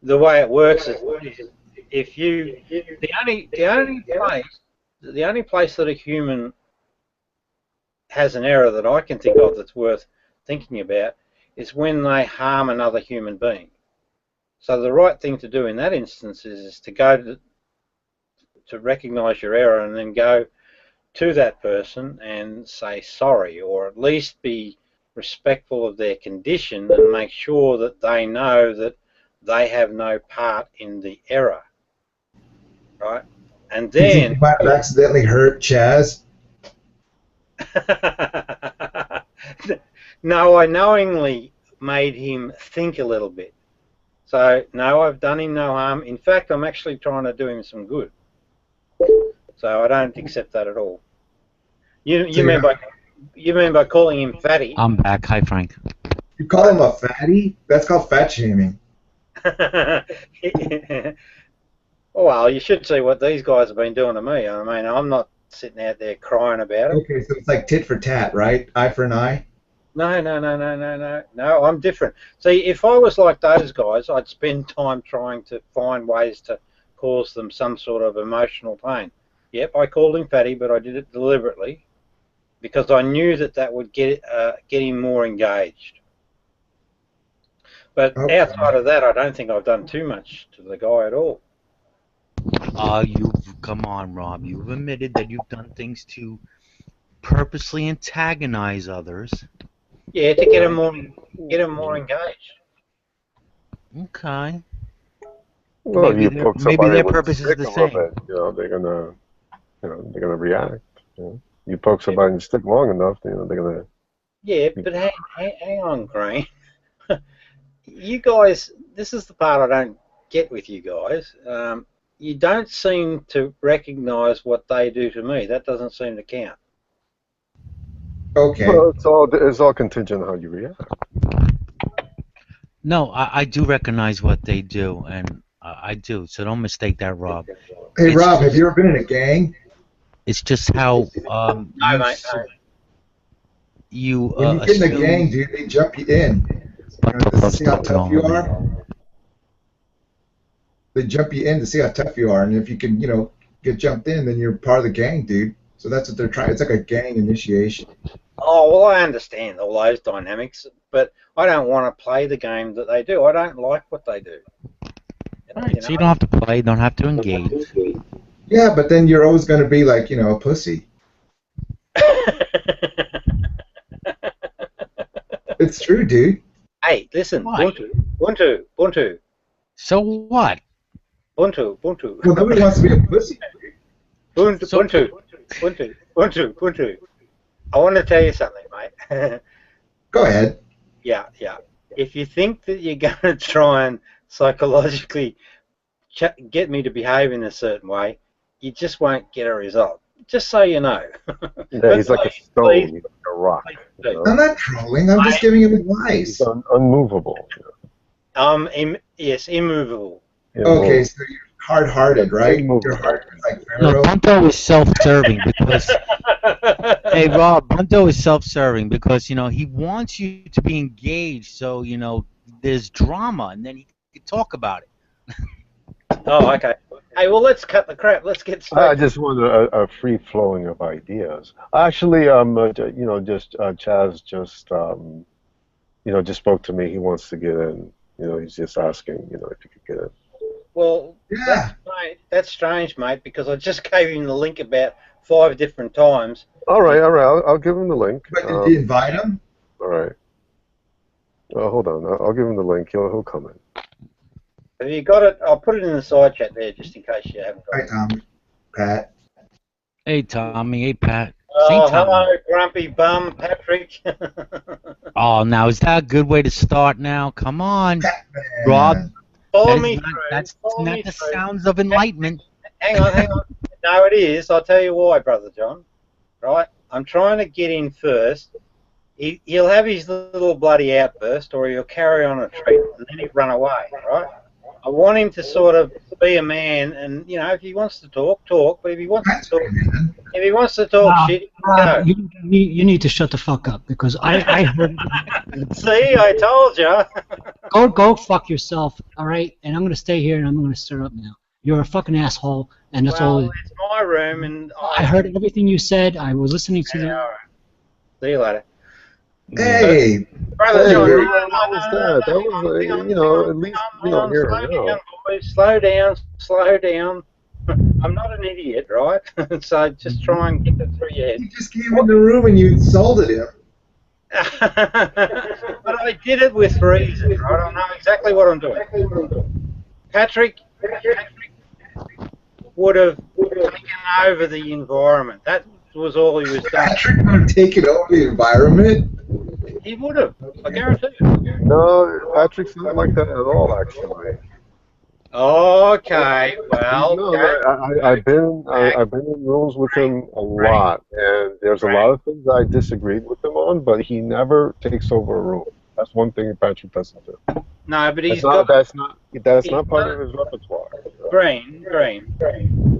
The way it works is if you the only place that a human has an error that I can think of that's worth thinking about is when they harm another human being. So the right thing to do in that instance is to go to recognise your error and then go to that person and say sorry, or at least be respectful of their condition and make sure that they know that they have no part in the error, right? And then you might have accidentally hurt Chaz. No, I knowingly made him think a little bit. So no, I've done him no harm. In fact, I'm actually trying to do him some good. So I don't accept that at all. You mean by calling him fatty? I'm back. Hi, Frank. You call him a fatty? That's called fat shaming. Well, you should see what these guys have been doing to me. I mean, I'm not sitting out there crying about it. Okay, so it's like tit for tat, right? Eye for an eye? No, I'm different. See, if I was like those guys, I'd spend time trying to find ways to cause them some sort of emotional pain. Yep, I called him fatty, but I did it deliberately because I knew that would get him more engaged. But outside of that, I don't think I've done too much to the guy at all. Come on, Rob. You've admitted that you've done things to purposely antagonize others. Yeah, to get them more engaged. Okay. Well, Maybe you poke maybe somebody their with a purpose is stick the a little same. bit, they're gonna react. You poke somebody in the stick long enough, they're gonna. Yeah, but hang on, Green. You guys, this is the part I don't get with you guys. You don't seem to recognise what they do to me. That doesn't seem to count. Okay. Well, it's all contingent on how you react. No, I do recognize what they do, and I do. So don't mistake that, Rob. Hey, Rob, have you ever been in a gang? It's just how No, mate, no. you When you get in a gang, dude, they jump you in. To see how tough you are. They jump you in to see how tough you are, and if you can, get jumped in, then you're part of the gang, dude. So that's what they're trying. It's like a gang initiation. Oh, well, I understand all those dynamics, but I don't want to play the game that they do. I don't like what they do. So you don't have to play, you don't have to engage. Yeah, but then you're always going to be like, a pussy. It's true, dude. Hey, listen, Buntu. So what? Buntu. Well, nobody wants to be a pussy. Buntu. I want to tell you something, mate. Go ahead. Yeah. If you think that you're going to try and psychologically get me to behave in a certain way, you just won't get a result. Just so you know. Yeah, he's like a stone, he's like a rock. I'm not trolling. I'm just giving him advice. He's unmovable. Yes, immovable. Okay, so you're hard-hearted, right? You're hard like No, Pharaoh. Bunto is self-serving because. Hey, Rob, Bunto is self-serving because he wants you to be engaged, so there's drama, and then he can talk about it. Oh, okay. Hey, well, let's cut the crap. Let's get straight. I just want a free flowing of ideas. Actually, Chaz just spoke to me. He wants to get in. He's just asking, if you could get in. Well, yeah. That's strange, mate, because I just gave him the link about 5 different times. All right. I'll give him the link. But did you invite him? All right. Hold on. I'll give him the link. He'll come in. Have you got it? I'll put it in the side chat there just in case you haven't got it. Hi, Tommy. Pat. Hey, Tommy. Hey, Pat. Oh, hello, grumpy bum, Patrick. Oh, now is that a good way to start now? Come on, Batman. Rob. Follow me through. That's not the sounds of enlightenment. Hang on. No, it is. I'll tell you why, Brother John. Right? I'm trying to get in first. He'll have his little bloody outburst, or he'll carry on a treat, and then he'll run away, right? I want him to sort of be a man, and if he wants to talk, but if he wants to talk, shit, he can go. You need to shut the fuck up because I heard. See, I told you. Go fuck yourself, all right? And I'm gonna stay here and I'm gonna stir up now. You're a fucking asshole, and that's all. Well, it's my room, and I heard everything you said. I was listening to you. All right. See you later. Hey, Brother John. How was that? That was, at least, here. Slow down. I'm not an idiot, right? So just try and get it through your head. you just came in the room and you insulted him. But I did it with reason, right? I know exactly what I'm doing. Patrick would have taken over the environment. That was all he was doing. Patrick would have taken over the environment? He would have. I guarantee you. No, Patrick's not like that at all, actually. Okay, well. No, I've been in rooms with him a lot, and there's a lot of things I disagreed with him on, but he never takes over a room. That's one thing Patrick doesn't do. No, but that's not part of his repertoire. Green.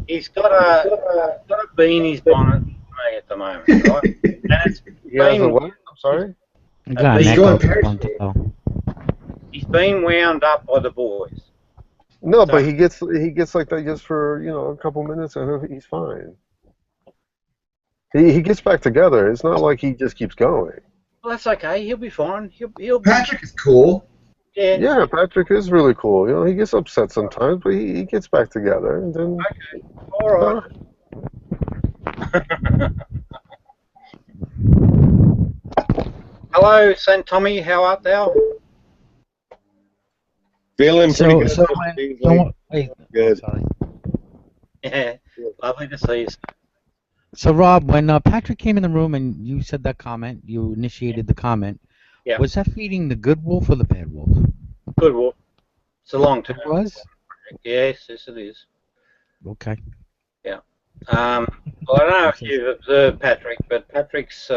He's got a bee in his bonnet at the moment, right? And it's he has a what? I'm sorry? He's been wound up by the boys. No, but he gets like that just for a couple minutes and he's fine. He gets back together. It's not like he just keeps going. Well, that's okay. He'll be fine. He'll Patrick is cool. Yeah, Patrick is really cool. You know, he gets upset sometimes, but he gets back together, and then. Okay. All right. Hello, St. Tommy. How art thou? Feeling pretty good. Good. Sorry. Yeah, lovely to see you. So Rob, when Patrick came in the room and you said that comment, you initiated the comment. Yeah. Was that feeding the good wolf or the bad wolf? Good wolf. It's a long term. It was? Yes, it is. Okay. Yeah. Well, I don't know if you've observed Patrick, but Patrick's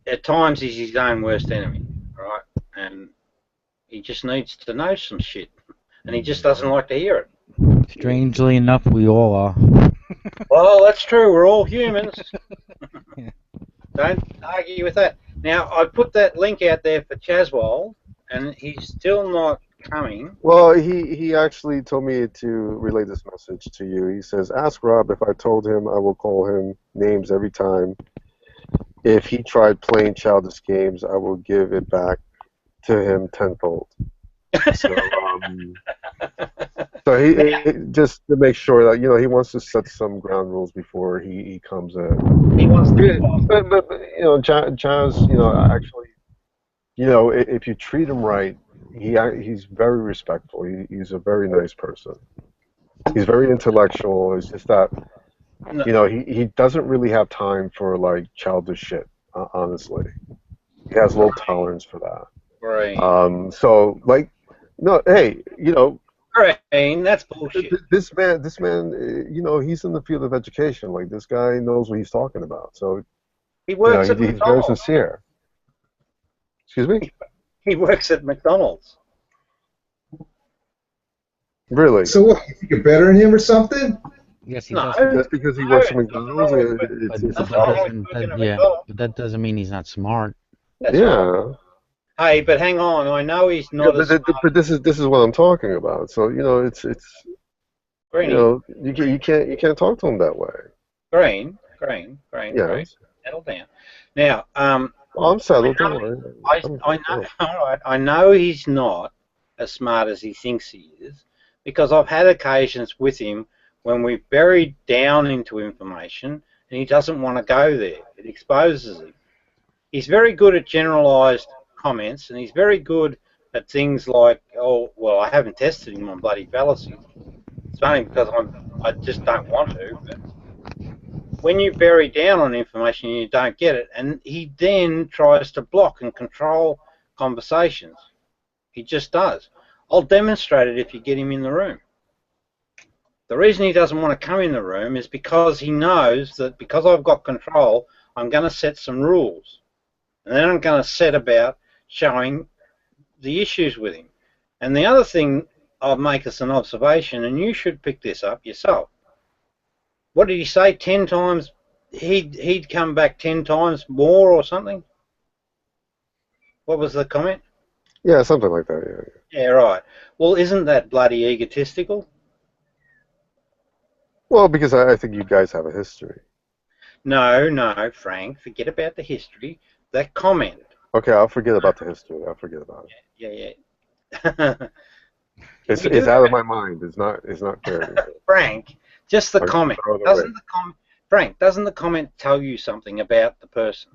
at times he's his own worst enemy, right? And he just needs to know some shit, and he just doesn't like to hear it. Strangely enough, we all are. Well, that's true. We're all humans. Don't argue with that. Now, I put that link out there for Chaswold, and he's still not coming. Well, he actually told me to relay this message to you. He says, ask Rob if I told him I will call him names every time. If he tried playing childish games, I will give it back to him tenfold. So, he just to make sure that he wants to set some ground rules before he comes in. He wants to, but Chaz, actually, if you treat him right, he's very respectful. He's a very nice person. He's very intellectual. It's just that he doesn't really have time for like childish shit. Honestly, he has low tolerance for that. Right. So like, no, hey, Green, that's bullshit. This man, he's in the field of education. Like, this guy knows what he's talking about. So he works at he's McDonald's. very sincere. Excuse me? He works at McDonald's. Really? So what? You think you're better than him or something? Yes, he No. does. Just because he works at McDonald's? But that doesn't mean he's not smart. That's Yeah. right. Hey, but hang on. I know he's not. But this is what I'm talking about. So it's Greeny. you can't talk to him that way. Green. Yes. Settle down. Now, I'm settled. Don't worry. I know. All right. I know he's not as smart as he thinks he is, because I've had occasions with him when we've buried down into information and he doesn't want to go there. It exposes him. He's very good at generalised comments, and he's very good at things like, oh, well, I haven't tested him on bloody fallacies. It's only because I just don't want to. But when you bury down on information, you don't get it, and he then tries to block and control conversations. He just does. I'll demonstrate it if you get him in the room. The reason he doesn't want to come in the room is because he knows that because I've got control, I'm going to set some rules. And then I'm going to set about showing the issues with him. And the other thing, I'll make as an observation, and you should pick this up yourself. What did he say? 10 times? He'd come back 10 times more or something? What was the comment? Yeah, something like that, Yeah, right. Well, isn't that bloody egotistical? Well, because I think you guys have a history. No, Frank, forget about the history. That comment. Okay, I'll forget about the history. I'll forget about it. Yeah. It's out of my mind. It's not fair. Frank, just the comment. Doesn't the comment tell you something about the person?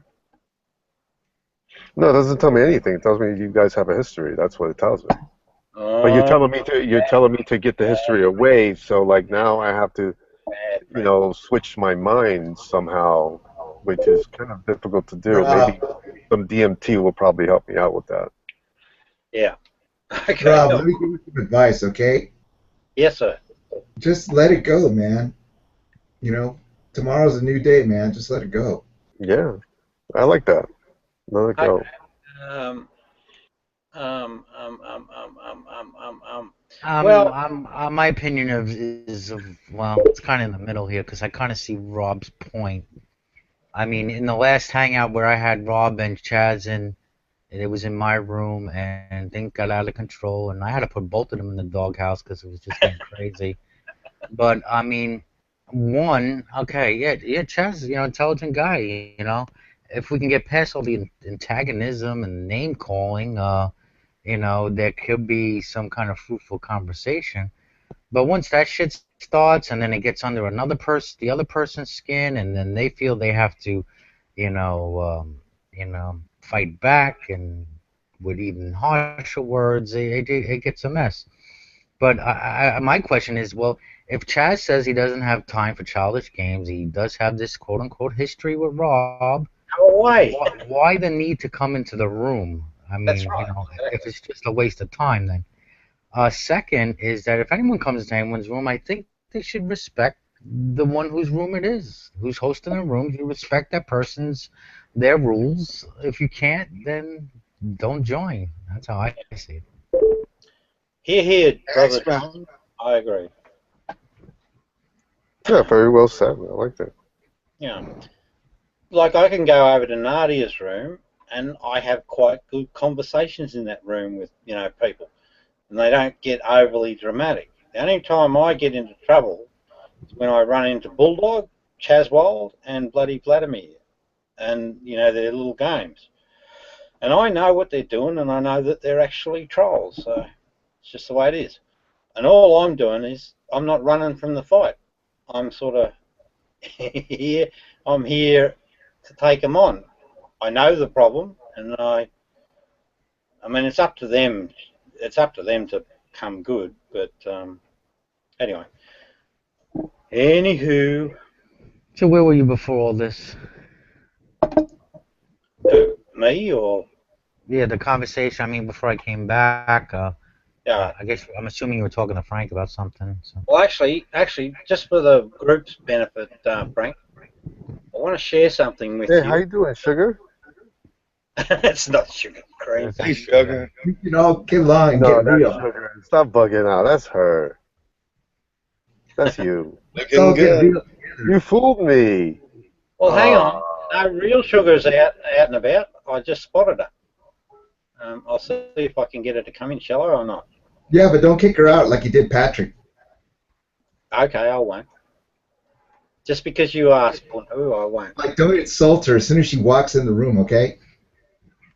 No, it doesn't tell me anything. It tells me you guys have a history. That's what it tells me. Oh, but you're telling me to get the history away. So like now I have to, switch my mind somehow, which is kind of difficult to do. Maybe some DMT will probably help me out with that. Yeah. Okay. Rob, let me give you some advice, okay? Yes, sir. Just let it go, man. Tomorrow's a new day, man. Just let it go. Yeah, I like that. Let it go. My opinion is it's kind of in the middle here because I kind of see Rob's point. I mean, in the last hangout where I had Rob and Chaz in, it was in my room and things got out of control, and I had to put both of them in the doghouse because it was just getting crazy. But I mean, Chaz, intelligent guy, if we can get past all the antagonism and name calling, there could be some kind of fruitful conversation. But once that shit starts, and then it gets under the other person's skin, and then they feel they have to, fight back, and with even harsher words, it gets a mess. But my question is, well, if Chaz says he doesn't have time for childish games, he does have this quote-unquote history with Rob. Why the need to come into the room? I mean, That's right. If it's just a waste of time, then. Second is that if anyone comes into anyone's room, I think they should respect the one whose room it is, who's hosting the room. You respect that their rules. If you can't, then don't join. That's how I see it. Here, brother John. I agree. Yeah, very well said. I like that. Yeah. Like, I can go over to Nadia's room, and I have quite good conversations in that room with, people. And they don't get overly dramatic. The only time I get into trouble is when I run into Bulldog, Chazwold, and bloody Vladimir, and their little games. And I know what they're doing, and I know that they're actually trolls. So it's just the way it is. And all I'm doing is I'm not running from the fight. I'm sort of here. I'm here to take them on. I know the problem, and I mean, it's up to them. It's up to them to come good, but anyway. Anywho. So where were you before all this? Me or? Yeah, the conversation. I mean, before I came back. Yeah. I guess I'm assuming you were talking to Frank about something. So. Well, actually, just for the group's benefit, Frank, I want to share something with you. Hey, how you doing, Sugar? It's not Sugar Cream. Hey, Sugar. Get along, No, get that's real. Sugar. Stop bugging out. That's her. That's you. Looking good. You fooled me. Well, hang on. No, real Sugar's out and about. I just spotted her. I'll see if I can get her to come in, shall I, or not? Yeah, but don't kick her out like you did Patrick. Okay, I won't. Just because you asked, I won't. Like, don't insult her as soon as she walks in the room, okay?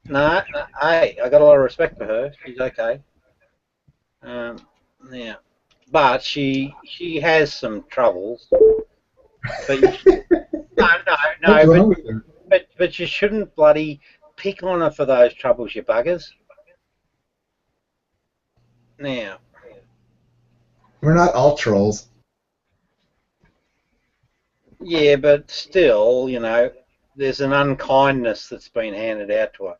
No, hey, I got a lot of respect for her. She's okay. Yeah, but she has some troubles. But no. But you shouldn't bloody pick on her for those troubles, you buggers. Now, we're not all trolls. Yeah, but still, there's an unkindness that's been handed out to her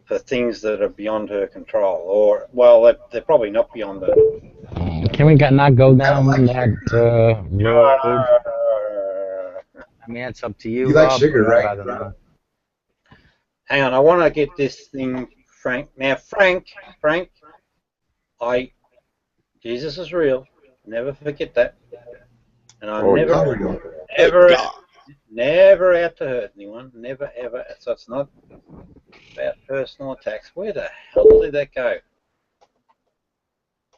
for things that are beyond her control, or they're probably not beyond her. Can we not go down that road? I mean, it's up to you. You like Rob, Sugar, right? Hang on, I want to get this thing, Frank. Now, Frank, Jesus is real. Never forget that. And I'm never out to hurt anyone. Never, ever. So it's not about personal attacks. Where the hell did that go?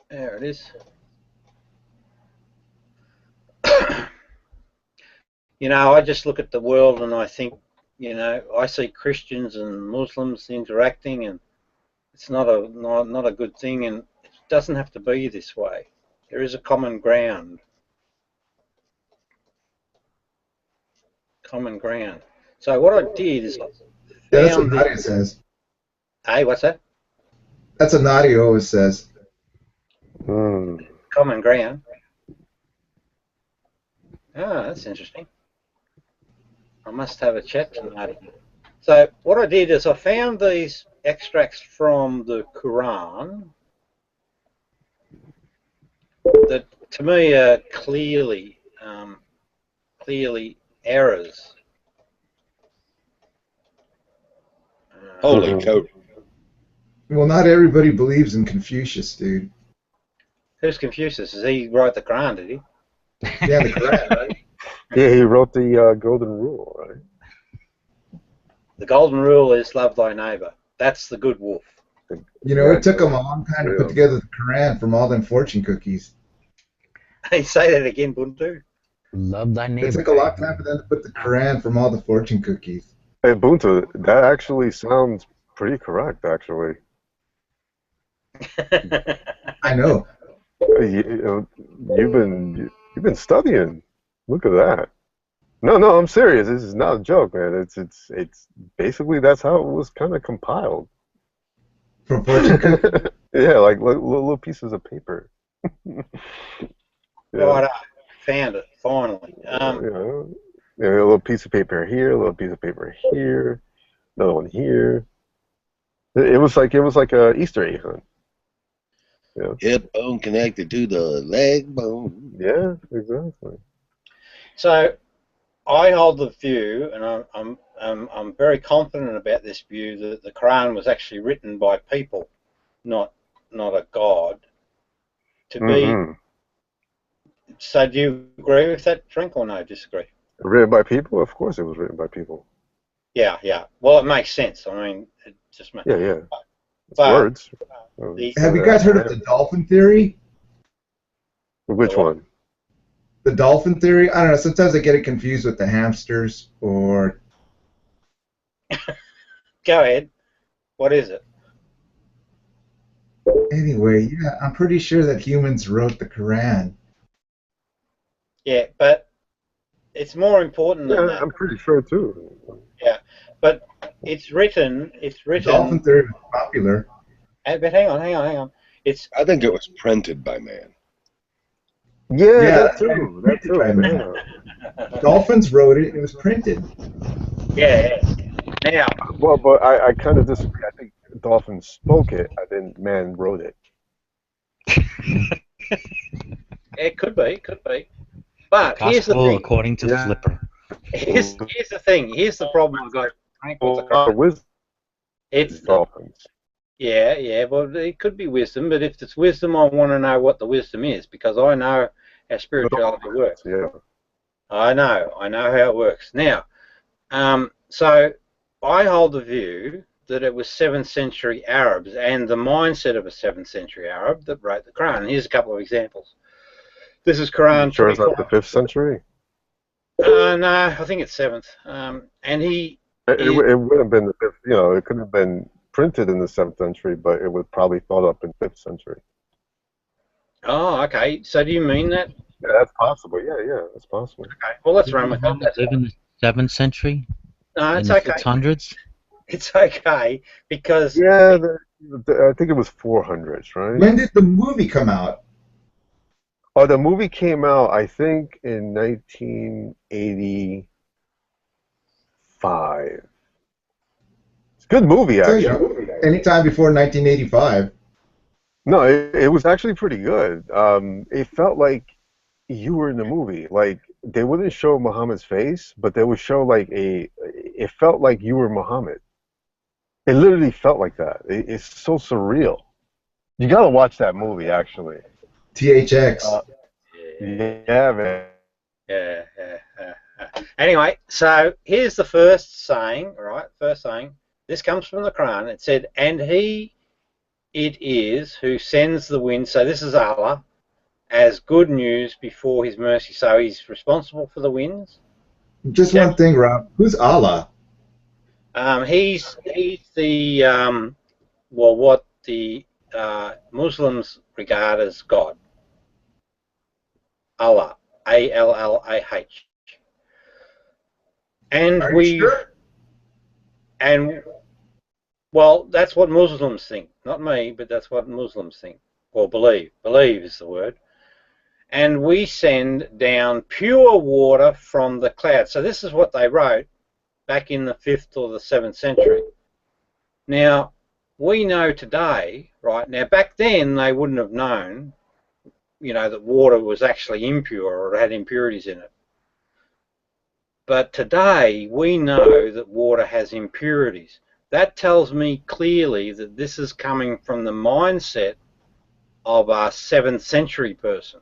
There it is. I just look at the world and I think, I see Christians and Muslims interacting, and it's not a good thing, and it doesn't have to be this way. There is a common ground. Common ground. So what I did is that's what Nadia says. Hey, what's that? That's what Nadia always says. Common ground. Ah, that's interesting. I must have a chat to Nadia. So what I did is I found these extracts from the Quran that, to me, are clearly errors. Holy coat. Well, not everybody believes in Confucius, dude. Who's Confucius? Does he write the Quran, did he? Yeah, the Quran, right? Yeah, he wrote the Golden Rule, right? The Golden Rule is love thy neighbor. That's the good wolf. It took him a long time to put together the Quran from all them fortune cookies. Hey, say that again, Buntu. Love thy neighbor. It took a long time for them to put the Quran from all the fortune cookies. Hey, Bunta, that actually sounds pretty correct, actually. I know. You've been studying. Look at that. No, I'm serious. This is not a joke, man. It's basically that's how it was kind of compiled. From fortune cookie? Yeah, like little pieces of paper. Yeah. Right, found it finally. Yeah, a little piece of paper here, a little piece of paper here, another one here. It was like a Easter egg hunt. Yeah. Hip bone connected to the leg bone. Yeah, exactly. So I hold the view, and I'm very confident about this view, that the Quran was actually written by people, not a god. To be. So do you agree with that, Drink, or no? Disagree? Written by people? Of course, it was written by people. Yeah. Well, it makes sense. I mean, it just makes. Yeah. But words. Have you guys heard of the dolphin theory? Which one? The dolphin theory? I don't know. Sometimes I get it confused with the hamsters or. Go ahead. What is it? Anyway, yeah, I'm pretty sure that humans wrote the Quran. Yeah, but it's more important than that. I'm pretty sure too. Yeah, but it's written. Dolphin theory was popular. But hang on. I think it was printed by man. Yeah, that too. Dolphins wrote it. It was printed. Yeah. Now. Well, but I kind of disagree. I think dolphins spoke it. I think man wrote it. It could be. But Gospel here's the thing. according to Flipper. Here's the thing. Here's the problem I've got. It's dolphins. Yeah. Well, it could be wisdom, but if it's wisdom, I want to know what the wisdom is, because I know how spirituality works. Yeah. I know how it works. Now, so I hold the view that it was 7th century Arabs and the mindset of a 7th century Arab that wrote the Quran. And here's a couple of examples. This is Quran. Sure, it's not the 5th century. No, I think it's 7th. And he. It would have been the 5th. You know, it could have been printed in the 7th century, but it was probably thought up in 5th century. Oh, okay. So do you mean that? Yeah, that's possible. Yeah, that's possible. Okay. Well, let's run with that. Live in the 7th century? No, it's in the okay. 600s? It's okay because. Yeah, I think it was 400s, right? When did the movie come out? Oh, the movie came out, I think, in 1985. It's a good movie, actually. Anytime before 1985. No, it was actually pretty good. It felt like you were in the movie. Like, they wouldn't show Muhammad's face, but they would show, like, it felt like you were Muhammad. It literally felt like that. It's so surreal. You gotta watch that movie, actually. THX. Yeah, man. Yeah. Anyway, so here's the first saying, right? First saying. This comes from the Quran. It said, and it is who sends the wind. So this is Allah, as good news before his mercy. So he's responsible for the winds. Just one thing, Rob. Who's Allah? He's the what the Muslims regard as God. Allah, A-L-L-A-H. And Are you sure? And well, that's what Muslims think. Not me, but that's what Muslims think or believe. Believe is the word. And we send down pure water from the clouds. So this is what they wrote back in the 5th or the 7th century. Now, we know today, right, now back then they wouldn't have known, you know, that water was actually impure or had impurities in it. But today we know that water has impurities. That tells me clearly that this is coming from the mindset of a 7th century person,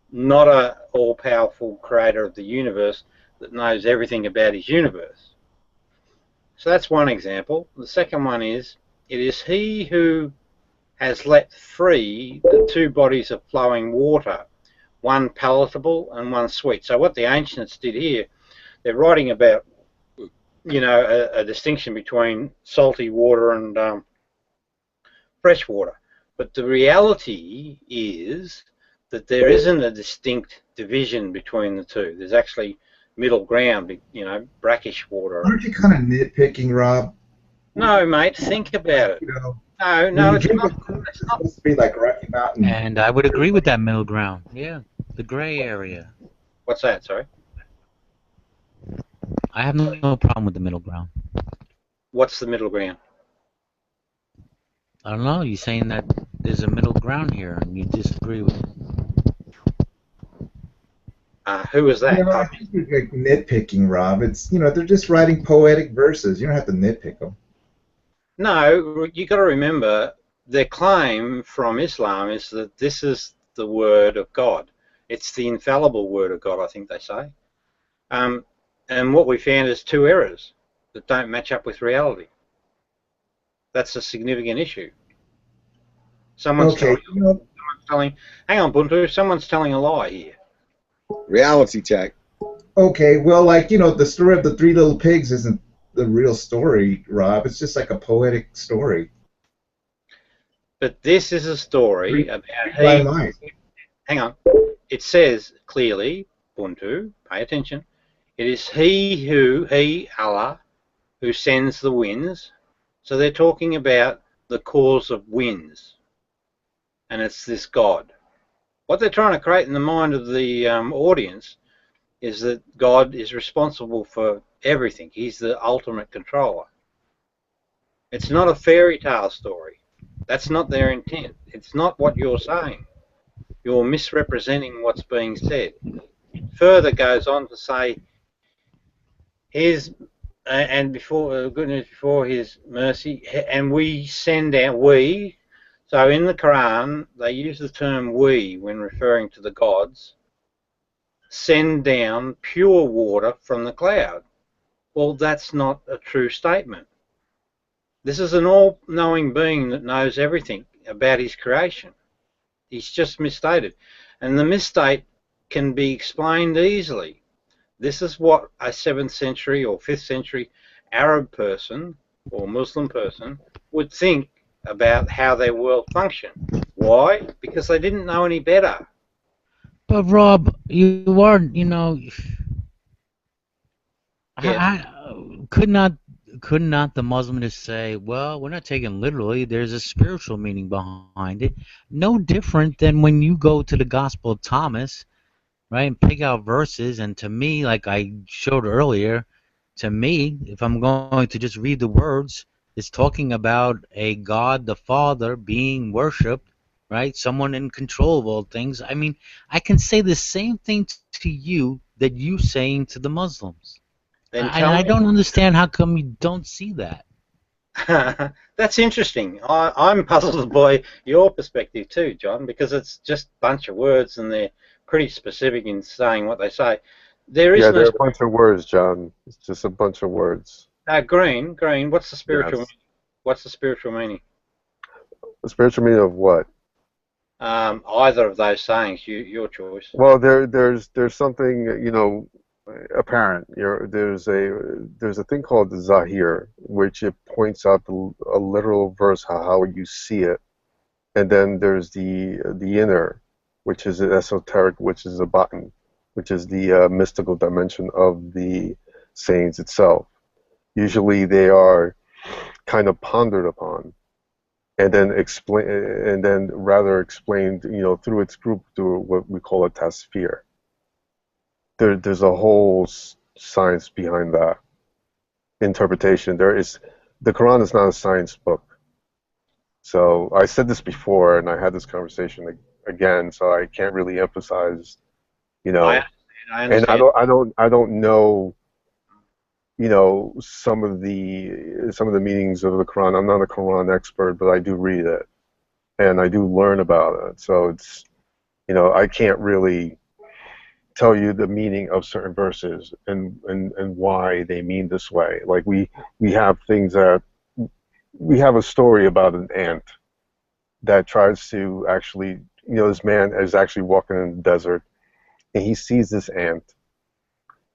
not a all-powerful creator of the universe that knows everything about his universe. So that's one example. The second one is, it is he who has let free the two bodies of flowing water, one palatable and one sweet. So what the ancients did here, they're writing about you know, a distinction between salty water and fresh water. But the reality is that there isn't a distinct division between the two. There's actually middle ground, you know, brackish water. Aren't you kind of nitpicking, Rob? No, mate, think about it. You know, No, it's not. It's supposed to be like Rocky Mountain. And I would agree with that middle ground. Yeah, the gray area. What's that? Sorry. I have no problem with the middle ground. What's the middle ground? I don't know. You're saying that there's a middle ground here, and you disagree with it. Who was that? You know, I think you're like nitpicking, Rob. It's, you know, they're just writing poetic verses. You don't have to nitpick them. No, you got to remember their claim from Islam is that this is the word of God. It's the infallible word of God, I think they say. And what we found is 2 errors that don't match up with reality. That's a significant issue. Someone's telling, hang on, Buntu, someone's telling a lie here. Reality check. Okay, well, like, you know, the story of the 3 little pigs isn't the real story, Rob. It's just like a poetic story. But this is a story about hang on. It says clearly, Buntu, pay attention. It is he, Allah, who sends the winds. So they're talking about the cause of winds. And it's this God. What they're trying to create in the mind of the audience is that God is responsible for everything. He's the ultimate controller. It's not a fairy tale story. That's not their intent. It's not what you're saying. You're misrepresenting what's being said. It further goes on to say, His and before goodness before His mercy, and we send out we. So in the Quran, they use the term we when referring to the gods. Send down pure water from the cloud. Well, that's not a true statement. This is an all-knowing being that knows everything about his creation. He's just misstated. And the misstate can be explained easily. This is what a 7th century or 5th century Arab person or Muslim person would think about how their world functioned. Why? Because they didn't know any better. But Rob, you are, you know, could not the Muslim just say, well, we're not taking literally, there's a spiritual meaning behind it. No different than when you go to the Gospel of Thomas, right, and pick out verses, and to me, like I showed earlier, to me, if I'm going to just read the words, it's talking about a God the Father being worshipped, right, someone in control of all things. I mean, I can say the same thing to you that you saying to the Muslims. And I don't understand how come you don't see that. That's interesting. I'm puzzled by your perspective too, John, because it's just a bunch of words and they're pretty specific in saying what they say. There is they're a bunch of words, John. It's just a bunch of words. Green. What's the spiritual? Yes. What's the spiritual meaning? The spiritual meaning of what? Either of those sayings, your choice. Well, there's something, you know, apparent. There's a thing called the Zahir, which it points out a literal verse how you see it, and then there's the inner, which is esoteric, which is a batin, which is the mystical dimension of the sayings itself. Usually they are kind of pondered upon, and then explained, you know, through its group, through what we call a tasfir. There's a whole science behind that interpretation. The Quran is not a science book. So I said this before, and I had this conversation again. So I can't really emphasize, you know. I understand. And I don't know, you know, some of the meanings of the Quran. I'm not a Quran expert, but I do read it, and I do learn about it. So it's, you know, I can't really tell you the meaning of certain verses and why they mean this way. Like we have things that we have a story about an ant that tries to actually, you know, this man is actually walking in the desert and he sees this ant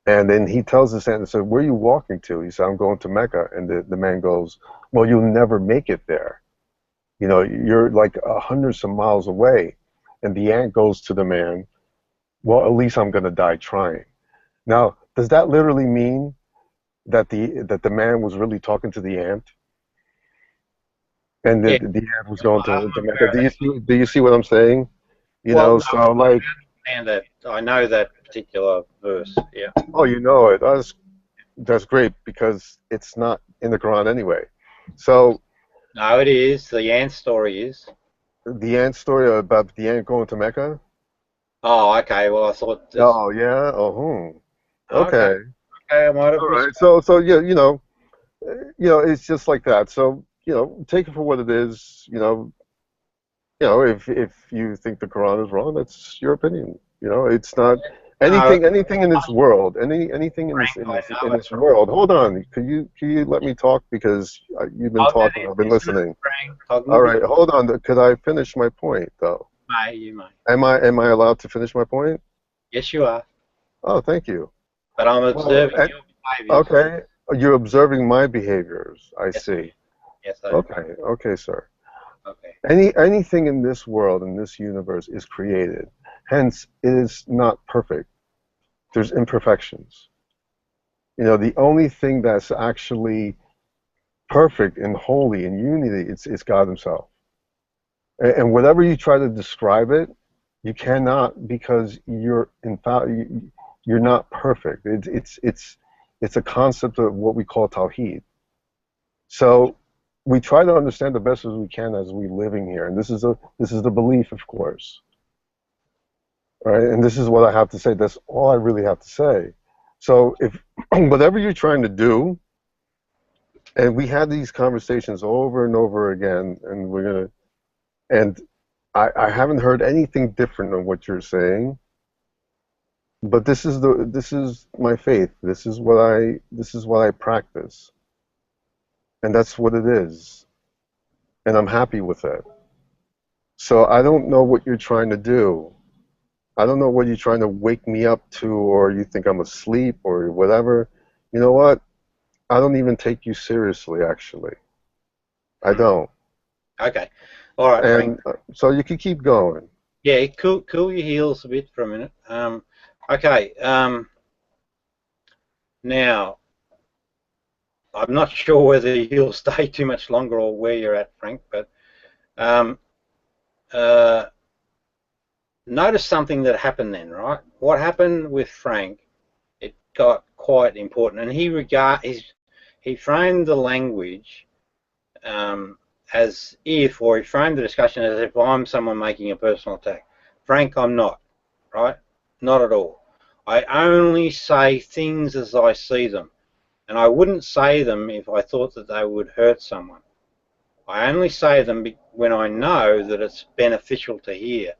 And then he tells this ant, so where are you walking to? He said, I'm going to Mecca. And the man goes, well, you'll never make it there. You know, you're like hundreds of miles away. And the ant goes to the man, well, at least I'm going to die trying. Now, does that literally mean that the man was really talking to the ant? And the ant was going to Mecca. Do you see what I'm saying? You know, so like... And that I know that particular verse, yeah. Oh, you know it. That's great, because it's not in the Quran anyway. So... No, it is. The ant story is. The ant story about the ant going to Mecca? Oh, okay. Well, I thought... This... Oh, yeah? Oh, Okay. Okay, I might have... All right. So yeah, you know, it's just like that. So, you know, take it for what it is. You know, if you think the Quran is wrong, that's your opinion. You know, it's not anything in this world, anything in this world. Hold on, could you let me talk, because you've been talking, I've been listening. All right, hold on. Could I finish my point though? You may. Am I allowed to finish my point? Yes, you are. Oh, thank you. But I'm observing your behavior. Okay, you're observing my behaviors. I see. Yes, I am. Okay, sir. Okay. Anything in this world, in this universe, is created. Hence, it is not perfect. There's imperfections. You know, the only thing that's actually perfect and holy and unity is God Himself. And whatever you try to describe it, you cannot, because you're not perfect. It's a concept of what we call Tawheed. So we try to understand the best as we can as we living here, and this is the belief, of course. All right, and this is what I have to say. That's all I really have to say. So if whatever you're trying to do, and we had these conversations over and over again, and I haven't heard anything different than what you're saying. But this is my faith. This is what I practice. And that's what it is. And I'm happy with it. So I don't know what you're trying to do. I don't know what you're trying to wake me up to, or you think I'm asleep or whatever. You know what? I don't even take you seriously, actually. I don't. Okay. All right, and so you can keep going. Yeah, cool your heels a bit for a minute. Okay. Now, I'm not sure whether you'll stay too much longer or where you're at, Frank, but notice something that happened then, right? What happened with Frank, it got quite important, and he framed the language as if, or he framed the discussion as if I'm someone making a personal attack. Frank, I'm not, right? Not at all. I only say things as I see them, and I wouldn't say them if I thought that they would hurt someone. I only say them when I know that it's beneficial to hear.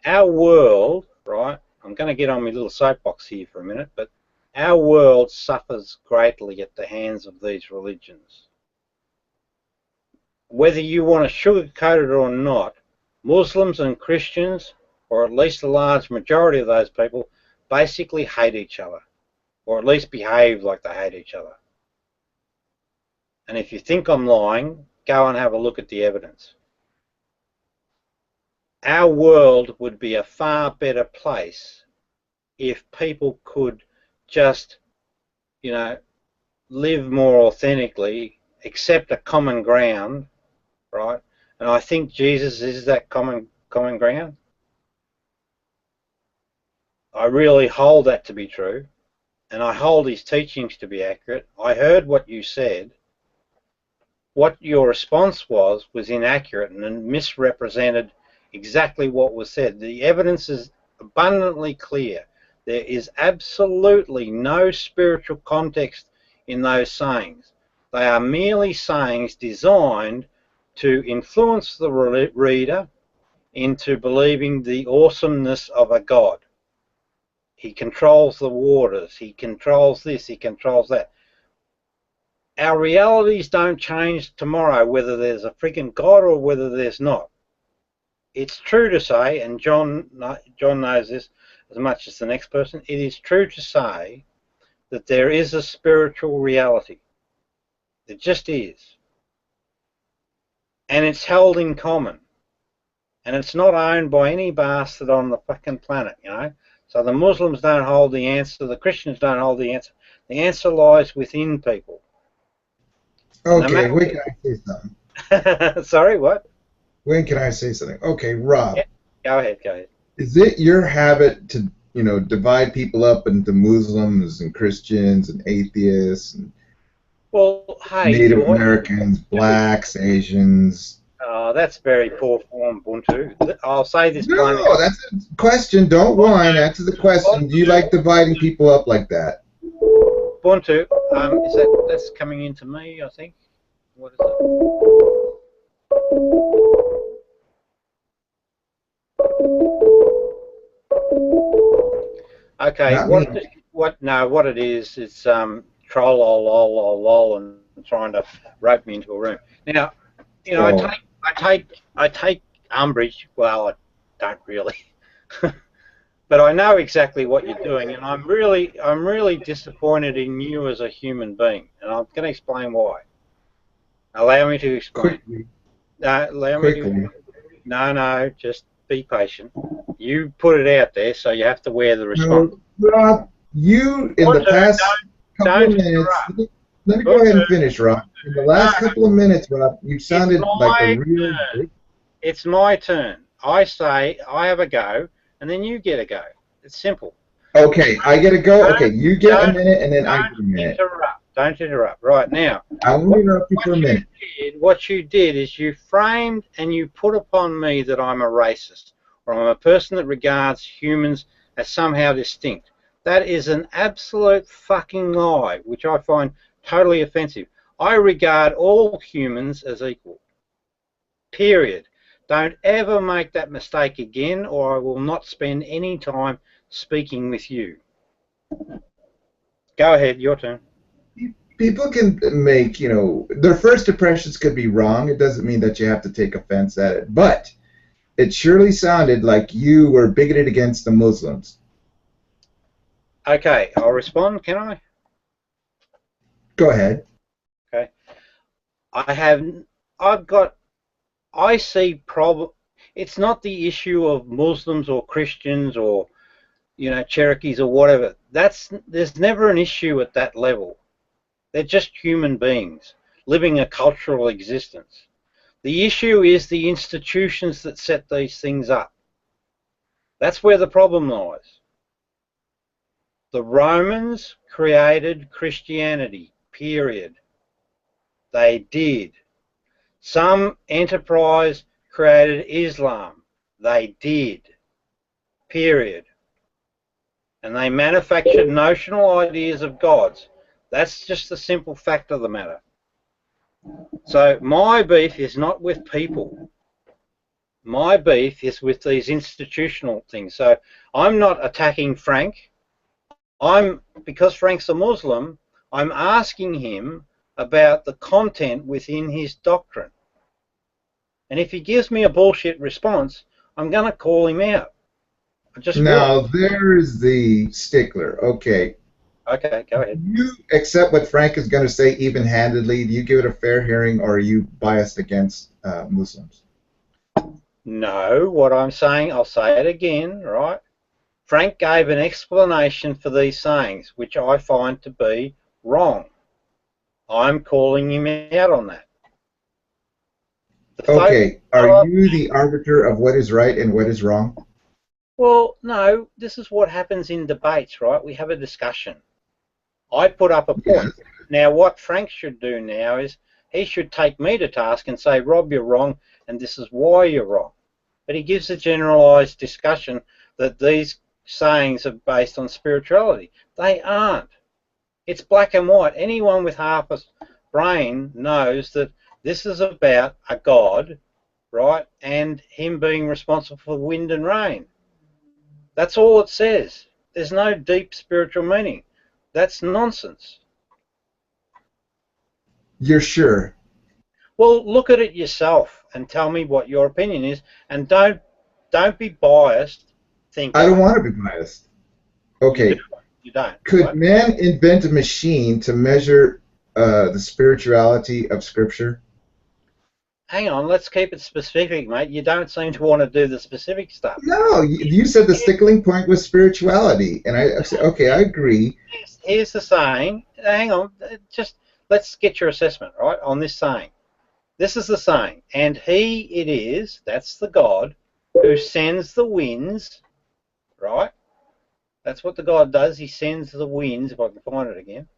Our world, right, I'm going to get on my little soapbox here for a minute, but our world suffers greatly at the hands of these religions. Whether you want to sugarcoat it or not, Muslims and Christians, or at least a large majority of those people, basically hate each other, or at least behave like they hate each other. And if you think I'm lying, go and have a look at the evidence. Our world would be a far better place if people could just, you know, live more authentically, accept a common ground, right? And I think Jesus is that common ground. I really hold that to be true, and I hold his teachings to be accurate. I heard what you said. What your response was inaccurate and misrepresented exactly what was said. The evidence is abundantly clear. There is absolutely no spiritual context in those sayings. They are merely sayings designed to influence the reader into believing the awesomeness of a God. He controls the waters, he controls this, he controls that. Our realities don't change tomorrow whether there's a freaking God or whether there's not. It's true to say, and John knows this as much as the next person, it is true to say that there is a spiritual reality. It just is. And it's held in common. And it's not owned by any bastard on the fucking planet, you know. So the Muslims don't hold the answer, the Christians don't hold the answer. The answer lies within people. Okay, when can I say something? Sorry, what? When can I say something? Okay, Rob. Yeah, go ahead, go ahead. Is it your habit to, you know, divide people up into Muslims and Christians and atheists and Native Americans, blacks, Asians? That's very poor form, Buntu. I'll say this plainly. No, that's a question. Don't whine. Answer the question. Do you like dividing people up like that? Buntu, that's coming into me, I think. What is it? Okay, what it is, it's troll lol and trying to rope me into a room. Now, you know, I take umbrage. Well, I don't really, but I know exactly what you're doing, and I'm really disappointed in you as a human being, and I'm going to explain why. Allow me to explain. Quickly. No, just be patient. You put it out there, so you have to wear the response. No, Rob, you in the past couple of minutes. Let me go ahead and finish, Rob. In the last couple of minutes, Rob, you sounded like a real. It's my turn. I say I have a go, and then you get a go. It's simple. Okay, I get a go. Okay, you get a minute, and then I get a minute. Don't interrupt. Right now. I won't interrupt you for a minute. What you did is you framed and you put upon me that I'm a racist, or I'm a person that regards humans as somehow distinct. That is an absolute fucking lie, which I find totally offensive. I regard all humans as equal. Period. Don't ever make that mistake again, or I will not spend any time speaking with you. Go ahead, your turn. People can make, you know, their first impressions could be wrong. It doesn't mean that you have to take offense at it. But it surely sounded like you were bigoted against the Muslims. Okay, I'll respond, can I? Go ahead. Okay. I see problem. It's not the issue of Muslims or Christians or, you know, Cherokees or whatever. There's never an issue at that level. They're just human beings living a cultural existence. The issue is the institutions that set these things up. That's where the problem lies. The Romans created Christianity, period. They did. Some enterprise created Islam. They did, period. And they manufactured notional ideas of gods. That's just the simple fact of the matter. So my beef is not with people. My beef is with these institutional things. So I'm not attacking Frank. Because Frank's a Muslim, I'm asking him about the content within his doctrine. And if he gives me a bullshit response, I'm going to call him out. Now, there's the stickler. Okay. Okay, go ahead. Do you accept what Frank is going to say even-handedly? Do you give it a fair hearing, or are you biased against Muslims? No, what I'm saying, I'll say it again, right? Frank gave an explanation for these sayings, which I find to be wrong. I'm calling him out on that. Okay, are you the arbiter of what is right and what is wrong? Well, no, this is what happens in debates, right? We have a discussion. I put up a point. Yes. Now, what Frank should do now is he should take me to task and say, Rob, you're wrong, and this is why you're wrong. But he gives a generalised discussion that these sayings are based on spirituality. They aren't. It's black and white. Anyone with half a brain knows that this is about a God, right, and him being responsible for wind and rain. That's all it says. There's no deep spiritual meaning. That's nonsense. You're sure? Well, look at it yourself and tell me what your opinion is, and don't be biased. I don't want to be biased. Okay. You don't. Could right? man invent a machine to measure the spirituality of Scripture? Hang on, let's keep it specific, mate. You don't seem to want to do the specific stuff. No, you said the sticking point was spirituality, and I said, okay, I agree. Here's the saying. Hang on, just let's get your assessment, right, on this saying. This is the saying, and he it is, that's the God, who sends the winds, right? That's what the God does. He sends the winds, if I can find it again.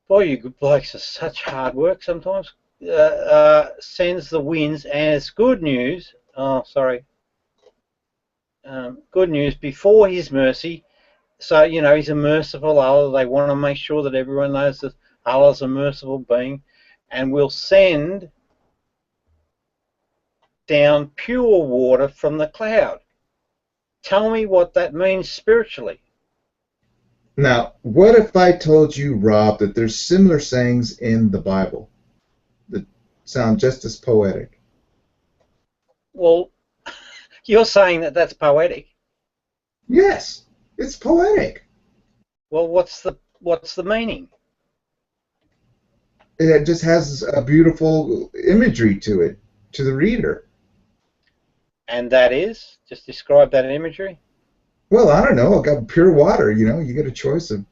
Boy, you good blokes are such hard work sometimes. Sends the winds as good news. Oh, sorry. Good news before his mercy. So, you know, he's a merciful Allah. They want to make sure that everyone knows that Allah's a merciful being, and will send down pure water from the cloud. Tell me what that means spiritually. Now, what if I told you, Rob, that there's similar sayings in the Bible that sound just as poetic? Well, you're saying that that's poetic. Yes, it's poetic. Well, what's the meaning? It just has a beautiful imagery to it, to the reader. And that is? Just describe that imagery. Well, I don't know. I got pure water, you know. You get a choice of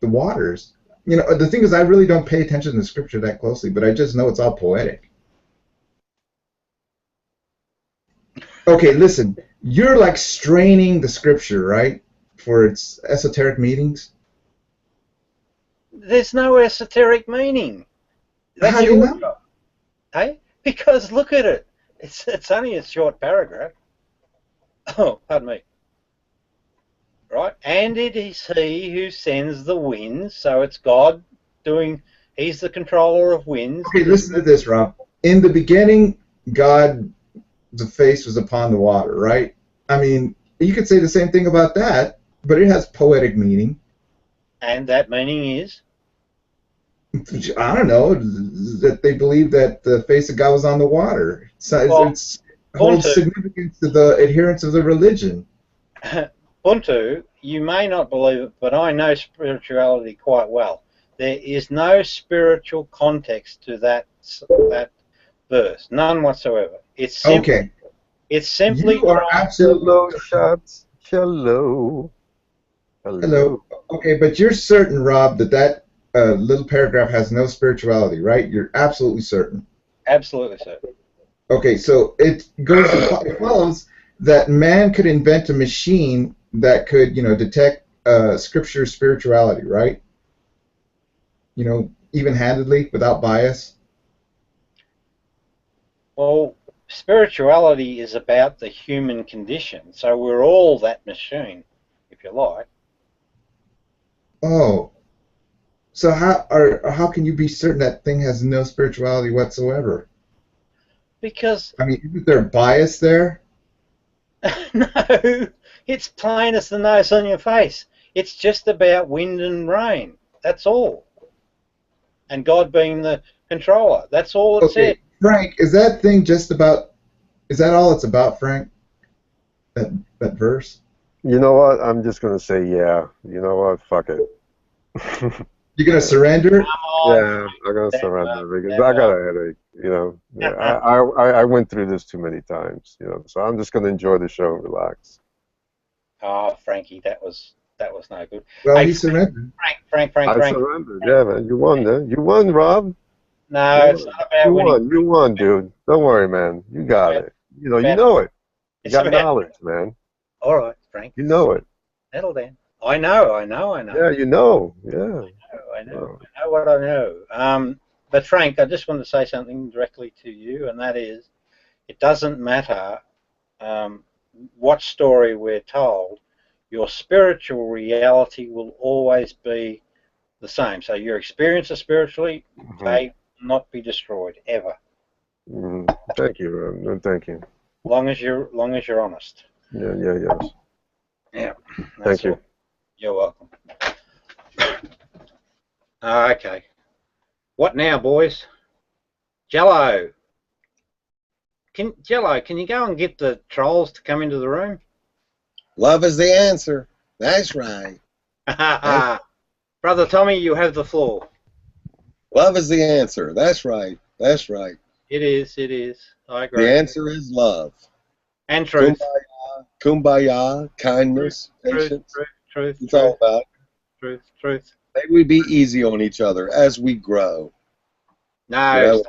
the waters. You know, the thing is, I really don't pay attention to the Scripture that closely, but I just know it's all poetic. Okay, listen. You're like straining the Scripture, right, for its esoteric meanings? There's no esoteric meaning. That's How do you know? job. Hey? Because look at it. It's only a short paragraph. Oh, pardon me. Right? And it is he who sends the winds, so it's God doing, he's the controller of winds. Okay, listen to this, Rob. In the beginning, God, the face was upon the water, right? I mean, you could say the same thing about that, but it has poetic meaning. And that meaning is? I don't know, that they believe that the face of God was on the water. So Well, it holds significance to the adherents of the religion. Buntu, you may not believe it, but I know spirituality quite well. There is no spiritual context to that verse, none whatsoever. It's simply, Okay. It's simply. You are absolutely. Hello, shots. Hello. Hello. Okay, but you're certain, Rob, that little paragraph has no spirituality, right? You're absolutely certain. Absolutely certain. Okay, so it follows that man could invent a machine that could, you know, detect Scripture's spirituality, right? You know, even-handedly, without bias. Well, spirituality is about the human condition, so we're all that machine, if you like. Oh, so how can you be certain that thing has no spirituality whatsoever? Because I mean, isn't there bias there? no, it's plain as the nose on your face. It's just about wind and rain. That's all. And God being the controller. That's all it said. Frank, is that thing just about? Is that all it's about, Frank? That verse? You know what? I'm just gonna say yeah. You know what? Fuck it. You're gonna surrender? Yeah, I'm gonna surrender because I got a headache. You know, yeah, I went through this too many times. You know, so I'm just gonna enjoy the show and relax. Oh, Frankie, that was no good. Well, he surrendered. Frank. I surrendered. Yeah, man, you won, man. You won, Rob. No, it's not about winning. You won, dude. Don't worry, man. You got it. You know it. You got knowledge, man. All right, Frank. You know it. Settle down. I know. Yeah, you know. Yeah. I know what I know. But Frank, I just want to say something directly to you, and that is, it doesn't matter what story we're told, your spiritual reality will always be the same. So your experiences spiritually, they will not be destroyed ever. Thank you, Rob. Thank you. Long as you're honest. Yes. Yeah. Thank you. You're welcome. Okay. What now, boys? Jello. Can you go and get the trolls to come into the room? Love is the answer. That's right. Brother Tommy, you have the floor. Love is the answer. That's right. That's right. It is. It is. I agree. The answer is love. And truth. Kumbaya, kindness, patience. Truth. It's all about truth. May we be easy on each other as we grow. No.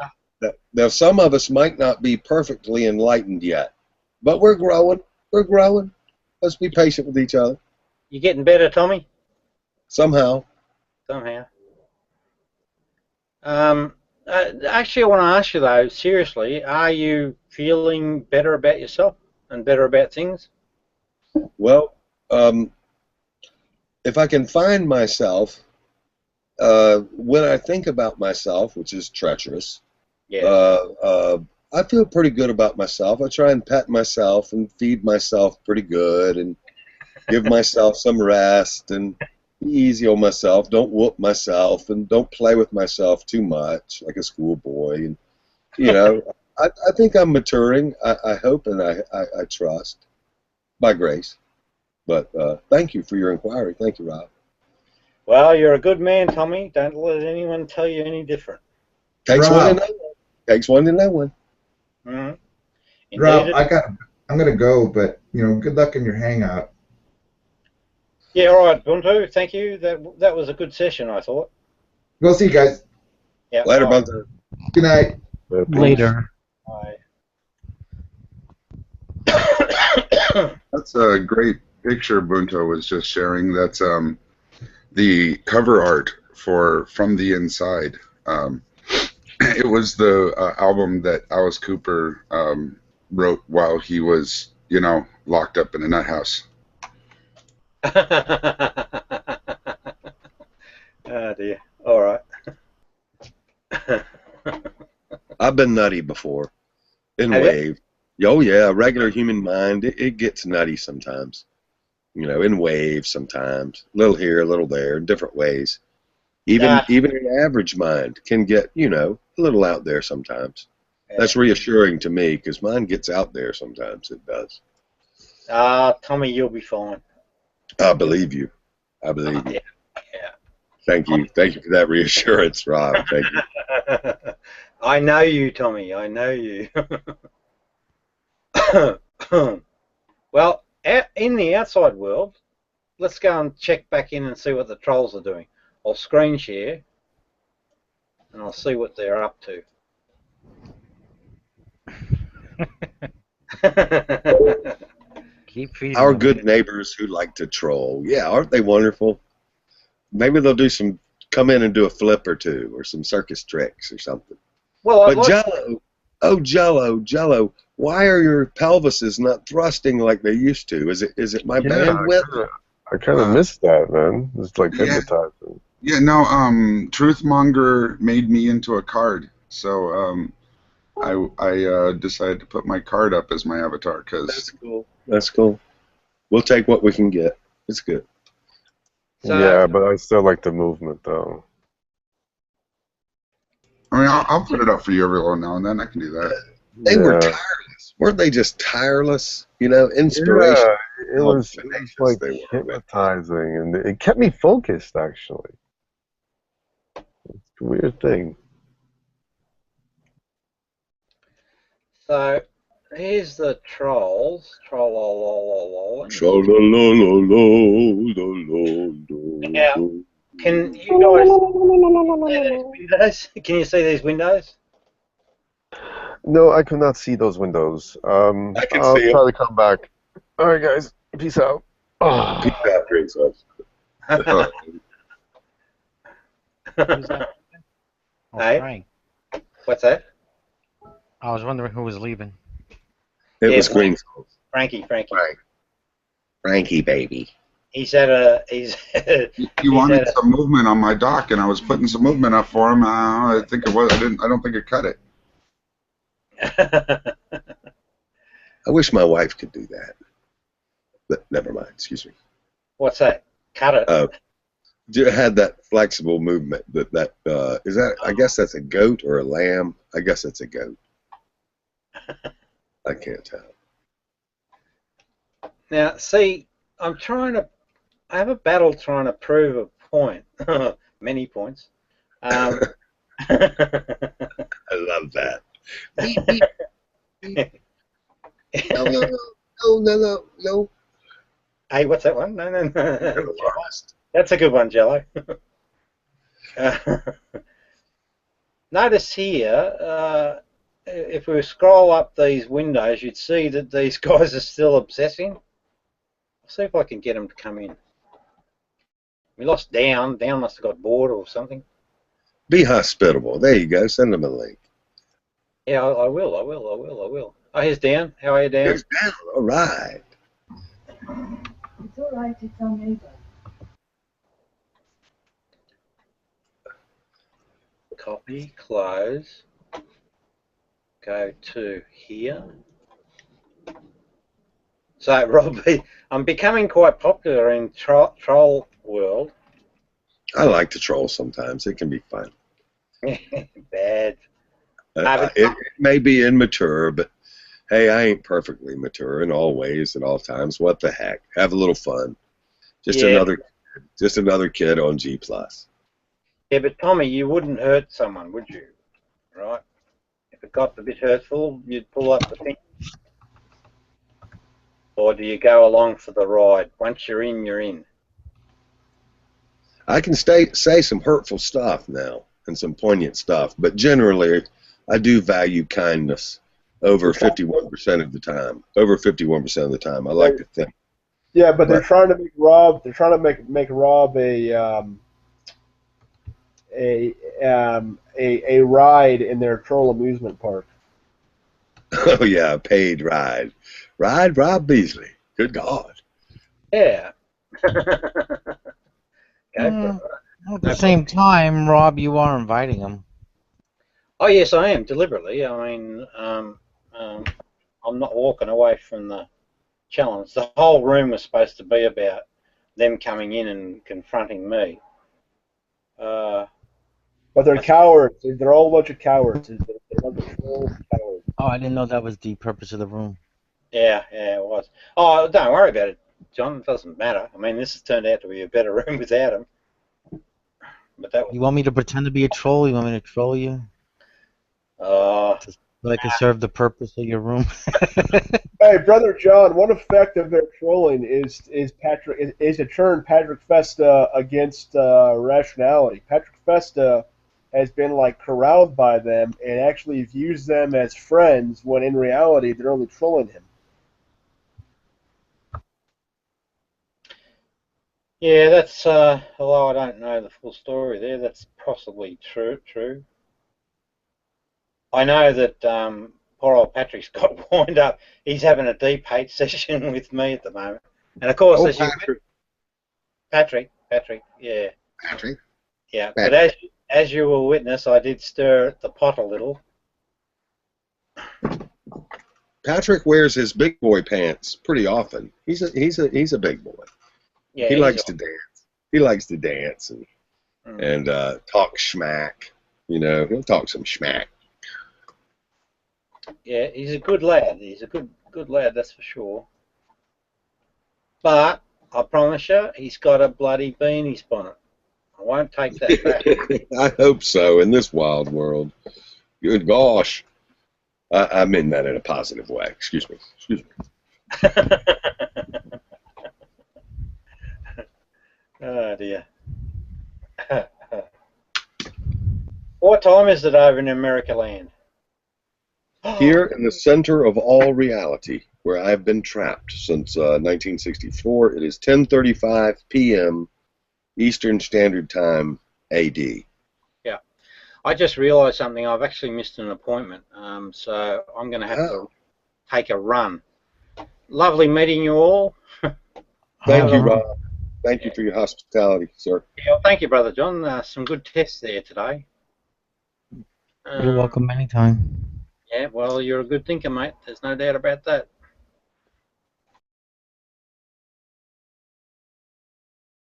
Now, some of us might not be perfectly enlightened yet, but we're growing. We're growing. Let's be patient with each other. You getting better, Tommy? Somehow. Actually, I want to ask you though, seriously, are you feeling better about yourself and better about things? Well, if I can find myself, when I think about myself, which is treacherous, I feel pretty good about myself. I try and pet myself and feed myself pretty good and give myself some rest and be easy on myself. Don't whoop myself and don't play with myself too much like a schoolboy. And you know, I think I'm maturing. I hope and I trust, by grace. But thank you for your inquiry. Thank you, Rob. Well, you're a good man, Tommy. Don't let anyone tell you any different. Takes one to know one. Takes one to know one. Mm-hmm. Rob, I'm gonna go, but you know, good luck in your hangout. Yeah, all right, Bunto. Thank you. That was a good session, I thought. We'll see you guys. Yeah. Later, Bunto. Good night. Later. Bye. That's a great picture Bunto was just sharing. That's the cover art for From the Inside. It was the album that Alice Cooper wrote while he was, you know, locked up in a nut house. Oh dear. All right. I've been nutty before. In Have you? wave. Oh yeah, regular human mind, it gets nutty sometimes. You know, in waves sometimes. A little here, a little there, in different ways. Even an average mind can get, you know, a little out there sometimes. That's reassuring to me because mine gets out there sometimes. It does. Tommy, you'll be fine. I believe you. I believe you. Yeah. Thank you. Thank you for that reassurance, Rob. Thank you. I know you, Tommy. I know you. Well, in the outside world, let's go and check back in and see what the trolls are doing. I'll screen share and I'll see what they're up to. Keep feeding Our them. good neighbors who like to troll. Yeah, aren't they wonderful? Maybe they'll come in and do a flip or two or some circus tricks or something. Well, but Jello, oh Jello, why are your pelvises not thrusting like they used to? Is it my bandwidth? I kind of missed that, man. It's like hypnotizing. Yeah, no, Truthmonger made me into a card, so I decided to put my card up as my avatar because that's cool. That's cool. We'll take what we can get. It's good. So, yeah, but I still like the movement, though. I mean, I'll put it up for you every now and then. I can do that. They were tireless. Weren't they just tireless? You know, inspiration. Yeah, it was like hypnotizing, and it kept me focused, actually. It's a weird thing. So, here's the trolls. Now, can you guys see these windows? Can you see these windows? No, I could not see those windows. I'll try to come back. All right, guys. Peace out. Oh. Peace out, princess. Hey? Frank. What's that? I was wondering who was leaving. It was Green. Frankie. Frankie, baby. He's at he's. He wanted some movement on my dock, and I was putting some movement up for him. I think it was. I don't think it cut it. I wish my wife could do that. But never mind. Excuse me. What's that? Cut it. It had that flexible movement. That is that. I guess that's a goat or a lamb. I guess it's a goat. I can't tell. Now, see, I'm trying to I have a battle trying to prove a point. Many points. I love that. No. Hey, what's that one? No. That's a good one, Jello. Notice here, if we scroll up these windows, you'd see that these guys are still obsessing. I'll see if I can get them to come in. We lost Dan. Dan must have got bored or something. Be hospitable. There you go. Send them a link. Yeah, I will. Oh, here's Dan. How are you, Dan? Here's Dan. All right. It's all right. It's our neighbor. Copy, close, go to here. So, Robbie, I'm becoming quite popular in troll world. I like to troll sometimes. It can be fun. Bad. It may be immature, but hey, I ain't perfectly mature in all ways at all times. What the heck? Have a little fun. Just another kid on G+. Yeah, but Tommy, you wouldn't hurt someone, would you? Right? If it got a bit hurtful, you'd pull up the thing. Or do you go along for the ride? Once you're in, you're in. I can say some hurtful stuff now and some poignant stuff, but generally, I do value kindness over 51% of the time. Over 51% of the time, I like to think. Yeah, but they're trying to make Rob. They're trying to make Rob a ride in their troll amusement park. Oh yeah, a paid ride. Ride Rob Beasley. Good God. Yeah. At the same time, Rob, you are inviting him. Oh yes, I am deliberately. I mean, I'm not walking away from the challenge. The whole room was supposed to be about them coming in and confronting me. But they're cowards. They're all a bunch of cowards. They're a bunch of troll cowards. Oh, I didn't know that was the purpose of the room. Yeah, it was. Oh, don't worry about it, John. It doesn't matter. I mean, this has turned out to be a better room without him. But that. You want me to pretend to be a troll? You want me to troll you? So I can serve the purpose of your room. Hey, Brother John, one effect of their trolling is to turn Patrick Festa against rationality. Patrick Festa has been like corralled by them and actually views them as friends when in reality they're only trolling him. Yeah, that's although I don't know the full story there, that's possibly true. I know that poor old Patrick's got wound up. He's having a deep hate session with me at the moment, and of course, Patrick, yeah, Patrick, yeah. But as you will witness, I did stir the pot a little. Patrick wears his big boy pants pretty often. He's a big boy. Yeah, he likes to dance. He likes to dance and talk schmack. You know, he'll talk some schmack. Yeah, he's a good lad. He's a good lad, that's for sure. But I promise you, he's got a bloody beanie bonnet. I won't take that back. I hope so. In this wild world, good gosh, I mean that in a positive way. Excuse me. Oh dear. What time is it over in America land? Here in the center of all reality, where I've been trapped since 1964, it is 10:35 p.m. Eastern Standard Time, AD. Yeah. I just realized something. I've actually missed an appointment, so I'm going to have to take a run. Lovely meeting you all. Thank you, Rob. Thank you for your hospitality, sir. Yeah, well, thank you, Brother John. Some good tests there today. You're welcome anytime. Yeah, well, you're a good thinker, mate. There's no doubt about that.